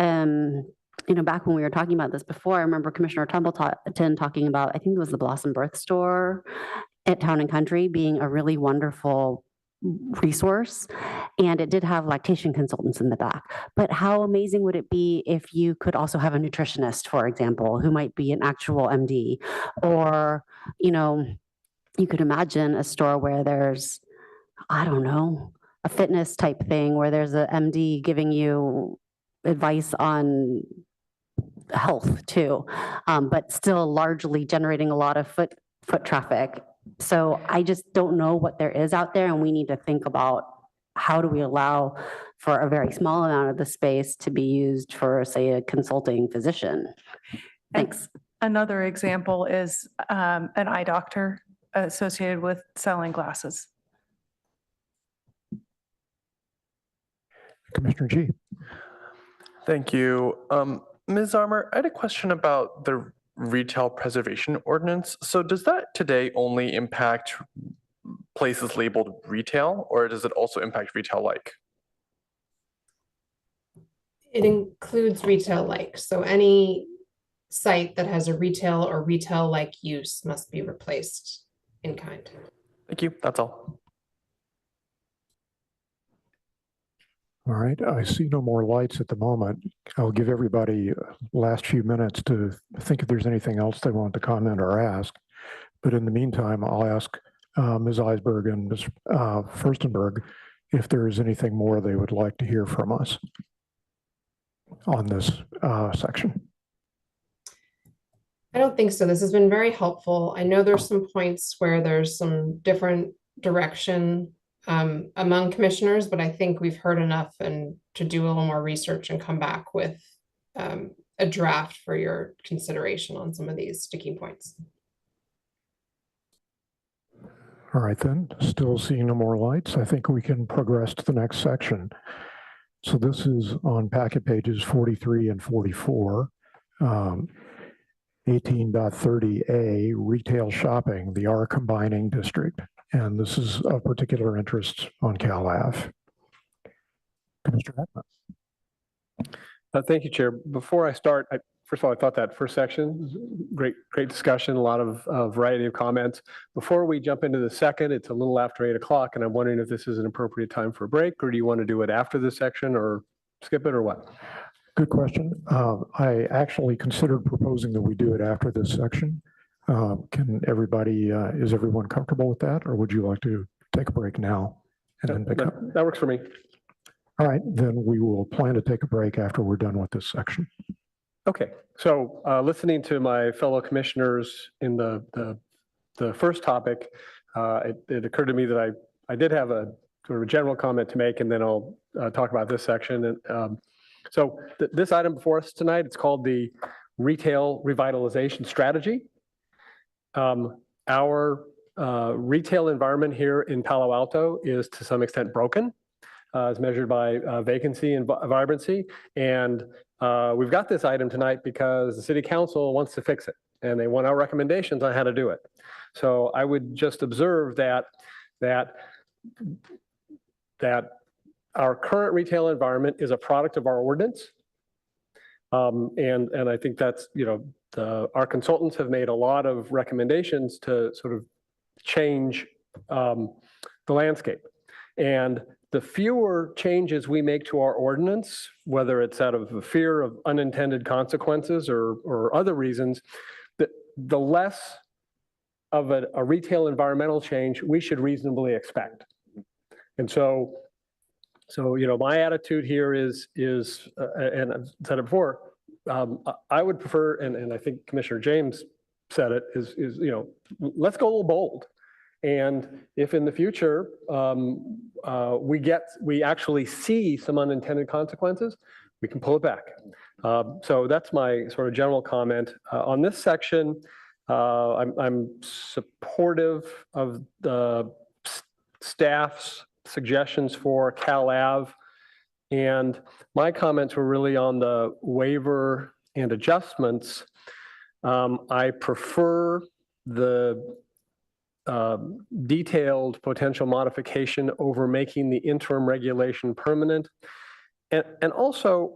when we were talking about this before, I remember Commissioner Templeton talking about, I think it was the Blossom Birth Store at Town and Country being a really wonderful resource, and it did have lactation consultants in the back. But how amazing would it be if you could also have a nutritionist, for example, who might be an actual MD, or you could imagine a store where there's, I don't know, a fitness type thing where there's a MD giving you advice on health too, but still largely generating a lot of foot traffic. So I just don't know what there is out there, and we need to think about how do we allow for a very small amount of the space to be used for, say, a consulting physician. Thanks. Another example is an eye doctor associated with selling glasses. Commissioner G. Thank you. Ms. Armour, I had a question about the retail preservation ordinance. So does that today only impact places labeled retail, or does it also impact retail like? It includes retail like, so any site that has a retail or retail like use must be replaced in kind. Thank you. That's all. All right, I see no more lights at the moment. I'll give everybody last few minutes to think if there's anything else they want to comment or ask. But in the meantime, I'll ask Ms. Eisberg and Ms. Furstenberg if there is anything more they would like to hear from us on this section. I don't think so. This has been very helpful. I know there's some points where there's some different direction among commissioners, but I think we've heard enough and to do a little more research and come back with a draft for your consideration on some of these sticking points. All right, then, still seeing no more lights. I think we can progress to the next section. So this is on packet pages 43 and 44. 18.30A, retail shopping, the R combining district. And this is of particular interest on Cal Ave. Commissioner Hetman. Thank you, Chair. Before I start, first of all, I thought that first section, great discussion, a lot of variety of comments. Before we jump into the second, it's a little after 8 o'clock, and I'm wondering if this is an appropriate time for a break, or do you want to do it after this section, or skip it, or what? Good question. I actually considered proposing that we do it after this section. Can everybody, is everyone comfortable with that, or would you like to take a break now and then pick up? That works for me. All right, then we will plan to take a break after we're done with this section. Okay, so listening to my fellow commissioners in the first topic, it occurred to me that I did have a sort of a general comment to make, and then I'll talk about this section. And so this item before us tonight, it's called the Retail Revitalization Strategy. Our retail environment here in Palo Alto is to some extent broken, as measured by vacancy and vibrancy. And we've got this item tonight because the city council wants to fix it, and they want our recommendations on how to do it. So I would just observe that our current retail environment is a product of our ordinance. And I think that's, our consultants have made a lot of recommendations to sort of change the landscape. And the fewer changes we make to our ordinance, whether it's out of a fear of unintended consequences or other reasons, the less of a retail environmental change we should reasonably expect. And so my attitude here is, and I've said it before, I would prefer, and I think Commissioner James said it, is let's go a little bold. And if in the future we actually see some unintended consequences, we can pull it back. So that's my sort of general comment on this section. I'm supportive of the staff's suggestions for Cal Ave, and my comments were really on the waiver and adjustments. I prefer the detailed potential modification over making the interim regulation permanent. And also,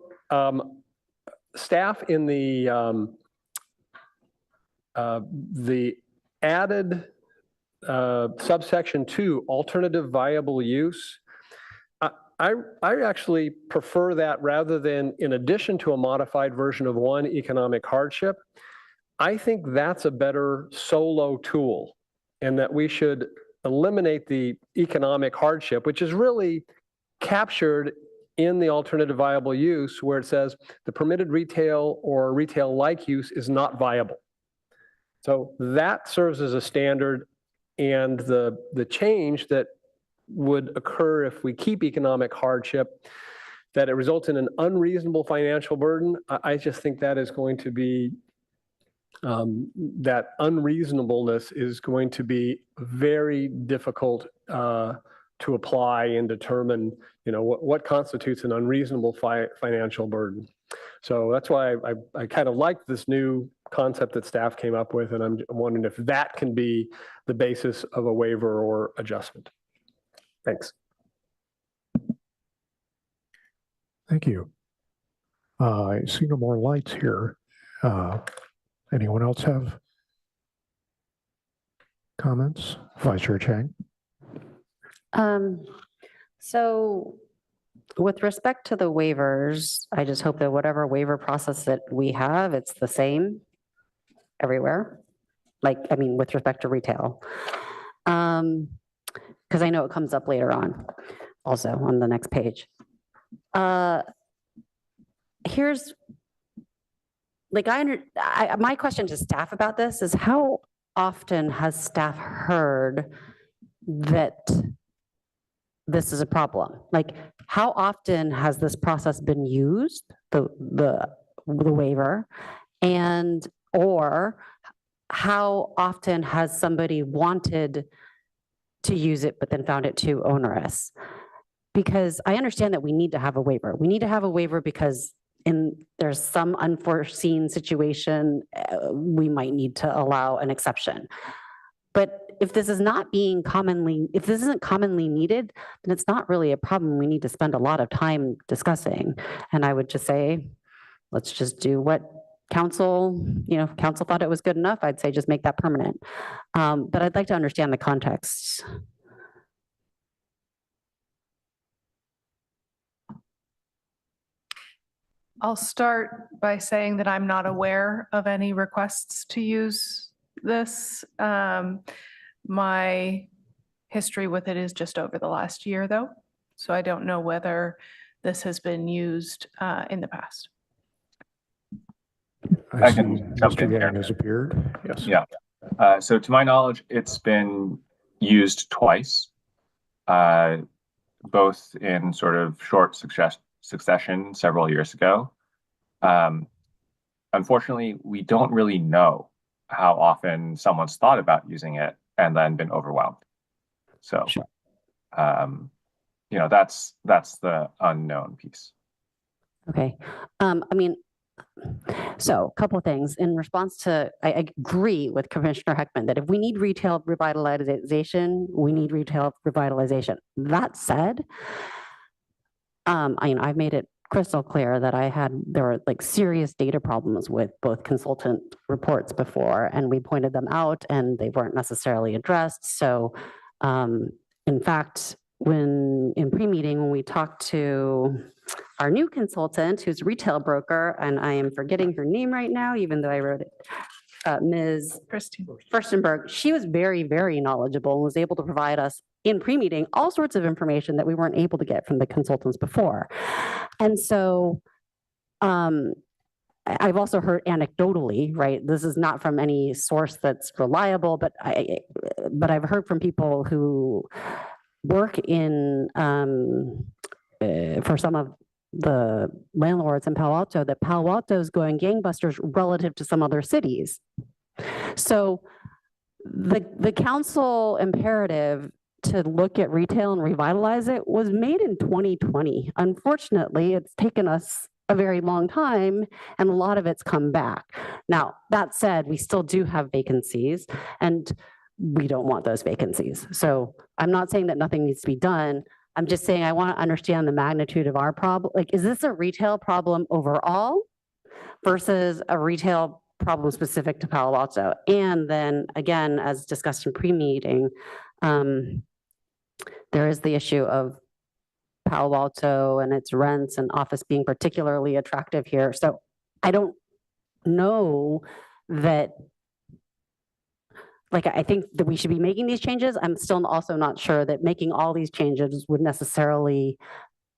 staff in the added subsection 2, alternative viable use, I actually prefer that rather than in addition to a modified version of 1, economic hardship. I think that's a better solo tool, and that we should eliminate the economic hardship, which is really captured in the alternative viable use, where it says the permitted retail or retail-like use is not viable. So that serves as a standard, and the change that would occur if we keep economic hardship, that it results in an unreasonable financial burden. I just think that is going to be, that unreasonableness is going to be very difficult to apply and determine, what constitutes an unreasonable financial burden. So that's why I kind of like this new concept that staff came up with, and I'm wondering if that can be the basis of a waiver or adjustment. Thanks. Thank you. I see no more lights here. Anyone else have comments? Vice Chair Chang. So with respect to the waivers, I just hope that whatever waiver process that we have, it's the same everywhere. With respect to retail. Because I know it comes up later on, also on the next page. Here's, my question to staff about this is, how often has staff heard that this is a problem? How often has this process been used, the waiver, or how often has somebody wanted to use it but then found it too onerous? Because I understand that we need to have a waiver. We need to have a waiver because there's some unforeseen situation, we might need to allow an exception. But if this isn't commonly needed, then it's not really a problem we need to spend a lot of time discussing. And I would just say, let's just do what council thought it was good enough. I'd say just make that permanent. But I'd like to understand the context. I'll start by saying that I'm not aware of any requests to use this. My history with it is just over the last year, though. So I don't know whether this has been used in the past. I see can jump Mr. in here. Yang has appeared. Yes. Yeah. So to my knowledge, it's been used twice, both in sort of short succession several years ago. Unfortunately, we don't really know how often someone's thought about using it and then been overwhelmed. So, that's the unknown piece. Okay. I mean, so a couple of things in response to, I agree with Commissioner Heckman that if we need retail revitalization, we need retail revitalization. That said, I've made it crystal clear that there were like serious data problems with both consultant reports before, and we pointed them out and they weren't necessarily addressed. So in fact, in pre-meeting, when we talked to our new consultant, who's a retail broker, and I am forgetting her name right now, even though I wrote it, Ms. Furstenberg, she was very, very knowledgeable and was able to provide us in pre-meeting all sorts of information that we weren't able to get from the consultants before. And so I've also heard anecdotally, right? This is not from any source that's reliable, but I've heard from people who work in for some of the landlords in Palo Alto that Palo Alto is going gangbusters relative to some other cities. So the council imperative to look at retail and revitalize it was made in 2020. Unfortunately, it's taken us a very long time and a lot of it's come back. Now, that said, we still do have vacancies and we don't want those vacancies. So I'm not saying that nothing needs to be done. I'm just saying I want to understand the magnitude of our problem. Like, is this a retail problem overall versus a retail problem specific to Palo Alto? And then again, as discussed in pre-meeting, there is the issue of Palo Alto and its rents and office being particularly attractive here. So I don't know that, like, I think that we should be making these changes. I'm still also not sure that making all these changes would necessarily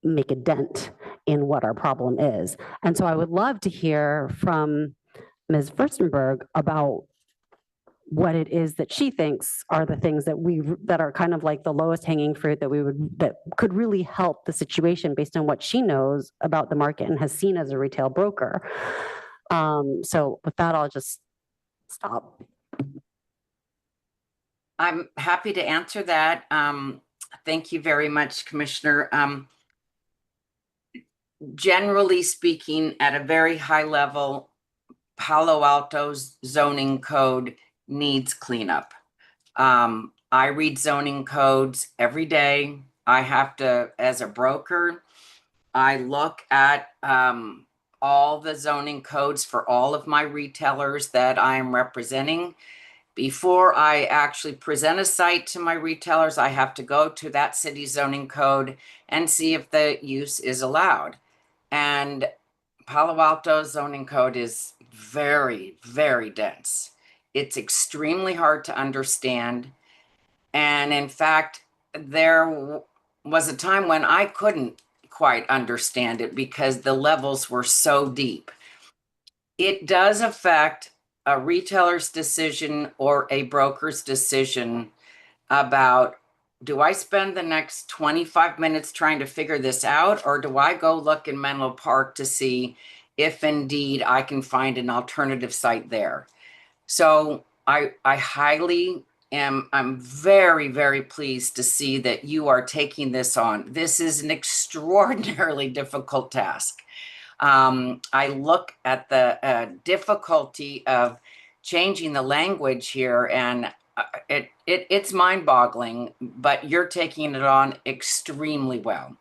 make a dent in what our problem is. And so I would love to hear from Ms. Furstenberg about what it is that she thinks are the things that are kind of like the lowest hanging fruit that could really help the situation based on what she knows about the market and has seen as a retail broker. So with that, I'll just stop. I'm happy to answer that. Thank you very much, Commissioner. Generally speaking, at a very high level, Palo Alto's zoning code needs cleanup. I read zoning codes every day. I have to, as a broker, I look at all the zoning codes for all of my retailers that I am representing. Before I actually present a site to my retailers, I have to go to that city's zoning code and see if the use is allowed. And Palo Alto zoning code is very, very dense. It's extremely hard to understand. And in fact, there was a time when I couldn't quite understand it because the levels were so deep. It does affect a retailer's decision or a broker's decision about, do I spend the next 25 minutes trying to figure this out, or do I go look in Menlo Park to see if indeed I can find an alternative site there? So I highly I'm very, very pleased to see that you are taking this on. This is an extraordinarily difficult task. I look at the difficulty of changing the language here, and it's mind-boggling, but you're taking it on extremely well.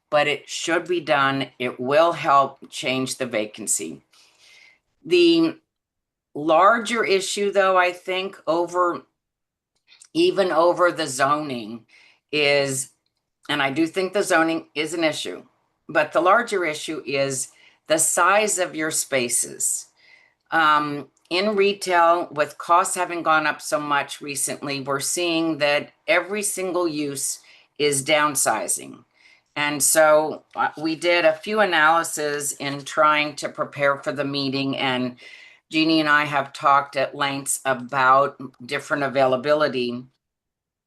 But it should be done. It will help change the vacancy. The larger issue, though, I think even over the zoning is, and I do think the zoning is an issue, but the larger issue is the size of your spaces. In retail, with costs having gone up so much recently, we're seeing that every single use is downsizing. And so we did a few analyses in trying to prepare for the meeting, and Jeannie and I have talked at lengths about different availability.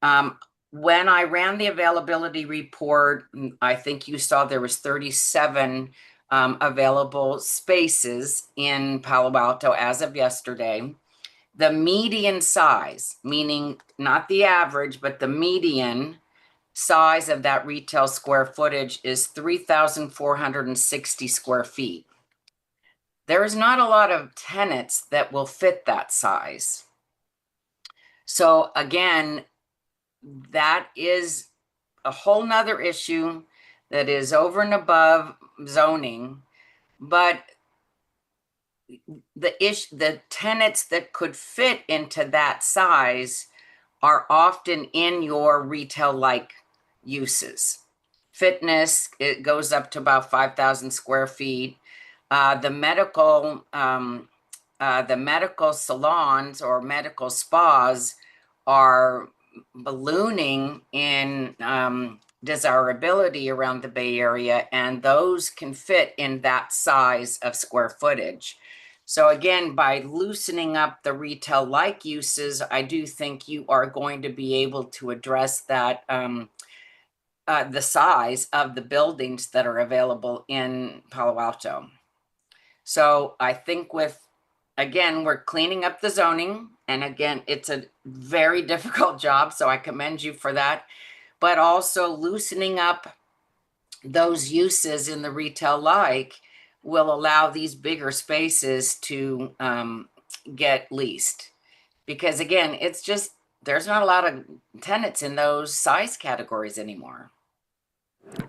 When I ran the availability report, I think you saw there was 37 available spaces in Palo Alto as of yesterday. The median size, meaning not the average, but the median size of that retail square footage is 3,460 square feet. There's not a lot of tenants that will fit that size. So again, that is a whole nother issue that is over and above zoning, but the tenants that could fit into that size are often in your retail-like uses. Fitness, it goes up to about 5,000 square feet. The medical salons or medical spas are ballooning in desirability around the Bay Area, and those can fit in that size of square footage. So again, by loosening up the retail-like uses, I do think you are going to be able to address that, the size of the buildings that are available in Palo Alto. So I think again, we're cleaning up the zoning. And again, it's a very difficult job, so I commend you for that. But also loosening up those uses in the retail-like will allow these bigger spaces to get leased. Because again, it's just, there's not a lot of tenants in those size categories anymore.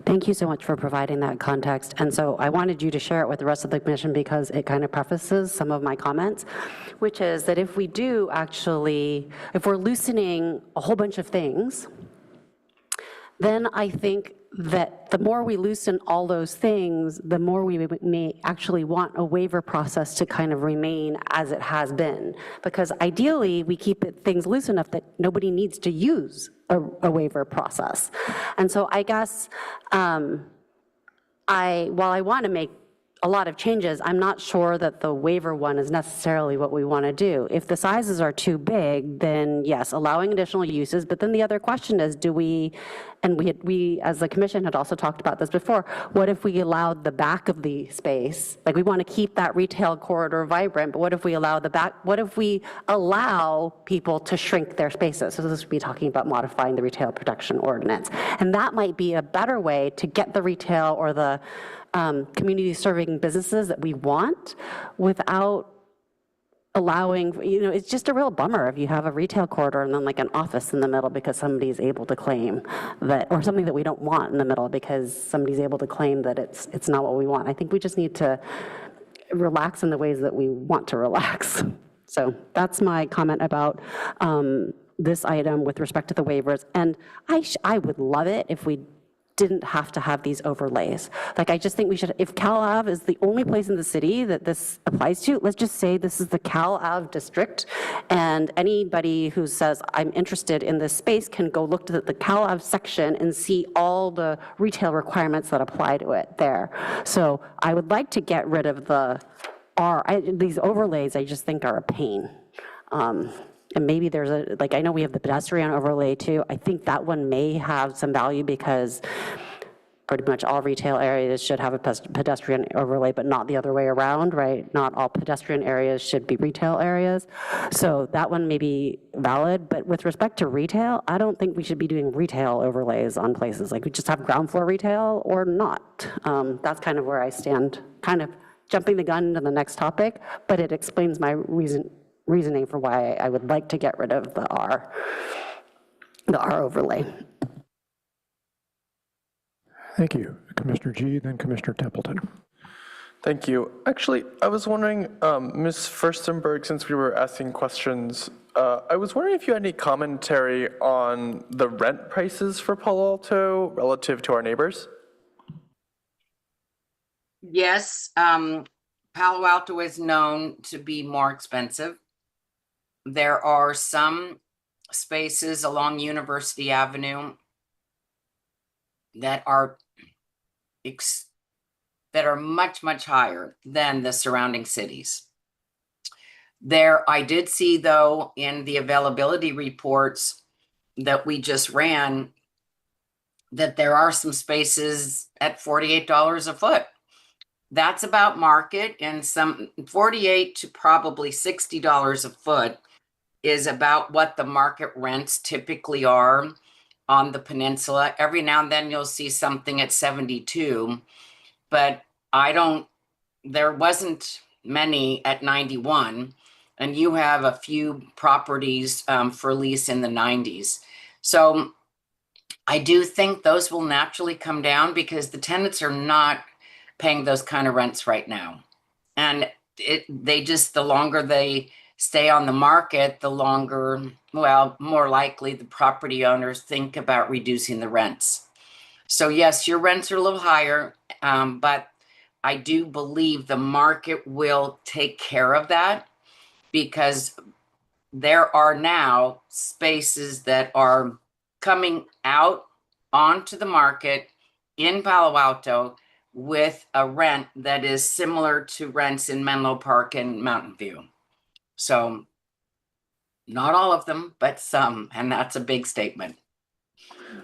Thank you so much for providing that context. And so I wanted you to share it with the rest of the commission because it kind of prefaces some of my comments, which is that if we do actually, if we're loosening a whole bunch of things, then I think that the more we loosen all those things, the more we may actually want a waiver process to kind of remain as it has been. Because ideally, we keep things loose enough that nobody needs to use a waiver process. And so I guess, while I want to make a lot of changes, I'm not sure that the waiver one is necessarily what we want to do. If the sizes are too big, then yes, allowing additional uses, but then the other question is, do we, and we as the commission had also talked about this before, what if we allowed the back of the space, like we want to keep that retail corridor vibrant, but what if we allow the back, what if we allow people to shrink their spaces? So this would be talking about modifying the retail protection ordinance. And that might be a better way to get the retail or the community serving businesses that we want without allowing, it's just a real bummer if you have a retail corridor and then like an office in the middle because somebody's able to claim that, or something that we don't want in the middle because somebody's able to claim that it's not what we want. I think we just need to relax in the ways that we want to relax. So that's my comment about this item with respect to the waivers. And I would love it if we didn't have to have these overlays. Like, I just think we should, if Cal Ave is the only place in the city that this applies to, let's just say this is the Cal Ave district, and anybody who says, I'm interested in this space can go look to the Cal Ave section and see all the retail requirements that apply to it there. So I would like to get rid of these overlays. I just think are a pain. And maybe there's I know we have the pedestrian overlay too. I think that one may have some value because pretty much all retail areas should have a pedestrian overlay, but not the other way around, right? Not all pedestrian areas should be retail areas. So that one may be valid, but with respect to retail, I don't think we should be doing retail overlays on places. Like, we just have ground floor retail or not. That's kind of where I stand, kind of jumping the gun to the next topic, but it explains my reasoning for why I would like to get rid of the R overlay. Thank you. Commissioner G, then Commissioner Templeton. Thank you. Actually, I was wondering, Ms. Furstenberg, since we were asking questions, I was wondering if you had any commentary on the rent prices for Palo Alto relative to our neighbors? Yes, Palo Alto is known to be more expensive. There are some spaces along University Avenue that are that are much, much higher than the surrounding cities. There, I did see though, in the availability reports that we just ran, that there are some spaces at $48 a foot. That's about market, and some 48 to probably $60 a foot is about what the market rents typically are on the peninsula. Every now and then you'll see something at 72, but there wasn't many at 91, and you have a few properties for lease in the 90s. So I do think those will naturally come down because the tenants are not paying those kind of rents right now. And the longer they stay on the market, the longer, well, more likely the property owners think about reducing the rents. So yes, your rents are a little higher, but I do believe the market will take care of that, because there are now spaces that are coming out onto the market in Palo Alto with a rent that is similar to rents in Menlo Park and Mountain View. So not all of them, but some, and that's a big statement.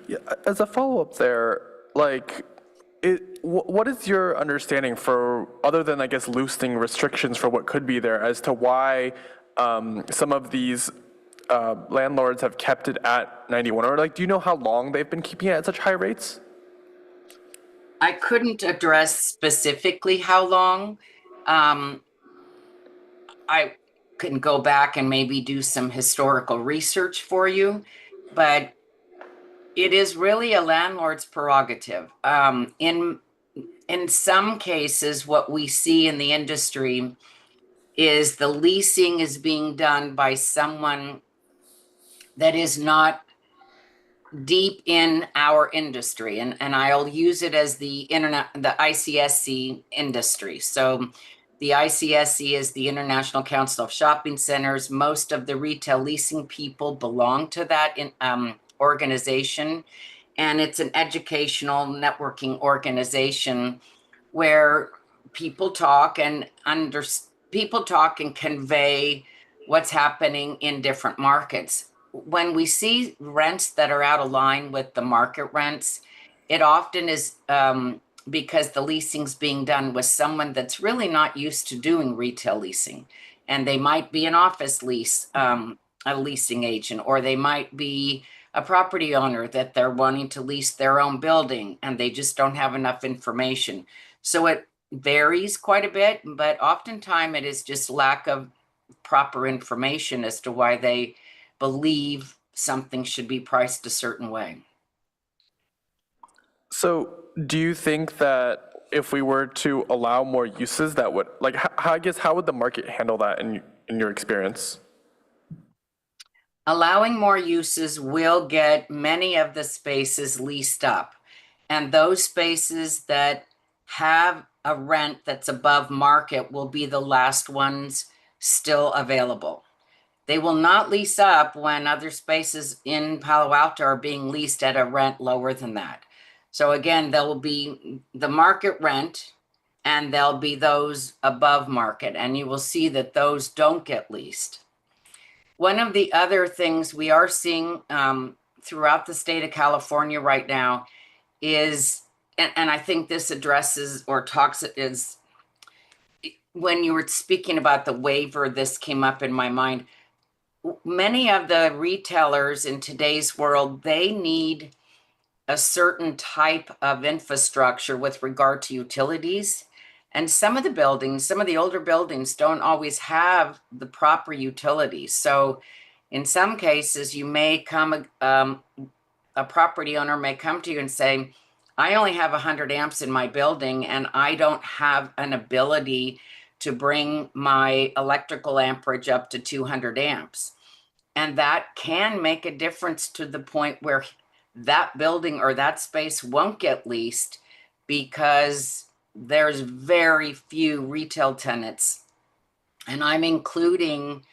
Yeah, as a follow-up there, like, what is your understanding for, other than, I guess, loosening restrictions for what could be there, as to why some of these landlords have kept it at 91? Or like, do you know how long they've been keeping it at such high rates? I couldn't address specifically how long. I can go back and maybe do some historical research for you, but it is really a landlord's prerogative. In some cases, what we see in the industry is the leasing is being done by someone that is not deep in our industry, and I'll use it as the ICSC industry. So the ICSC is the International Council of Shopping Centers. Most of the retail leasing people belong to that organization, and it's an educational networking organization where people talk and convey what's happening in different markets. When we see rents that are out of line with the market rents, it often is because the leasing's being done with someone that's really not used to doing retail leasing. And they might be an office lease, a leasing agent, or they might be a property owner that they're wanting to lease their own building and they just don't have enough information. So it varies quite a bit, but oftentimes it is just lack of proper information as to why they believe something should be priced a certain way. So do you think that if we were to allow more uses, that would, like, how would the market handle that in your experience? Allowing more uses will get many of the spaces leased up. And those spaces that have a rent that's above market will be the last ones still available. They will not lease up when other spaces in Palo Alto are being leased at a rent lower than that. So again, there will be the market rent and there'll be those above market, and you will see that those don't get leased. One of the other things we are seeing throughout the state of California right now is, and I think this addresses or talks, is when you were speaking about the waiver, this came up in my mind. Many of the retailers in today's world, they need a certain type of infrastructure with regard to utilities. And some of the buildings, some of the older buildings don't always have the proper utilities. So in some cases, you may come, a property owner may come to you and say, I only have 100 amps in my building and I don't have an ability to bring my electrical amperage up to 200 amps. And that can make a difference to the point where that building or that space won't get leased because there's very few retail tenants. And I'm including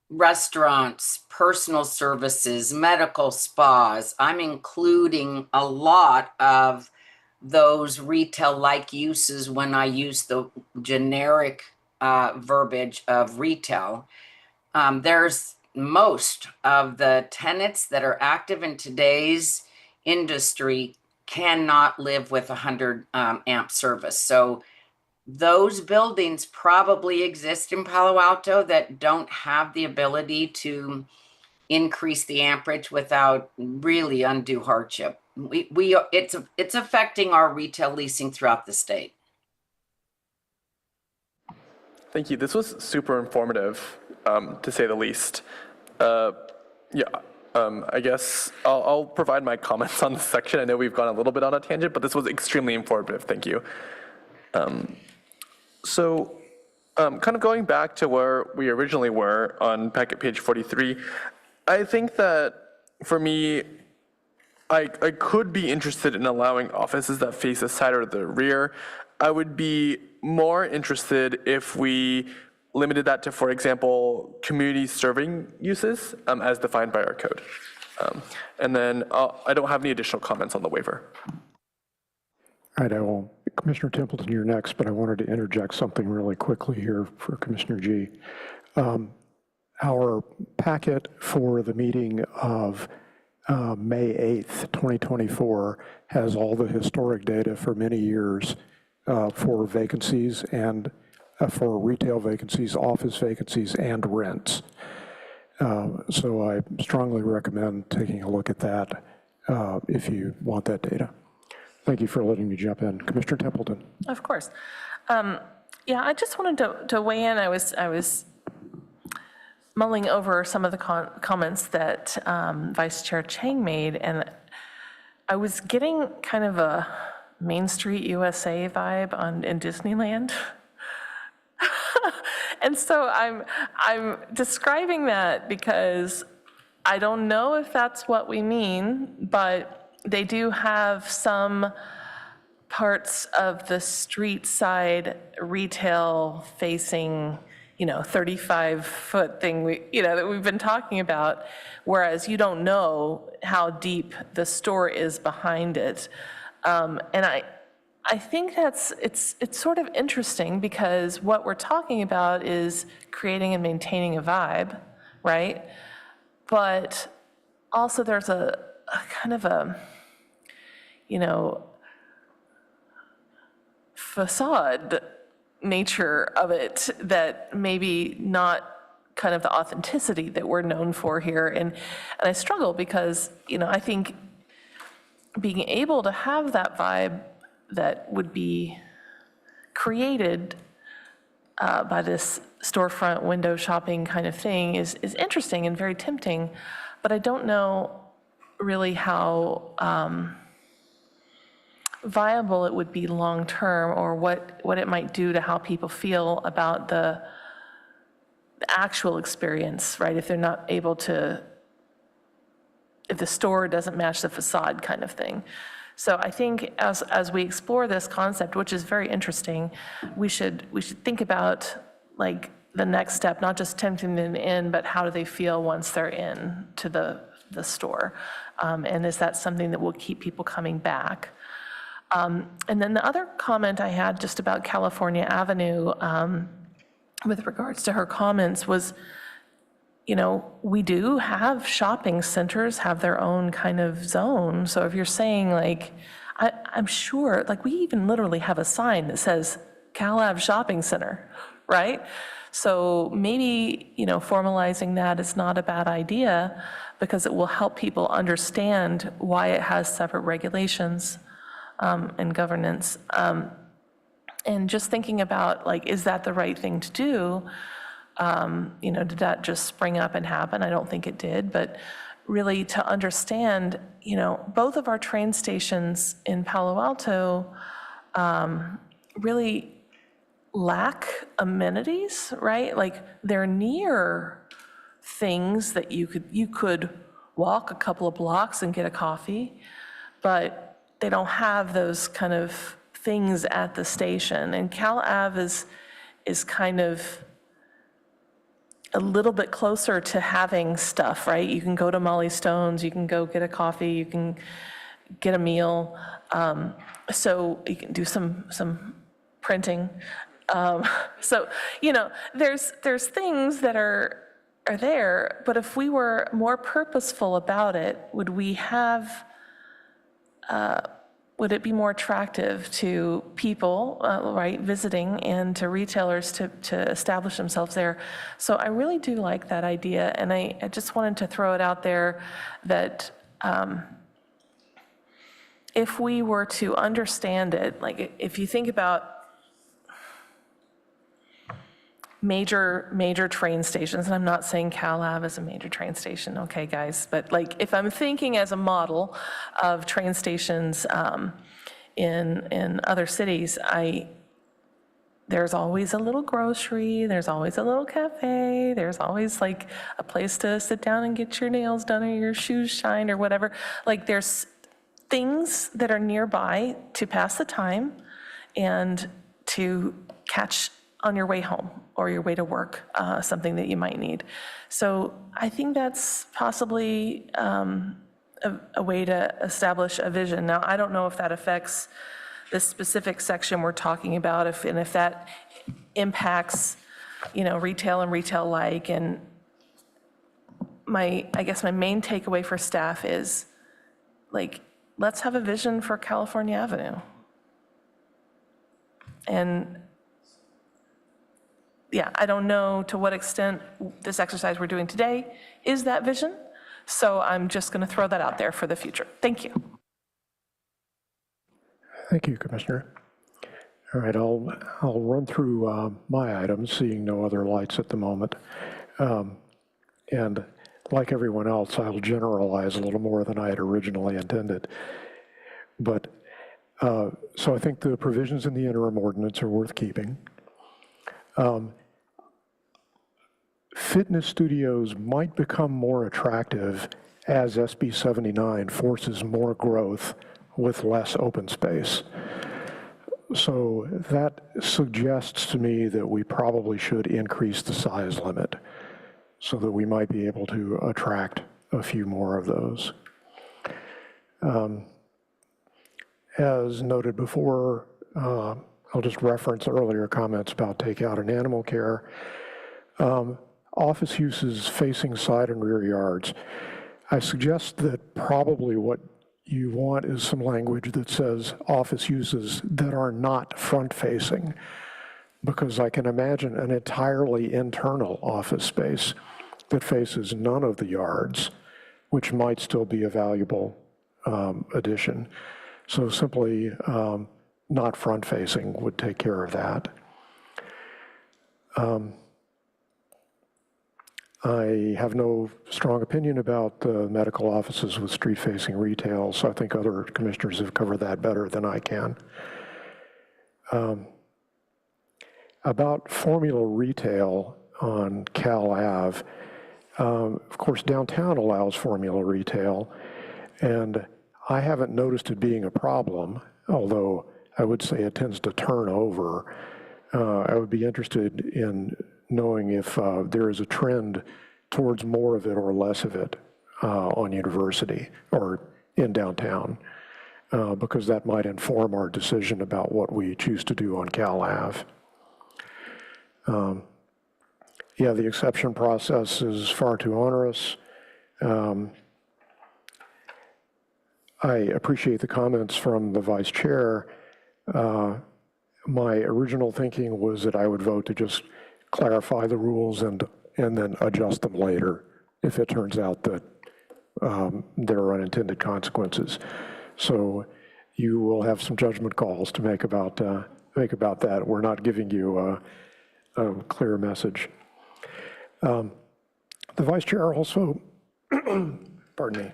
restaurants, personal services, medical spas. I'm including a lot of those retail-like uses when I use the generic verbiage of retail. There's most of the tenants that are active in today's industry cannot live with 100 amp service. So those buildings probably exist in Palo Alto that don't have the ability to increase the amperage without really undue hardship. It's affecting our retail leasing throughout the state. Thank you. This was super informative, to say the least. I guess I'll provide my comments on this section. I know we've gone a little bit on a tangent, but this was extremely informative. Thank you. Kind of going back to where we originally were on packet page 43, I think that for me, I could be interested in allowing offices that face the side or the rear. I would be more interested if we limited that to, for example, community serving uses as defined by our code. And then I don't have any additional comments on the waiver. All right, Commissioner Templeton, you're next, but I wanted to interject something really quickly here for Commissioner G. Our packet for the meeting of May 8th, 2024 has all the historic data for many years for vacancies and for retail vacancies, office vacancies, and rents. So I strongly recommend taking a look at that if you want that data. Thank you for letting me jump in. Commissioner Templeton. Of course. Yeah, I just wanted to weigh in. I was mulling over some of the comments that Vice Chair Chang made, and I was getting kind of a Main Street USA vibe in Disneyland. And so I'm describing that because I don't know if that's what we mean, but they do have some parts of the street side retail facing, 35-foot thing that we've been talking about, whereas you don't know how deep the store is behind it. And I think it's sort of interesting because what we're talking about is creating and maintaining a vibe, right? But also there's a kind of a, facade nature of it that maybe not kind of the authenticity that we're known for here. And I struggle because, I think being able to have that vibe that would be created by this storefront window shopping kind of thing is interesting and very tempting, but I don't know really how viable it would be long-term, or what it might do to how people feel about the actual experience, right? If they're not able to, if the store doesn't match the facade kind of thing. So I think as we explore this concept, which is very interesting, we should think about like the next step, not just tempting them in, but how do they feel once they're in to the store? And is that something that will keep people coming back? And then the other comment I had just about California Avenue with regards to her comments was, we do have shopping centers have their own kind of zone. So if you're saying like, I'm sure, like we even literally have a sign that says Cal Ave Shopping Center, right? So maybe, formalizing that is not a bad idea because it will help people understand why it has separate regulations and governance. And just thinking about like, is that the right thing to do? Did that just spring up and happen? I don't think it did, but really to understand, both of our train stations in Palo Alto really lack amenities, right? Like they're near things that you could walk a couple of blocks and get a coffee, but they don't have those kind of things at the station. And Cal Ave is kind of a little bit closer to having stuff, right? You can go to Molly Stone's, you can go get a coffee, you can get a meal. So you can do some printing. So, there's things that are there, but if we were more purposeful about it, would it be more attractive to people, right, visiting, and to retailers to establish themselves there? So I really do like that idea, and I just wanted to throw it out there that if we were to understand it, like if you think about major train stations, and I'm not saying Cal Ave is a major train station, okay, guys, but like if I'm thinking as a model of train stations in other cities, there's always a little grocery, there's always a little cafe, there's always like a place to sit down and get your nails done or your shoes shined or whatever. Like there's things that are nearby to pass the time and to catch on your way home or your way to work, something that you might need. So I think that's possibly a way to establish a vision. Now, I don't know if that affects the specific section we're talking about, if that impacts, retail and retail-like. And I guess my main takeaway for staff is, like, let's have a vision for California Avenue. And yeah, I don't know to what extent this exercise we're doing today is that vision. So I'm just going to throw that out there for the future. Thank you. Thank you, Commissioner. All right, I'll run through my items, seeing no other lights at the moment. And like everyone else, I'll generalize a little more than I had originally intended. But so I think the provisions in the interim ordinance are worth keeping. Fitness studios might become more attractive as SB 79 forces more growth with less open space. So that suggests to me that we probably should increase the size limit so that we might be able to attract a few more of those. As noted before, I'll just reference earlier comments about takeout and animal care. Office uses facing side and rear yards. I suggest that probably what you want is some language that says office uses that are not front-facing, because I can imagine an entirely internal office space that faces none of the yards, which might still be a valuable addition. So simply not front-facing would take care of that. I have no strong opinion about the medical offices with street-facing retail, so I think other commissioners have covered that better than I can. About formula retail on Cal Ave, of course, downtown allows formula retail, and I haven't noticed it being a problem, although I would say it tends to turn over. I would be interested in knowing if there is a trend towards more of it or less of it on University or in downtown, because that might inform our decision about what we choose to do on Cal Ave. Yeah, the exception process is far too onerous. I appreciate the comments from the vice chair. My original thinking was that I would vote to just clarify the rules and then adjust them later if it turns out that there are unintended consequences. So you will have some judgment calls to make about that. We're not giving you a clear message. The vice chair also, pardon me.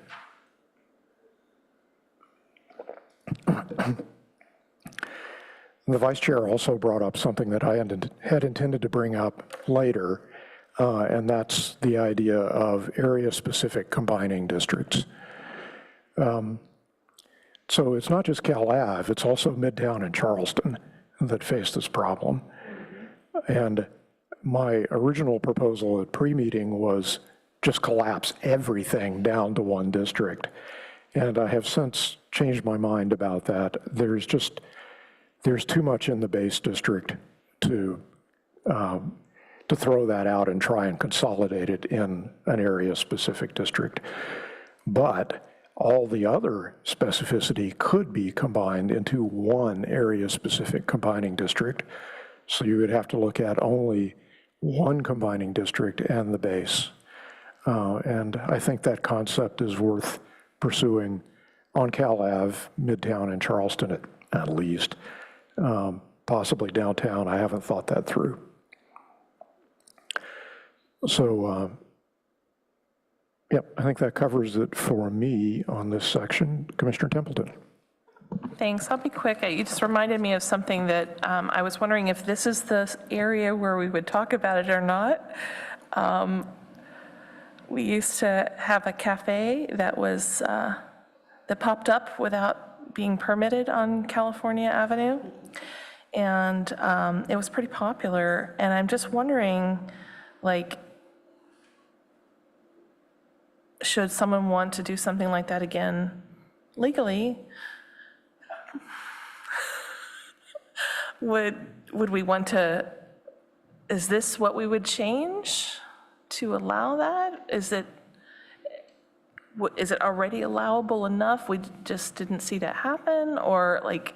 The vice chair also brought up something that I had intended to bring up later, and that's the idea of area-specific combining districts. So it's not just Cal Ave, it's also Midtown and Charleston that face this problem. And my original proposal at pre-meeting was just collapse everything down to one district. And I have since changed my mind about that. There's too much in the base district to throw that out and try and consolidate it in an area-specific district. But all the other specificity could be combined into one area-specific combining district. So you would have to look at only one combining district and the base. And I think that concept is worth pursuing on Cal Ave, Midtown, and Charleston at least. Possibly downtown. I haven't thought that through. So, yep, I think that covers it for me on this section. Commissioner Templeton. Thanks. I'll be quick. You just reminded me of something that I was wondering if this is the area where we would talk about it or not. We used to have a cafe that was that popped up without being permitted on California Avenue, and it was pretty popular. And I'm just wondering, like, should someone want to do something like that again legally? Would we want to, is this what we would change to allow that? Is it already allowable enough? We just didn't see that happen? Or like,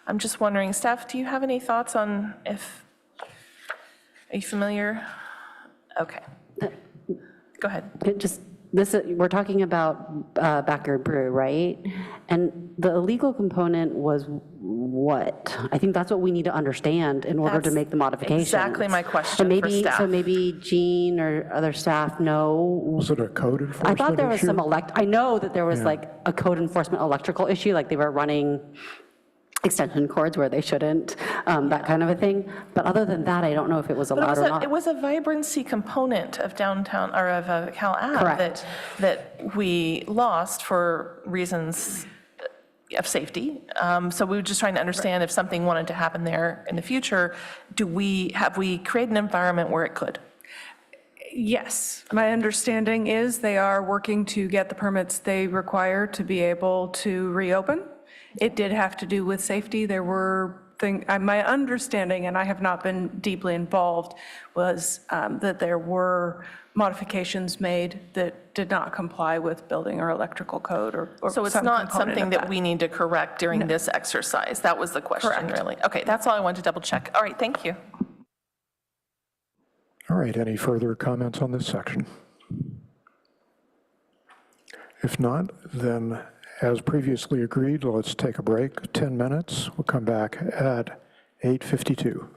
I'm just wondering, staff, do you have any thoughts on are you familiar? Okay. Go ahead. We're talking about Backyard Brew, right? And the illegal component was what? I think that's what we need to understand in order to make the modifications. Exactly my question for staff. So maybe Jean or other staff know. Was it a code enforcement I thought there was issue? I know that there was like a code enforcement electrical issue, like they were running extension cords where they shouldn't, that kind of a thing. But other than that, I don't know if it was allowed or not. It was a vibrancy component of downtown, or of Cal Ave that we lost for reasons of safety. So we were just trying to understand if something wanted to happen there in the future, have we created an environment where it could? Yes, my understanding is they are working to get the permits they require to be able to reopen. It did have to do with safety. There were my understanding, and I have not been deeply involved, was that there were modifications made that did not comply with building or electrical code or So it's some not component something of that we need to correct during this exercise? That was the question, really? Okay, that's all I wanted to double check. All right, thank you. All right, any further comments on this section? If not, then as previously agreed, let's take a break, 10 minutes. We'll come back at 8:52.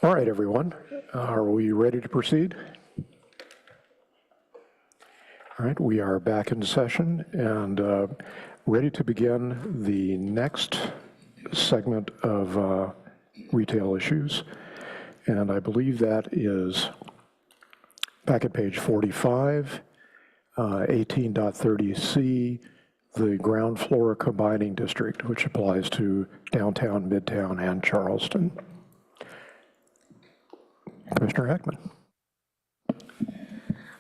All right, everyone. Are we ready to proceed? All right, we are back in session and ready to begin the next segment of retail issues. And I believe that is back at page 45, 18.30C, the ground floor combining district, which applies to downtown, midtown, and Charleston. Commissioner Heckman.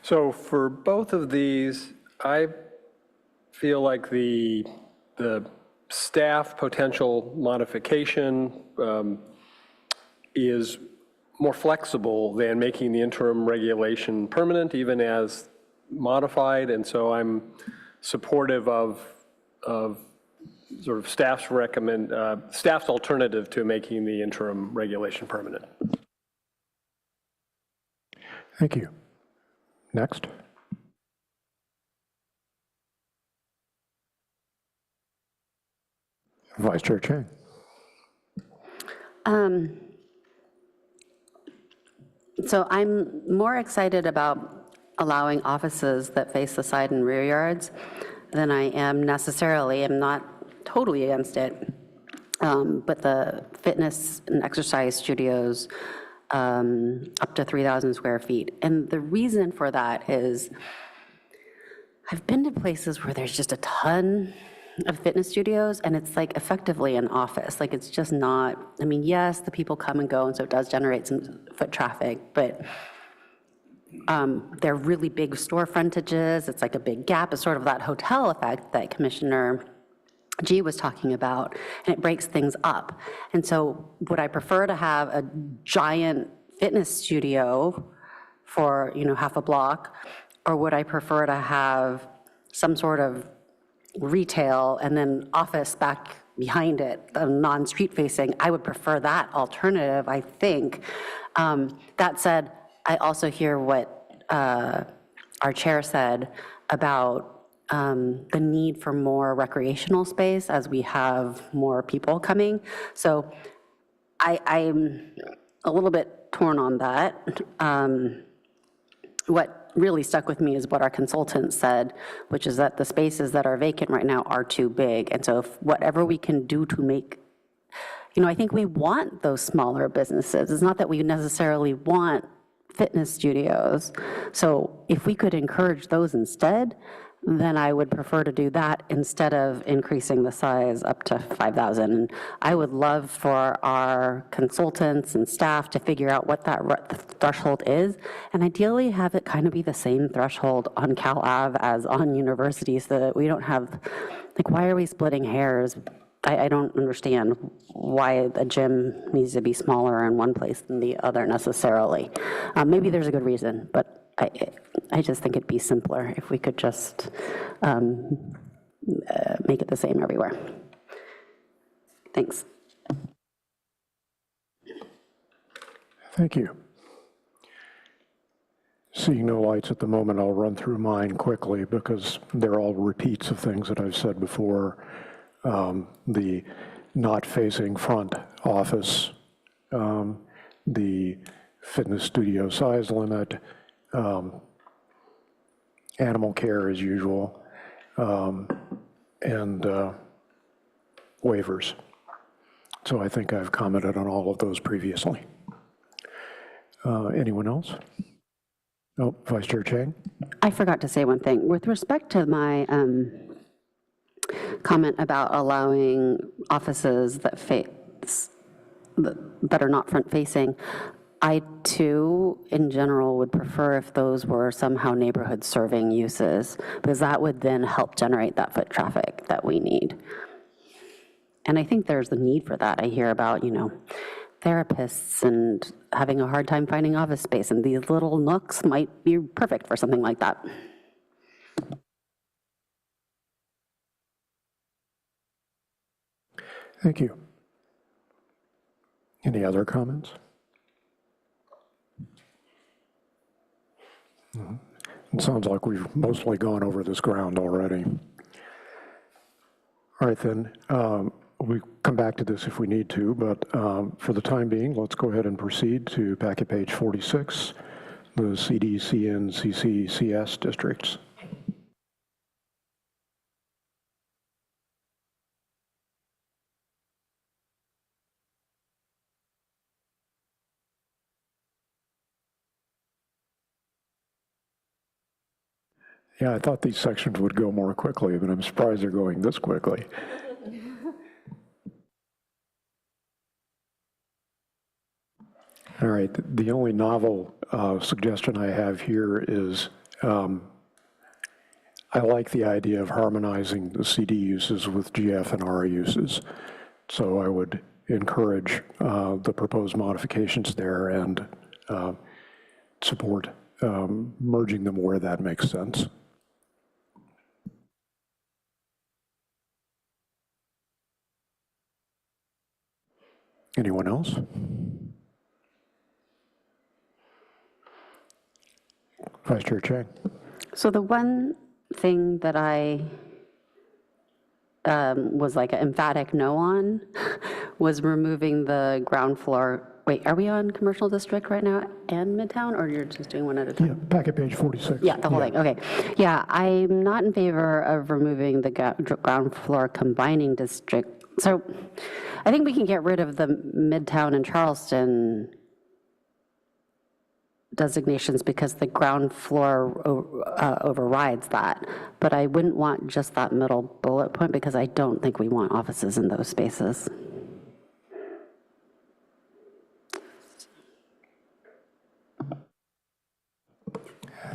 So for both of these, I feel like the staff potential modification is more flexible than making the interim regulation permanent, even as modified. And so I'm supportive of sort of staff's staff's alternative to making the interim regulation permanent. Thank you. Next. Vice Chair Chang. So I'm more excited about allowing offices that face the side and rear yards than I am necessarily. I'm not totally against it, but the fitness and exercise studios up to 3,000 square feet. And the reason for that is I've been to places where there's just a ton of fitness studios and it's like effectively an office. Like it's just not, I mean, yes, the people come and go and so it does generate some foot traffic, but they're really big store frontages. It's like a big gap. It's sort of that hotel effect that Commissioner G was talking about, and it breaks things up. And so would I prefer to have a giant fitness studio for, you know, half a block, or would I prefer to have some sort of retail and then office back behind it, non-street facing? I would prefer that alternative, I think. That said, I also hear what our chair said about the need for more recreational space as we have more people coming. So I'm a little bit torn on that. What really stuck with me is what our consultant said, which is that the spaces that are vacant right now are too big. And so if whatever we can do to make, you know, I think we want those smaller businesses. It's not that we necessarily want fitness studios. So if we could encourage those instead, then I would prefer to do that instead of increasing the size up to 5,000. And I would love for our consultants and staff to figure out what that threshold is, and ideally have it kind of be the same threshold on Cal Ave as on University, so that we don't have, like, why are we splitting hairs? I don't understand why a gym needs to be smaller in one place than the other necessarily. Maybe there's a good reason, but I just think it'd be simpler if we could just make it the same everywhere. Thanks. Thank you. Seeing no lights at the moment, I'll run through mine quickly because they're all repeats of things that I've said before. The not facing front office, the fitness studio size limit, animal care as usual, and waivers. So I think I've commented on all of those previously. Anyone else? Oh, Vice Chair Chang. I forgot to say one thing. With respect to my comment about allowing offices that are not front-facing, I too, in general, would prefer if those were somehow neighborhood-serving uses, because that would then help generate that foot traffic that we need. And I think there's the need for that. I hear about, you know, therapists and having a hard time finding office space, and these little nooks might be perfect for something like that. Thank you. Any other comments? It sounds like we've mostly gone over this ground already. All right, then. we come back to this if we need to, but for the time being, let's go ahead and proceed to packet page 46, the CD, CN, CC, CS districts. Yeah, I thought these sections would go more quickly, but I'm surprised they're going this quickly. All right, the only novel suggestion I have here is I like the idea of harmonizing the CD uses with GF and RA uses. So I would encourage the proposed modifications there and support merging them where that makes sense. Anyone else? Vice Chair Chang. So the one thing that I was like an emphatic no on was removing the ground floor. Wait, are we on commercial district right now and Midtown, or you're just doing one at a time? Yeah, packet page 46. Yeah, the whole thing, okay. Yeah, I'm not in favor of removing the ground floor combining district. So I think we can get rid of the Midtown and Charleston designations because the ground floor overrides that. But I wouldn't want just that middle bullet point because I don't think we want offices in those spaces.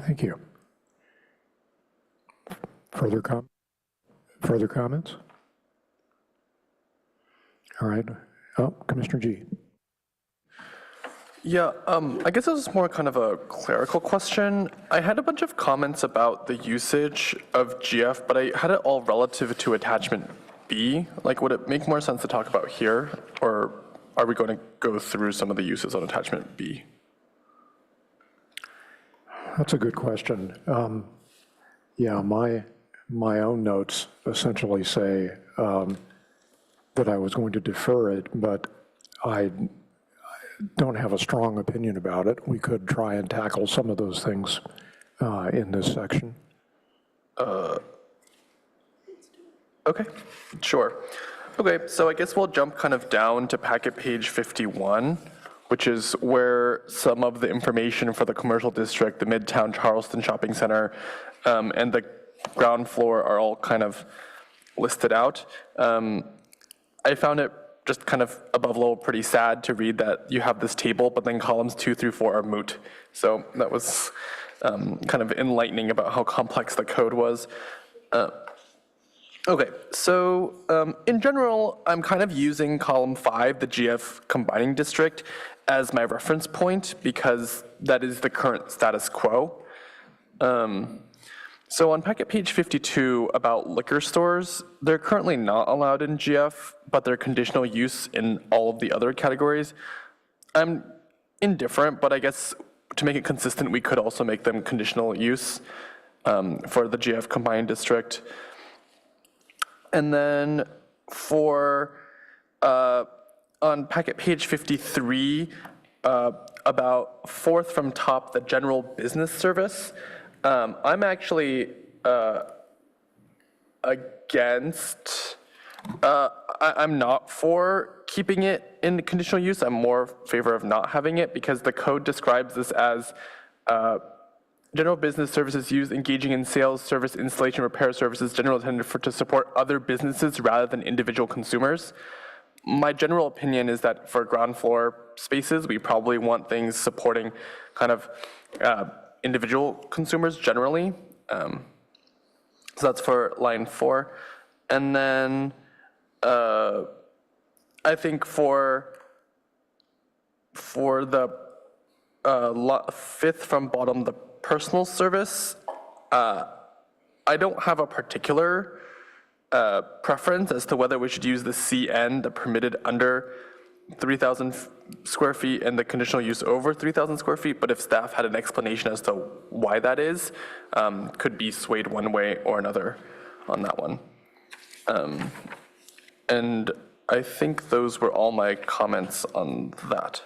Thank you. Further comments? All right. Oh, Commissioner G. Yeah, I guess this was more kind of a clerical question. I had a bunch of comments about the usage of GF, but I had it all relative to attachment B. Like, would it make more sense to talk about here, or are we going to go through some of the uses on attachment B? That's a good question. Yeah, my own notes essentially say that I was going to defer it, but I don't have a strong opinion about it. We could try and tackle some of those things in this section. Okay, sure. Okay, so I guess we'll jump kind of down to packet page 51, which is where some of the information for the commercial district, the Midtown Charleston Shopping Center, and the ground floor are all kind of listed out. I found it just kind of above level pretty sad to read that you have this table, but then columns 2 through 4 are moot. So that was kind of enlightening about how complex the code was. Okay, so in general, I'm kind of using column 5, the GF combining district, as my reference point because that is the current status quo. So on packet page 52 about liquor stores, they're currently not allowed in GF, but they're conditional use in all of the other categories. I'm indifferent, but I guess to make it consistent, we could also make them conditional use for the GF combined district. And then for, on packet page 53, about fourth from top, the general business service, I'm actually against, I'm not for keeping it in conditional use. I'm more in favor of not having it because the code describes this as general business services used engaging in sales, service, installation, repair services, general intended to support other businesses rather than individual consumers. My general opinion is that for ground floor spaces, we probably want things supporting kind of individual consumers generally. So that's for line 4. And then I think for the fifth from bottom, the personal service, I don't have a particular preference as to whether we should use the CN, the permitted under 3,000 square feet and the conditional use over 3,000 square feet, but if staff had an explanation as to why that is, could be swayed one way or another on that one. And I think those were all my comments on that.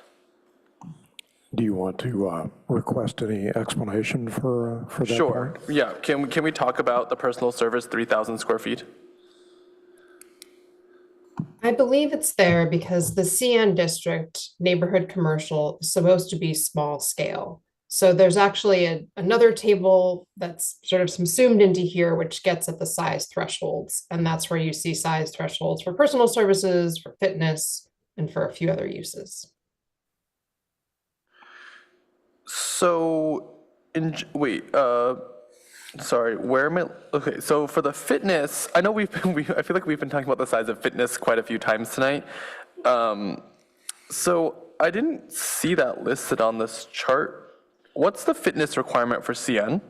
Do you want to request any explanation for that Sure. point? Yeah. Can we talk about the personal service 3,000 square feet? I believe it's there because the CN district neighborhood commercial is supposed to be small scale. So there's actually another table that's sort of subsumed into here, which gets at the size thresholds. And that's where you see size thresholds for personal services, for fitness, and for a few other uses. So, sorry, where am I? Okay, so for the fitness, I know I feel like we've been talking about the size of fitness quite a few times tonight. So I didn't see that listed on this chart. What's the fitness requirement for CN?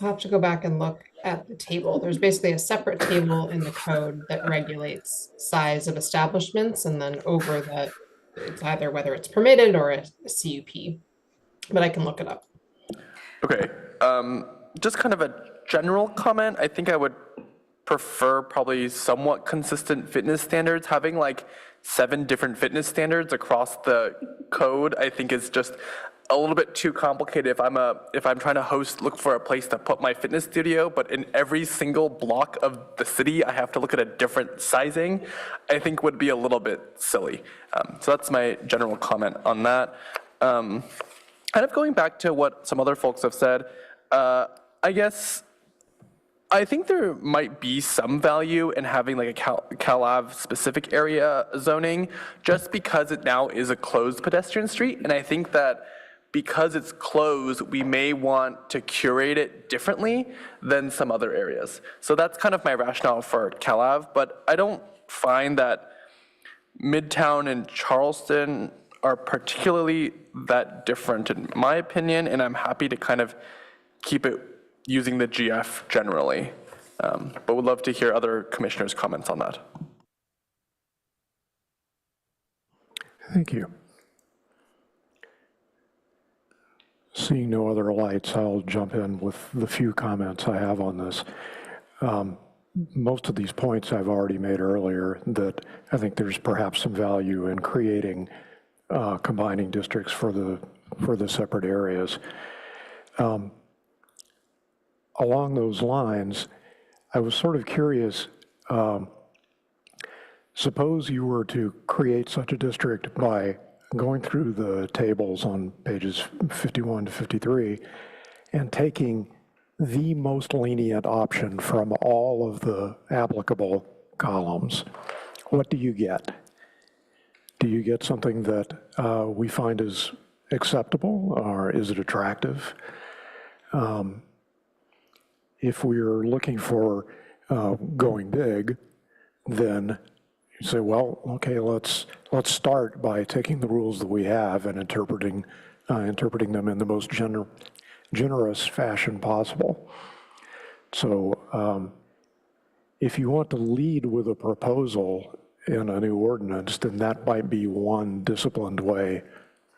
I'll have to go back and look at the table. There's basically a separate table in the code that regulates size of establishments, and then over that, it's either whether it's permitted or a CUP, but I can look it up. Okay, just kind of a general comment. I think I would prefer probably somewhat consistent fitness standards. Having like 7 different fitness standards across the code, I think is just a little bit too complicated. If I'm trying to look for a place to put my fitness studio, but in every single block of the city, I have to look at a different sizing, I think would be a little bit silly. So that's my general comment on that. Kind of going back to what some other folks have said, I guess I think there might be some value in having like a CalAv specific area zoning, just because it now is a closed pedestrian street. And I think that because it's closed, we may want to curate it differently than some other areas. So that's kind of my rationale for CalAv, but I don't find that Midtown and Charleston are particularly that different in my opinion, and I'm happy to kind of keep it using the GF generally, but would love to hear other commissioners' comments on that. Thank you. Seeing no other lights, I'll jump in with the few comments I have on this. Most of these points I've already made earlier, that I think there's perhaps some value in creating combining districts for the separate areas. Along those lines, I was sort of curious, suppose you were to create such a district by going through the tables on pages 51 to 53 and taking the most lenient option from all of the applicable columns. What do you get? Do you get something that we find is acceptable, or is it attractive? If we're looking for going big, then you say, well, okay, let's start by taking the rules that we have and interpreting them in the most generous fashion possible. So if you want to lead with a proposal in a new ordinance, then that might be one disciplined way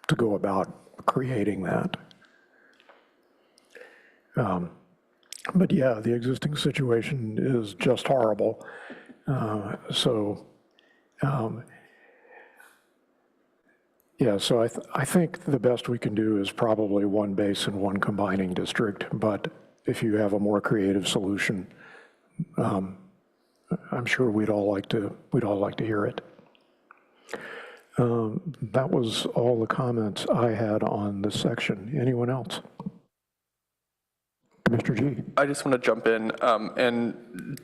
to go about creating that. But yeah, the existing situation is just horrible. So I think the best we can do is probably one base and one combining district. But if you have a more creative solution, I'm sure we'd all like to hear it. That was all the comments I had on this section. Anyone else? Mr. G. I just want to jump in and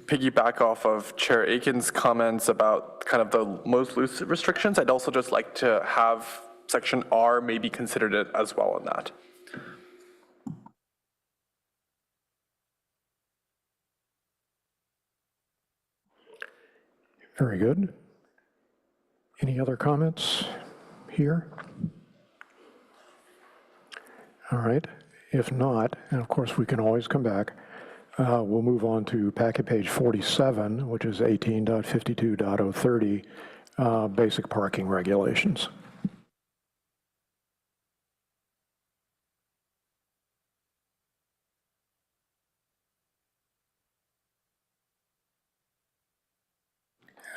piggyback off of Chair Aiken's comments about kind of the most loose restrictions. I'd also just like to have section R maybe considered it as well in that. Very good. Any other comments here? All right. If not, and of course we can always come back, we'll move on to packet page 47, which is 18.52.030, basic parking regulations.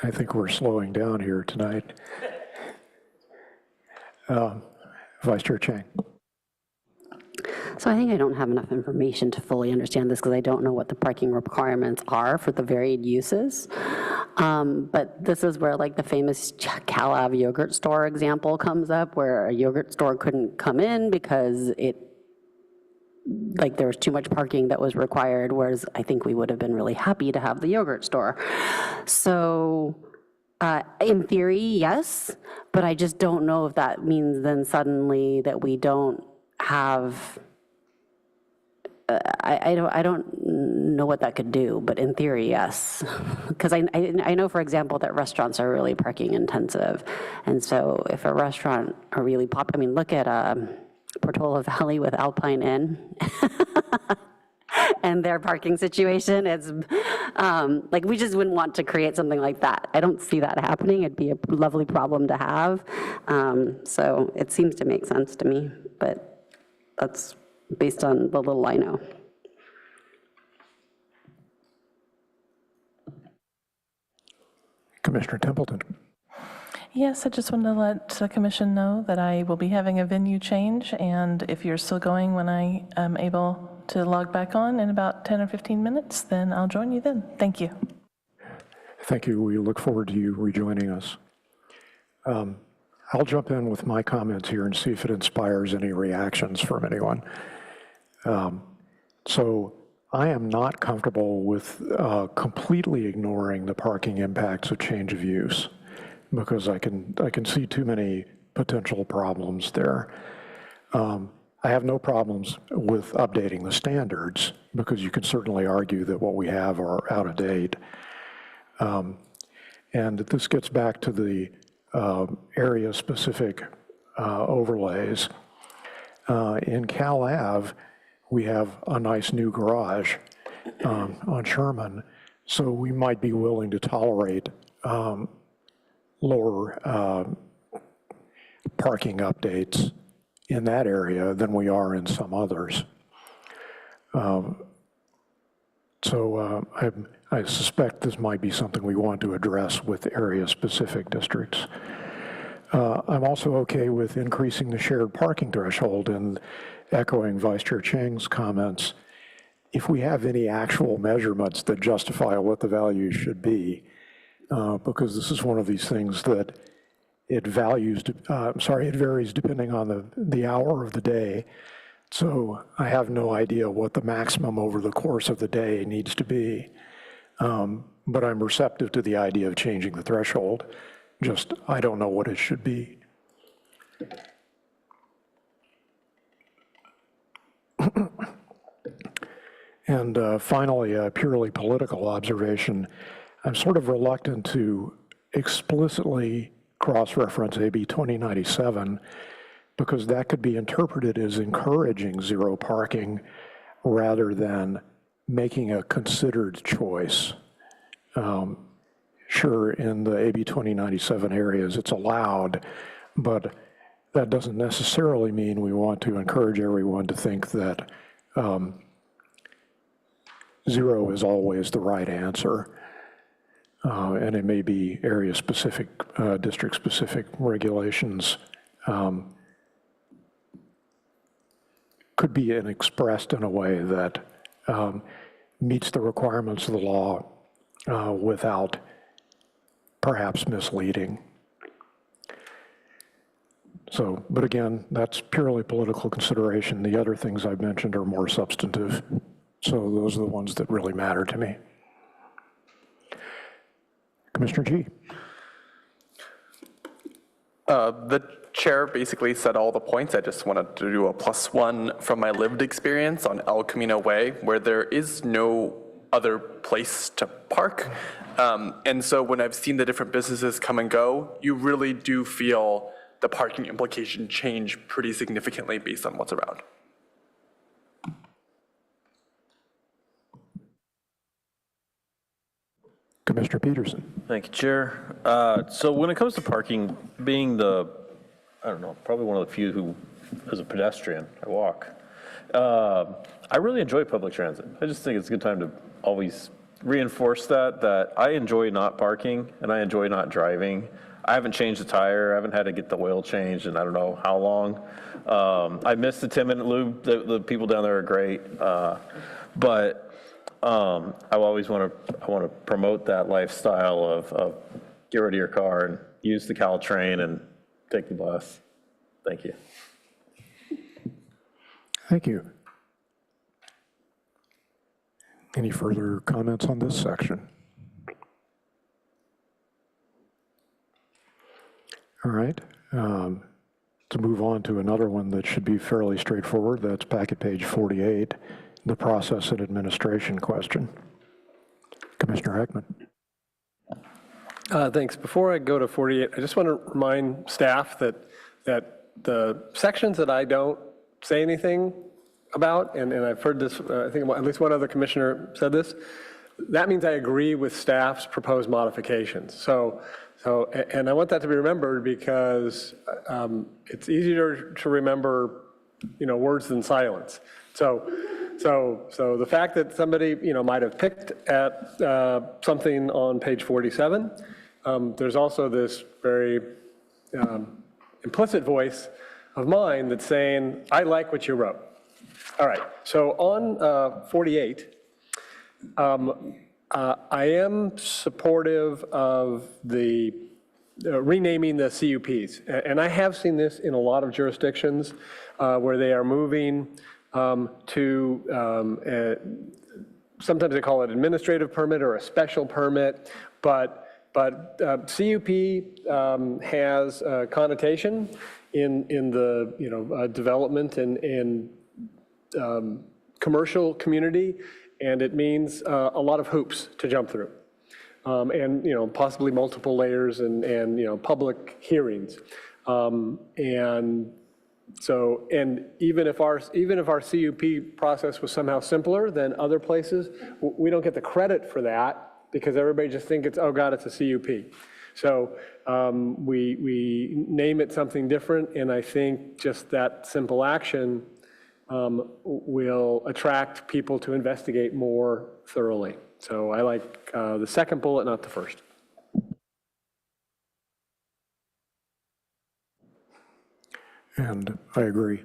I think we're slowing down here tonight. Vice Chair Chang. So I think I don't have enough information to fully understand this because I don't know what the parking requirements are for the varied uses. But this is where like the famous Calave yogurt store example comes up, where a yogurt store couldn't come in because there was too much parking that was required, whereas I think we would have been really happy to have the yogurt store. So in theory, yes, but I just don't know if that means then suddenly that we don't have, I don't know what that could do, but in theory, yes. Because I know, for example, that restaurants are really parking intensive. And so if a restaurant are really look at Portola Valley with Alpine Inn and their parking situation. It's we just wouldn't want to create something like that. I don't see that happening. It'd be a lovely problem to have. So it seems to make sense to me, but that's based on the little I know. Commissioner Templeton. Yes, I just wanted to let the commission know that I will be having a venue change, and if you're still going when I am able to log back on in about 10 or 15 minutes, then I'll join you then. Thank you. Thank you. We look forward to you rejoining us. I'll jump in with my comments here and see if it inspires any reactions from anyone. So I am not comfortable with completely ignoring the parking impacts of change of use, because I can see too many potential problems there. I have no problems with updating the standards, because you can certainly argue that what we have are out of date. And this gets back to the area-specific overlays. In Cal Ave, we have a nice new garage on Sherman, so we might be willing to tolerate lower parking updates in that area than we are in some others. I suspect this might be something we want to address with area-specific districts. I'm also okay with increasing the shared parking threshold, and echoing Vice Chair Chang's comments, if we have any actual measurements that justify what the value should be, because this is one of these things that it varies depending on the hour of the day. So I have no idea what the maximum over the course of the day needs to be. But I'm receptive to the idea of changing the threshold. Just, I don't know what it should be. And finally, a purely political observation. I'm sort of reluctant to explicitly cross-reference AB 2097, because that could be interpreted as encouraging zero parking rather than making a considered choice. Sure, in the AB 2097 areas, it's allowed, but that doesn't necessarily mean we want to encourage everyone to think that zero is always the right answer. And it may be area-specific, district-specific regulations could be expressed in a way that meets the requirements of the law without perhaps misleading. So, but again, that's purely political consideration. The other things I've mentioned are more substantive. So those are the ones that really matter to me. Commissioner G. The chair basically said all the points. I just wanted to do a +1 from my lived experience on El Camino Way, where there is no other place to park. And so when I've seen the different businesses come and go, you really do feel the parking implication change pretty significantly based on what's around. Commissioner Peterson. Thank you, Chair. So when it comes to parking, being probably one of the few who, as a pedestrian, I walk. I really enjoy public transit. I just think it's a good time to always reinforce that I enjoy not parking and I enjoy not driving. I haven't changed the tire. I haven't had to get the oil changed in I don't know how long. I miss the 10-minute lube. The people down there are great. But I always want to promote that lifestyle of get rid of your car and use the Caltrain and take the bus. Thank you. Thank you. Any further comments on this section? All right. To move on to another one that should be fairly straightforward, that's packet page 48, the process and administration question. Commissioner Heckman. Thanks. Before I go to 48, I just want to remind staff that the sections that I don't say anything about, and I've heard this, I think at least one other commissioner said this, that means I agree with staff's proposed modifications. And I want that to be remembered because it's easier to remember, words than silence. So the fact that somebody, might have picked at something on page 47, there's also this very implicit voice of mine that's saying, I like what you wrote. All right, so on 48, I am supportive of the renaming the CUPs. And I have seen this in a lot of jurisdictions where they are moving to, sometimes they call it administrative permit or a special permit, but CUP has a connotation in the development and commercial community, and it means a lot of hoops to jump through, and possibly multiple layers and public hearings, and so even if our CUP process was somehow simpler than other places, we don't get the credit for that because everybody just thinks it's, oh God, it's a CUP. So we name it something different, and I think just that simple action will attract people to investigate more thoroughly. So I like the second bullet, not the first. And I agree.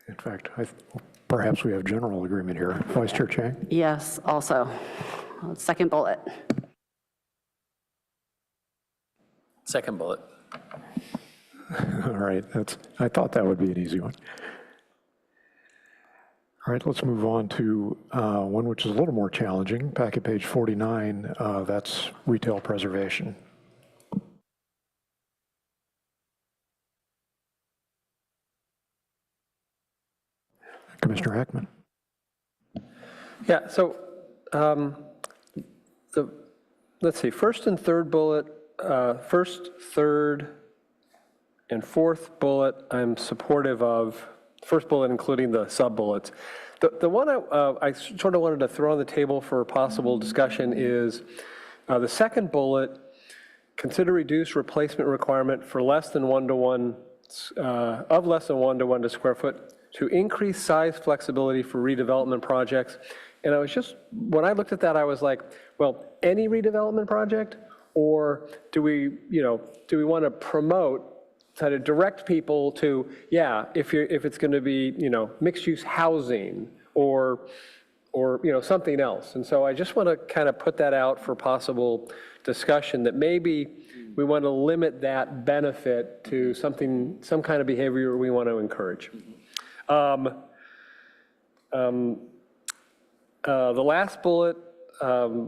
In fact, perhaps we have general agreement here. Vice Chair Chang? Yes, also. Second bullet. Second bullet. All right, I thought that would be an easy one. All right, let's move on to one which is a little more challenging, packet page 49, that's retail preservation. Commissioner Heckman. Yeah, so let's see, first and third bullet, first, third, and fourth bullet, I'm supportive of. First bullet, including the sub-bullets. The one I sort of wanted to throw on the table for possible discussion is the second bullet, consider reduced replacement requirement for less than 1-to-1, of less than 1-to-1 to square foot to increase size flexibility for redevelopment projects. And I was just, when I looked at that, I was like, well, any redevelopment project, or do we want to promote, try to direct people to, yeah, if it's going to be, mixed use housing or something else. And so I just want to kind of put that out for possible discussion, that maybe we want to limit that benefit to some kind of behavior we want to encourage. The last bullet, I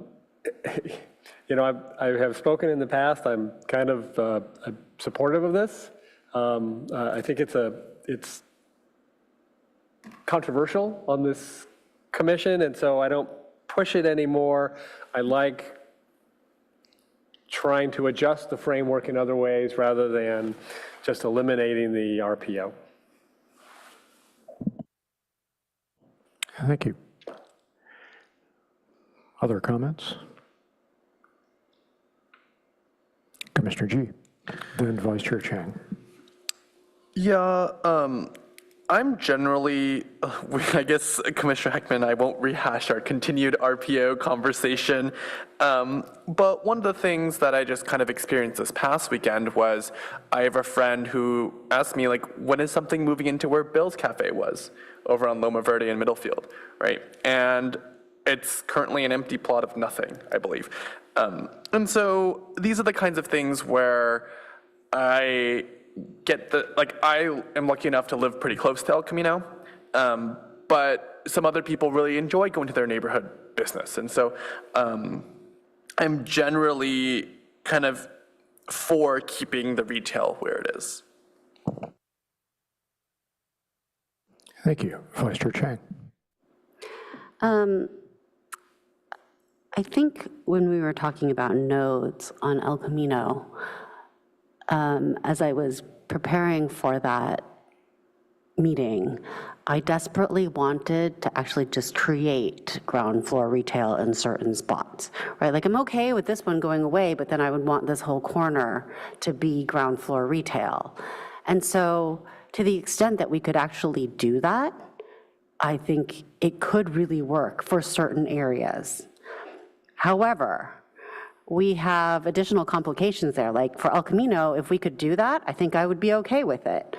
have spoken in the past. I'm kind of supportive of this. I think it's controversial on this commission, and so I don't push it anymore. I like trying to adjust the framework in other ways rather than just eliminating the RPO. Thank you. Other comments? Commissioner G, then Vice Chair Chang. Yeah, I'm generally, I guess Commissioner Heckman, I won't rehash our continued RPO conversation. But one of the things that I just kind of experienced this past weekend was I have a friend who asked me, like, when is something moving into where Bill's Cafe was over on Loma Verde in Middlefield, right? And it's currently an empty plot of nothing, I believe. And so these are the kinds of things where I get I am lucky enough to live pretty close to El Camino, but some other people really enjoy going to their neighborhood business. And so I'm generally kind of for keeping the retail where it is. Thank you. Vice Chair Chang. I think when we were talking about nodes on El Camino, as I was preparing for that meeting, I desperately wanted to actually just create ground floor retail in certain spots, right? Like I'm okay with this one going away, but then I would want this whole corner to be ground floor retail. And so to the extent that we could actually do that, I think it could really work for certain areas. However, we have additional complications there. Like for El Camino, if we could do that, I think I would be okay with it.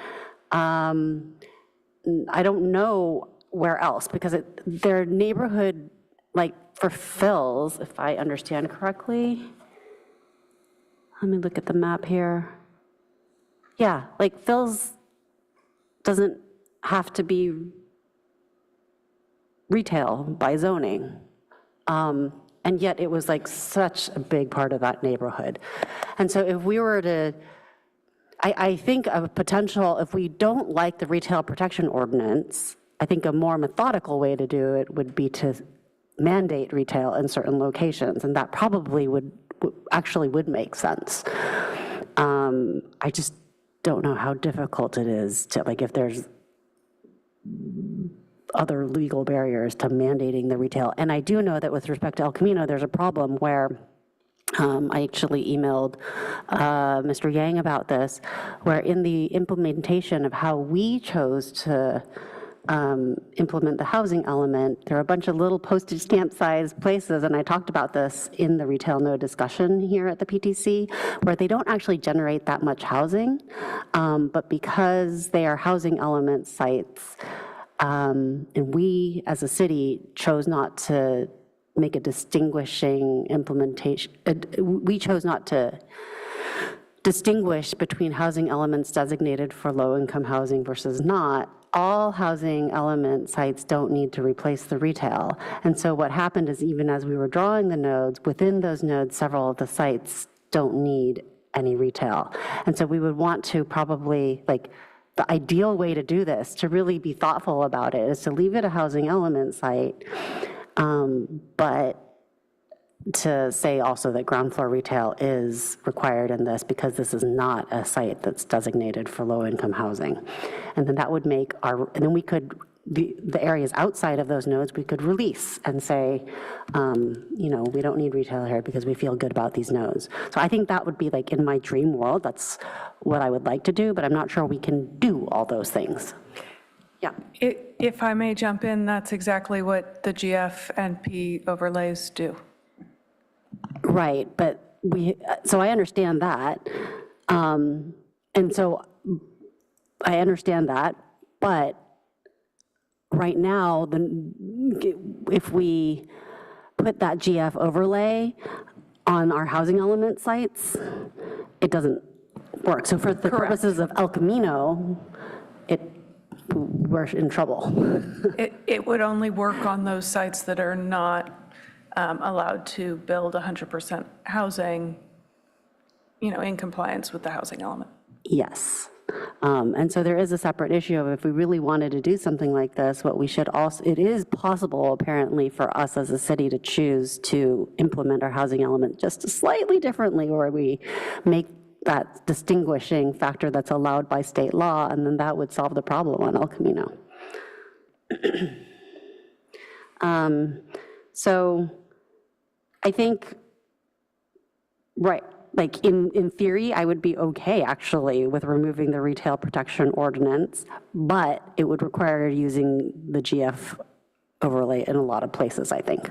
I don't know where else because their neighborhood, like for Phil's, if I understand correctly, let me look at the map here. Yeah, like Phil's doesn't have to be retail by zoning. And yet it was like such a big part of that neighborhood. And so if we were to, I think a potential, if we don't like the retail protection ordinance, I think a more methodical way to do it would be to mandate retail in certain locations. And that probably would make sense. I just don't know how difficult it is to, like, if there's other legal barriers to mandating the retail. And I do know that with respect to El Camino, there's a problem where I actually emailed Mr. Yang about this, where in the implementation of how we chose to implement the housing element, there are a bunch of little postage stamp size places, and I talked about this in the retail node discussion here at the PTC, where they don't actually generate that much housing, but because they are housing element sites, and we as a city chose not to make a distinguishing implementation. We chose not to distinguish between housing elements designated for low-income housing versus not. All housing element sites don't need to replace the retail. And so what happened is, even as we were drawing the nodes, within those nodes, several of the sites don't need any retail. And so we would want to probably, like, the ideal way to do this, to really be thoughtful about it, is to leave it a housing element site, but to say also that ground floor retail is required in this, because this is not a site that's designated for low-income housing. And then that would make and then we could, the areas outside of those nodes, we could release and say, you know, we don't need retail here because we feel good about these nodes. So I think that would be, like, in my dream world, that's what I would like to do, but I'm not sure we can do all those things. Yeah. If I may jump in, that's exactly what the GFNP overlays do. Right, but so I understand that. And so I understand that, but right now, if we put that GF overlay on our housing element sites, it doesn't work. So for the purposes of El Camino, we're in trouble. It would only work on those sites that are not allowed to build 100% housing, you know, in compliance with the housing element. Yes. And so there is a separate issue of, if we really wanted to do something like this, what we should also, it is possible apparently for us as a city to choose to implement our housing element just slightly differently, where we make that distinguishing factor that's allowed by state law, and then that would solve the problem on El Camino. So I think, right, like in theory, I would be okay actually with removing the retail protection ordinance, but it would require using the GF overlay in a lot of places, I think.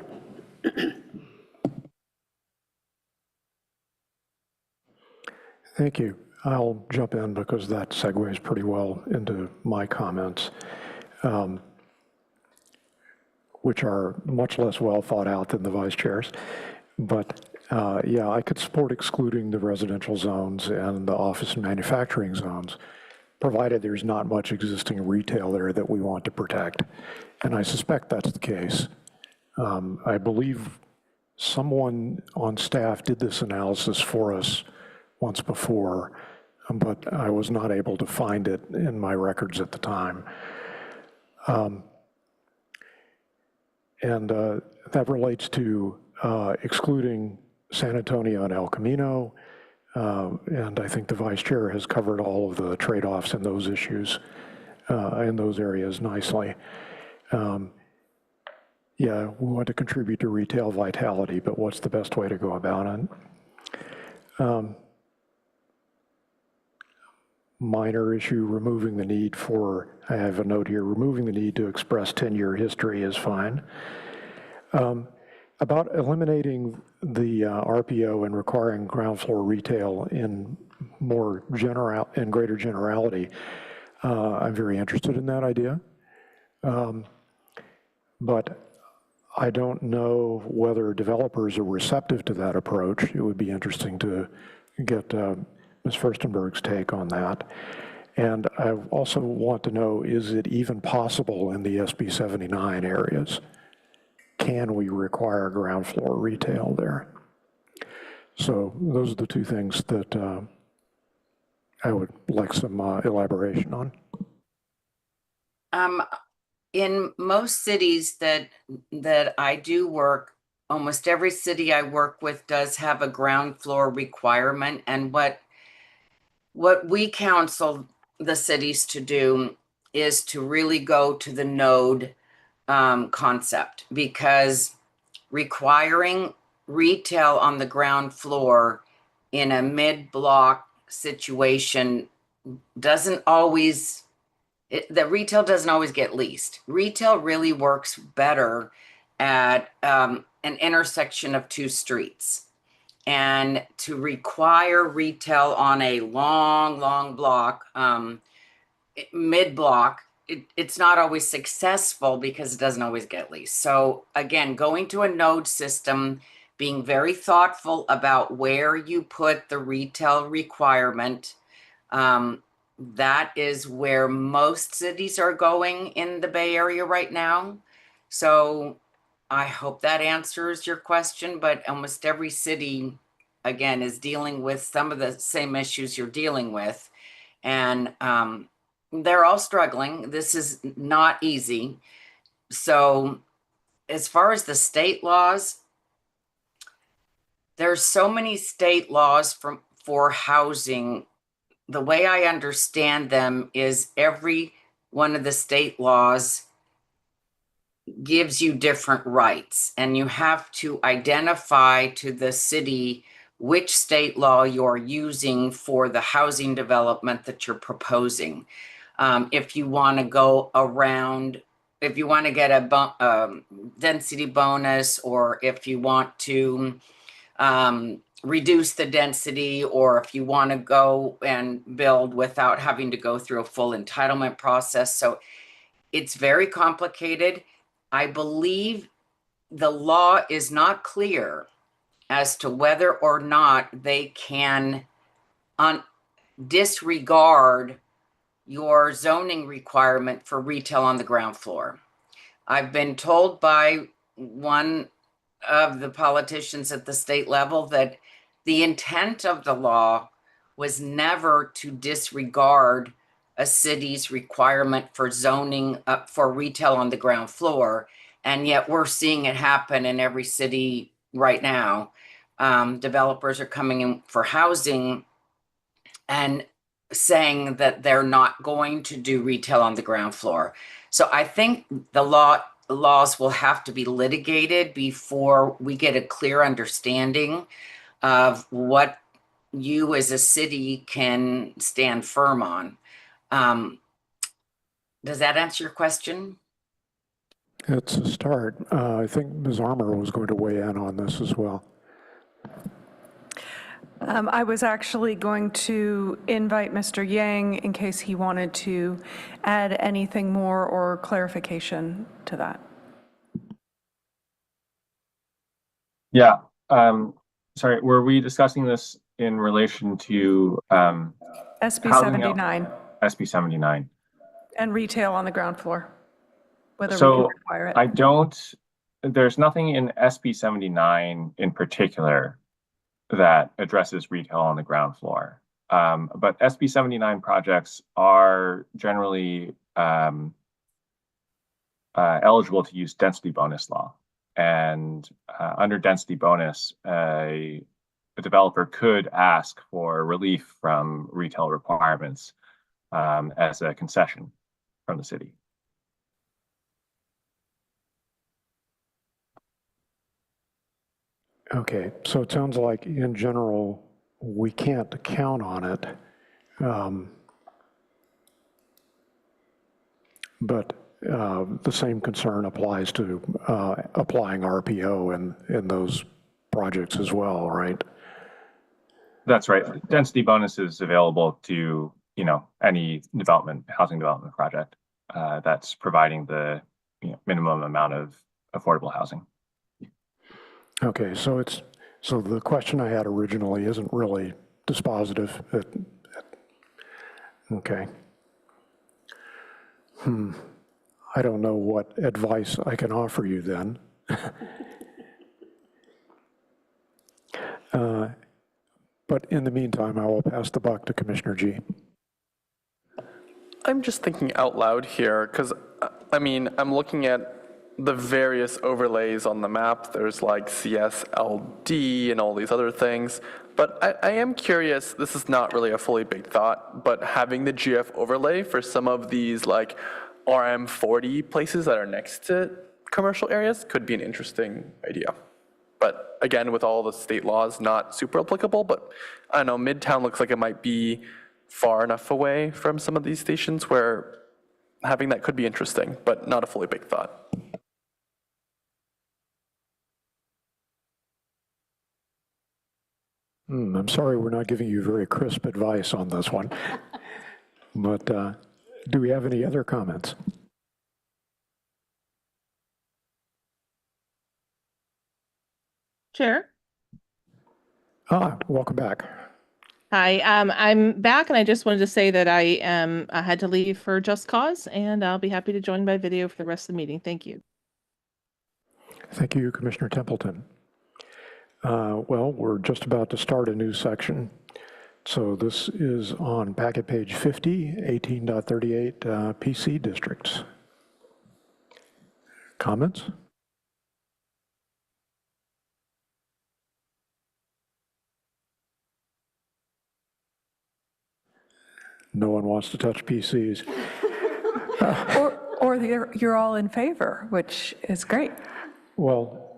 Thank you. I'll jump in because that segues pretty well into my comments, which are much less well thought out than the vice chair's. But yeah, I could support excluding the residential zones and the office and manufacturing zones, provided there's not much existing retail there that we want to protect. And I suspect that's the case. I believe someone on staff did this analysis for us once before, but I was not able to find it in my records at the time. And that relates to excluding San Antonio and El Camino. And I think the vice chair has covered all of the trade-offs in those issues, in those areas nicely. Yeah, we want to contribute to retail vitality, but what's the best way to go about it? Minor issue, removing the need for, I have a note here, removing the need to express 10-year history is fine. About eliminating the RPO and requiring ground floor retail in greater generality, I'm very interested in that idea. But I don't know whether developers are receptive to that approach. It would be interesting to get Ms. Furstenberg's take on that. And I also want to know, is it even possible in the SB 79 areas? Can we require ground floor retail there? So those are the two things that I would like some elaboration on. In most cities that I do work, almost every city I work with does have a ground floor requirement. And what we counsel the cities to do is to really go to the node concept, because requiring retail on the ground floor in a mid-block situation doesn't always, the retail doesn't always get leased. Retail really works better at an intersection of two streets. And to require retail on a long block, mid-block, it's not always successful because it doesn't always get leased. So again, going to a node system, being very thoughtful about where you put the retail requirement, that is where most cities are going in the Bay Area right now. So I hope that answers your question, but almost every city, again, is dealing with some of the same issues you're dealing with. And they're all struggling. This is not easy. So as far as the state laws, there's so many state laws for housing. The way I understand them is every one of the state laws gives you different rights, and you have to identify to the city which state law you're using for the housing development that you're proposing. If you want to go around, if you want to get a density bonus, or if you want to reduce the density, or if you want to go and build without having to go through a full entitlement process. So it's very complicated. I believe the law is not clear as to whether or not they can disregard your zoning requirement for retail on the ground floor. I've been told by one of the politicians at the state level that the intent of the law was never to disregard a city's requirement for zoning for retail on the ground floor. And yet we're seeing it happen in every city right now. Developers are coming in for housing and saying that they're not going to do retail on the ground floor. So I think the laws will have to be litigated before we get a clear understanding of what you as a city can stand firm on. Does that answer your question? It's a start. I think Ms. Armour was going to weigh in on this as well. I was actually going to invite Mr. Yang in case he wanted to add anything more or clarification to that. Yeah. Sorry, were we discussing this in relation to SB housing 79 SB 79? and retail on the ground floor, whether we can So require it. I don't, there's nothing in SB 79 in particular that addresses retail on the ground floor. But SB 79 projects are generally eligible to use density bonus law. And under density bonus, a developer could ask for relief from retail requirements as a concession from the city. Okay, so it sounds like in general, we can't count on it. But the same concern applies to applying RPO in those projects as well, right? That's right. Density bonus is available to, any housing development project that's providing the minimum amount of affordable housing. Okay, so the question I had originally isn't really dispositive. Okay. I don't know what advice I can offer you then. But in the meantime, I will pass the buck to Commissioner G. I'm just thinking out loud here because, I'm looking at the various overlays on the map. There's like CSLD and all these other things. But I am curious, this is not really a fully baked thought, but having the GF overlay for some of these like RM40 places that are next to commercial areas could be an interesting idea. But again, with all the state laws, not super applicable, but I don't know, Midtown looks like it might be far enough away from some of these stations where having that could be interesting, but not a fully baked thought. I'm sorry we're not giving you very crisp advice on this one. But do we have any other comments? Chair? Welcome back. Hi, I'm back and I just wanted to say that I had to leave for just cause and I'll be happy to join by video for the rest of the meeting. Thank you. Thank you, Commissioner Templeton. Well, we're just about to start a new section. So this is on packet page 50, 18.38 PC districts. Comments? No one wants to touch PCs. Or you're all in favor, which is great. Well,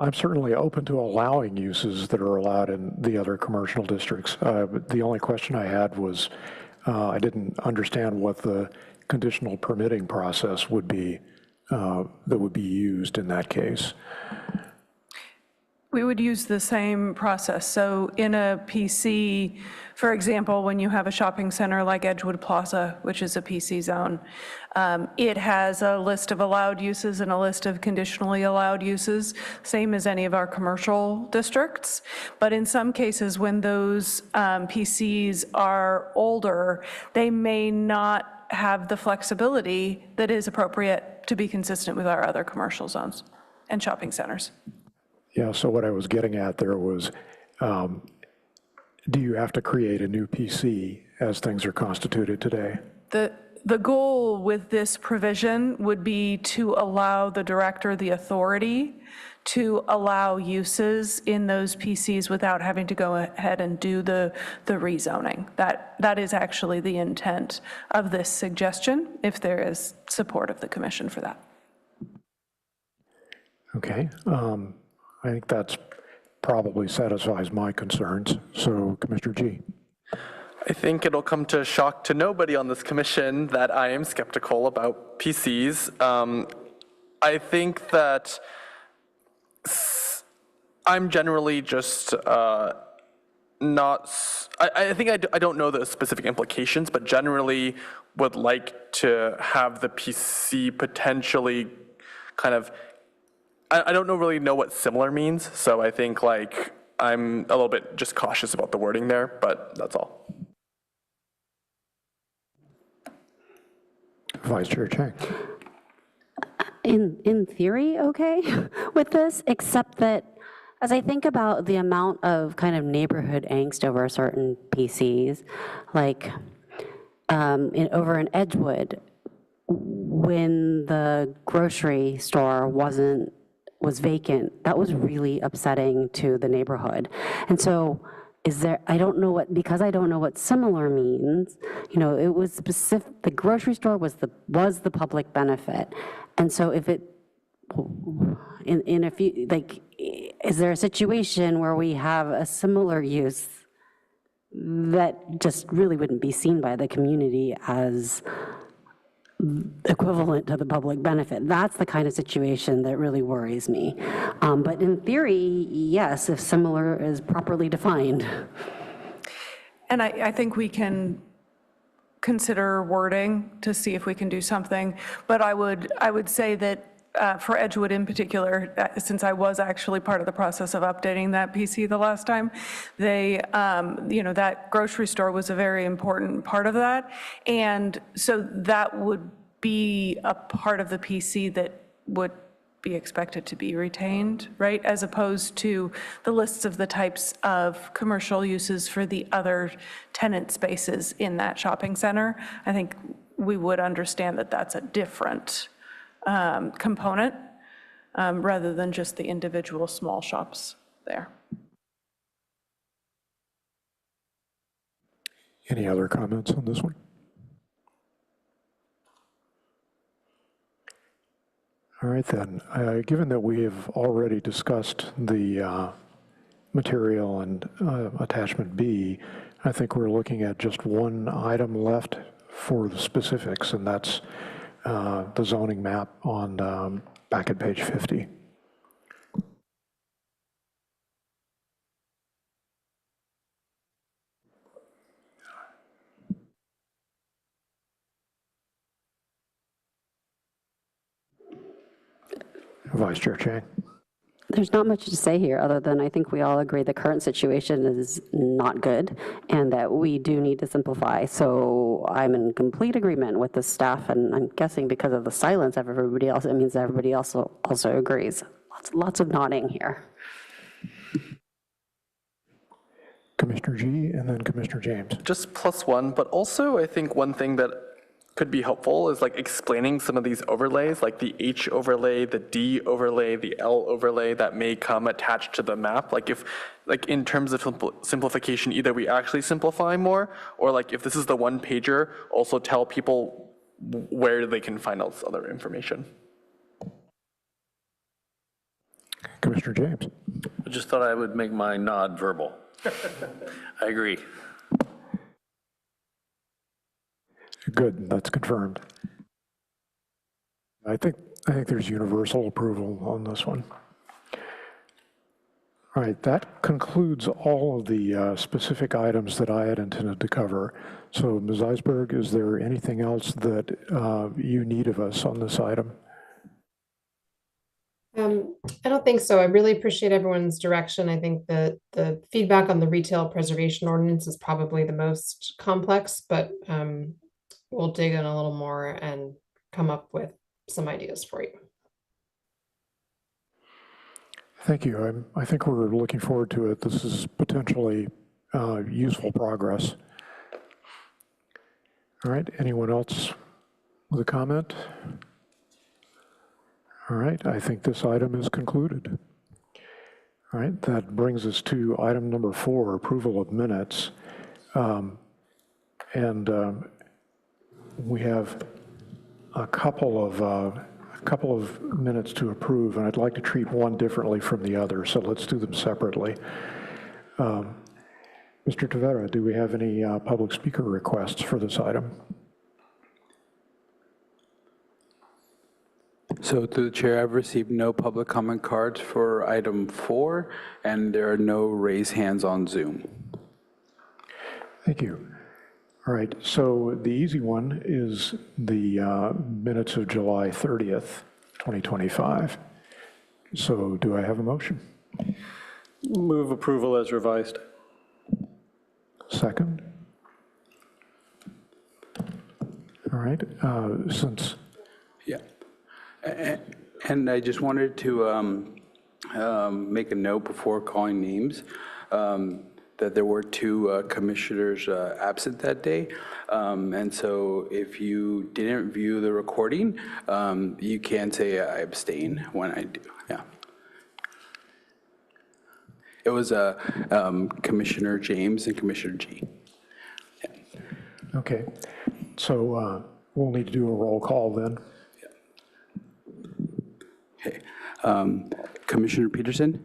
I'm certainly open to allowing uses that are allowed in the other commercial districts. But the only question I had was I didn't understand what the conditional permitting process would be that would be used in that case. We would use the same process. So in a PC, for example, when you have a shopping center like Edgewood Plaza, which is a PC zone, it has a list of allowed uses and a list of conditionally allowed uses, same as any of our commercial districts. But in some cases, when those PCs are older, they may not have the flexibility that is appropriate to be consistent with our other commercial zones and shopping centers. Yeah, so what I was getting at there was, do you have to create a new PC as things are constituted today? The goal with this provision would be to allow the director the authority to allow uses in those PCs without having to go ahead and do the rezoning. That is actually the intent of this suggestion, if there is support of the commission for that. Okay. I think that's probably satisfies my concerns. So Commissioner G. I think it'll come to shock to nobody on this commission that I am skeptical about PCs. I think that I'm generally just I think I don't know the specific implications, but generally would like to have the PC potentially kind of, I don't really know what similar means, so I think like I'm a little bit just cautious about the wording there, but that's all. Vice Chair Chang. In theory, okay with this, except that as I think about the amount of kind of neighborhood angst over certain PCs, like over in Edgewood, when the grocery store was vacant, that was really upsetting to the neighborhood. And so I don't know because I don't know what similar means, it was specific, the grocery store was the public benefit. And so if it, in a few, like, is there a situation where we have a similar use that just really wouldn't be seen by the community as equivalent to the public benefit? That's the kind of situation that really worries me. But in theory, yes, if similar is properly defined. And I think we can consider wording to see if we can do something. But I would say that for Edgewood in particular, since I was actually part of the process of updating that PC the last time, that grocery store was a very important part of that. And so that would be a part of the PC that would be expected to be retained, right? As opposed to the lists of the types of commercial uses for the other tenant spaces in that shopping center. I think we would understand that that's a different component rather than just the individual small shops there. Any other comments on this one? All right then, given that we have already discussed the material and attachment B, I think we're looking at just one item left for the specifics, and that's the zoning map on back at page 50. Vice Chair Chang. There's not much to say here other than I think we all agree the current situation is not good and that we do need to simplify. So I'm in complete agreement with the staff, and I'm guessing because of the silence of everybody else, it means everybody also agrees. Lots of nodding here. Commissioner G and then Commissioner James. Just +1, but also I think one thing that could be helpful is like explaining some of these overlays, like the H overlay, the D overlay, the L overlay that may come attached to the map. Like if, like in terms of simplification, either we actually simplify more, or like if this is the one pager, also tell people where they can find all this other information. Commissioner James. I just thought I would make my nod verbal. I agree. Good, that's confirmed. I think there's universal approval on this one. All right, that concludes all of the specific items that I had intended to cover. So Ms. Eisberg, is there anything else that you need of us on this item? I don't think so. I really appreciate everyone's direction. I think that the feedback on the retail preservation ordinance is probably the most complex, but we'll dig in a little more and come up with some ideas for you. Thank you. I think we're looking forward to it. This is potentially useful progress. All right, anyone else with a comment? All right, I think this item is concluded. All right, that brings us to item number 4, approval of minutes. We have a couple a couple of minutes to approve, and I'd like to treat one differently from the other, so let's do them separately. Mr. Tavera, do we have any public speaker requests for this item? So through the chair, I've received no public comment cards for item 4, and there are no raised hands on Zoom. Thank you. All right, so the easy one is the minutes of July 30th, 2025. So do I have a motion? Move approval as revised. Second? All right, since... Yeah. And I just wanted to make a note before calling names that there were 2 commissioners absent that day. And so if you didn't view the recording, you can say I abstain when I do. Yeah. It was Commissioner James and Commissioner G. Yeah. Okay, so we'll need to do a roll call then. Okay. Commissioner Peterson?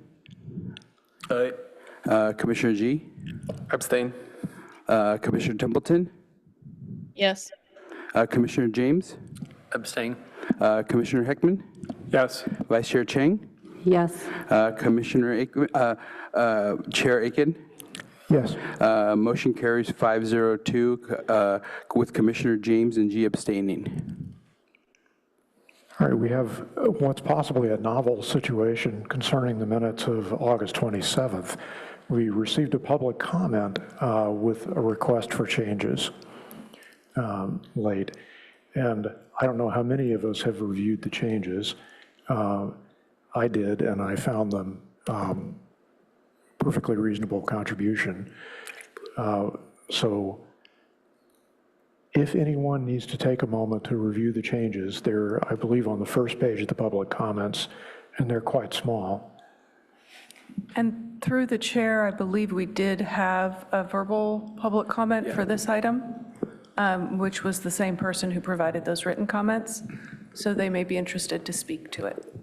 Aye. Commissioner G? Abstain. Commissioner Templeton? Yes. Commissioner James? Abstain. Commissioner Heckman? Yes. Vice Chair Chang? Yes. Commissioner Chair Aiken? Yes. Motion carries 502 with Commissioner James and G abstaining. All right, we have what's possibly a novel situation concerning the minutes of August 27th. We received a public comment with a request for changes late. And I don't know how many of us have reviewed the changes. I did, and I found them perfectly reasonable contribution. So if anyone needs to take a moment to review the changes, they're, I believe, on the first page of the public comments, and they're quite small. And through the chair, I believe we did have a verbal public comment for this item, which was the same person who provided those written comments. So they may be interested to speak to it.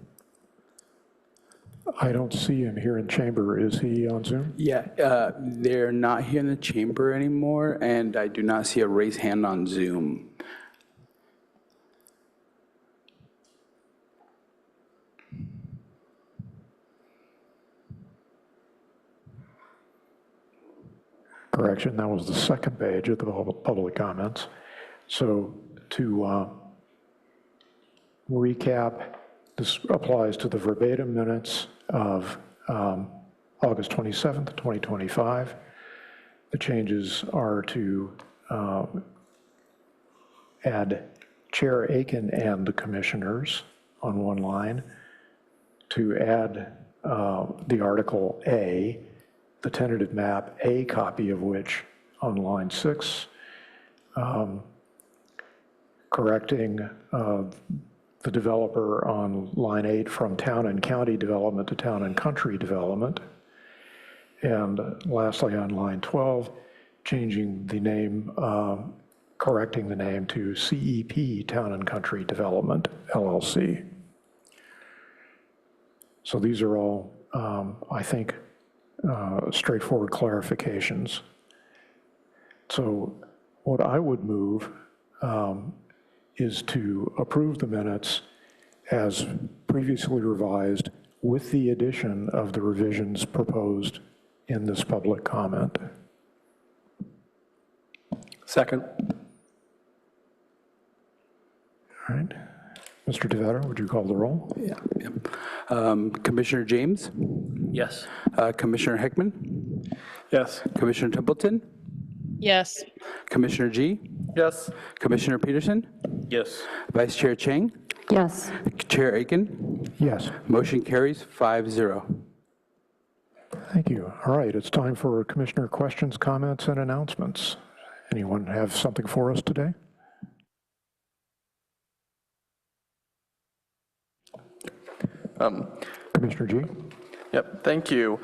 I don't see him here in chamber. Is he on Zoom? Yeah, they're not here in the chamber anymore, and I do not see a raised hand on Zoom. Correction, that was the second page of the public comments. So to recap, this applies to the verbatim minutes of August 27th, 2025. The changes are to add Chair Aiken and the commissioners on one line, to add the Article A, the tentative map, a copy of which on line 6, correcting the developer on line 8 from town and county development to town and country development. And lastly, on line 12, changing the name, correcting the name to CEP, Town and Country Development, LLC. So these are all, I think, straightforward clarifications. So what I would move is to approve the minutes as previously revised with the addition of the revisions proposed in this public comment. Second. All right. Mr. Tavera, would you call the roll? Yeah. Commissioner James? Yes. Commissioner Heckman? Yes. Commissioner Templeton? Yes. Commissioner G? Yes. Commissioner Peterson? Yes. Vice Chair Chang? Yes. Chair Aiken? Yes. Motion carries 5-0. Thank you. All right, it's time for commissioner questions, comments, and announcements. Anyone have something for us today? Commissioner G? Yep, thank you.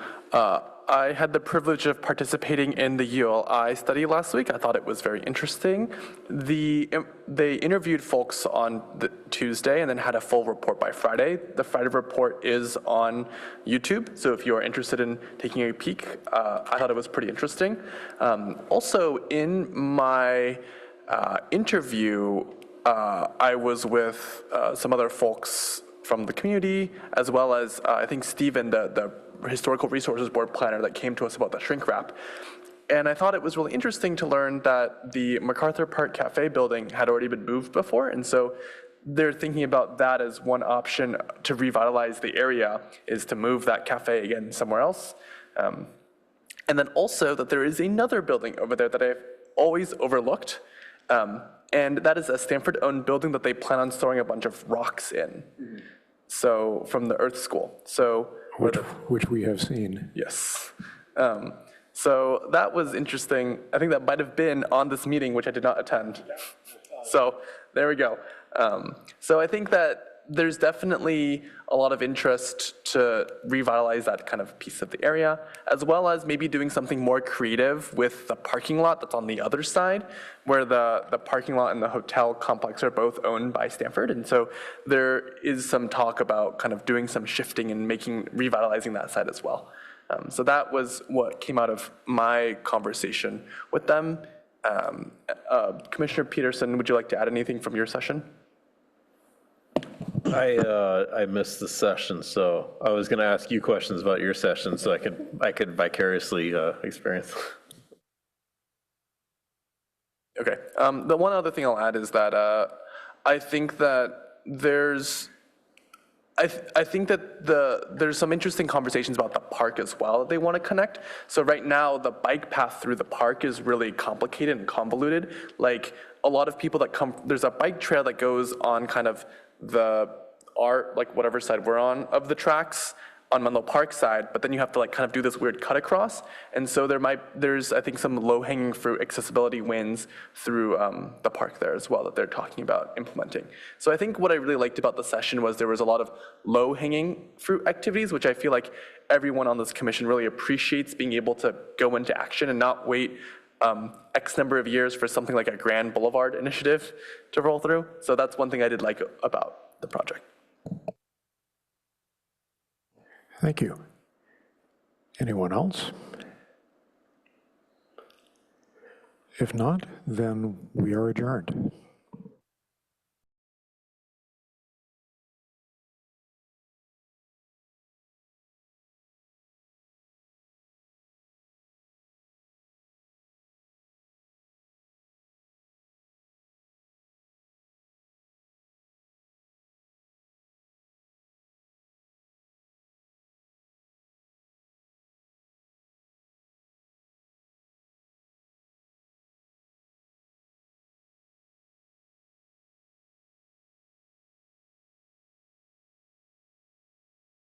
I had the privilege of participating in the ULI study last week. I thought it was very interesting. They interviewed folks on the Tuesday and then had a full report by Friday. The Friday report is on YouTube, so if you are interested in taking a peek, I thought it was pretty interesting. Also, in my interview, I was with some other folks from the community, as well as I think Stephen, the Historical Resources Board planner that came to us about the shrink wrap. And I thought it was really interesting to learn that the MacArthur Park Cafe building had already been moved before. And so they're thinking about that as one option to revitalize the area, is to move that cafe again somewhere else. And then also that there is another building over there that I've always overlooked. And that is a Stanford-owned building that they plan on storing a bunch of rocks in. So from the Earth School. So which we have seen. yes. So that was interesting. I think that might have been on this meeting, which I did not attend. So there we go. So I think that there's definitely a lot of interest to revitalize that kind of piece of the area, as well as maybe doing something more creative with the parking lot that's on the other side, where the parking lot and the hotel complex are both owned by Stanford. And so there is some talk about kind of doing some shifting and revitalizing that side as well. So that was what came out of my conversation with them. Commissioner Peterson, would you like to add anything from your session? I missed the session, so I was going to ask you questions about your session so I could vicariously experience. Okay. The one other thing I'll add is that I think that there's some interesting conversations about the park as well that they want to connect. So right now, the bike path through the park is really complicated and convoluted. Like a lot of people that come, there's a bike trail that goes on kind of like whatever side we're on of the tracks on Menlo Park side, but then you have to like kind of do this weird cut across. And so there's I think some low hanging fruit accessibility wins through the park there as well that they're talking about implementing. So I think what I really liked about the session was there was a lot of low hanging fruit activities, which I feel like everyone on this commission really appreciates, being able to go into action and not wait X number of years for something like a Grand Boulevard initiative to roll through. So that's one thing I did like about the project. Thank you. Anyone else? If not, then we are adjourned.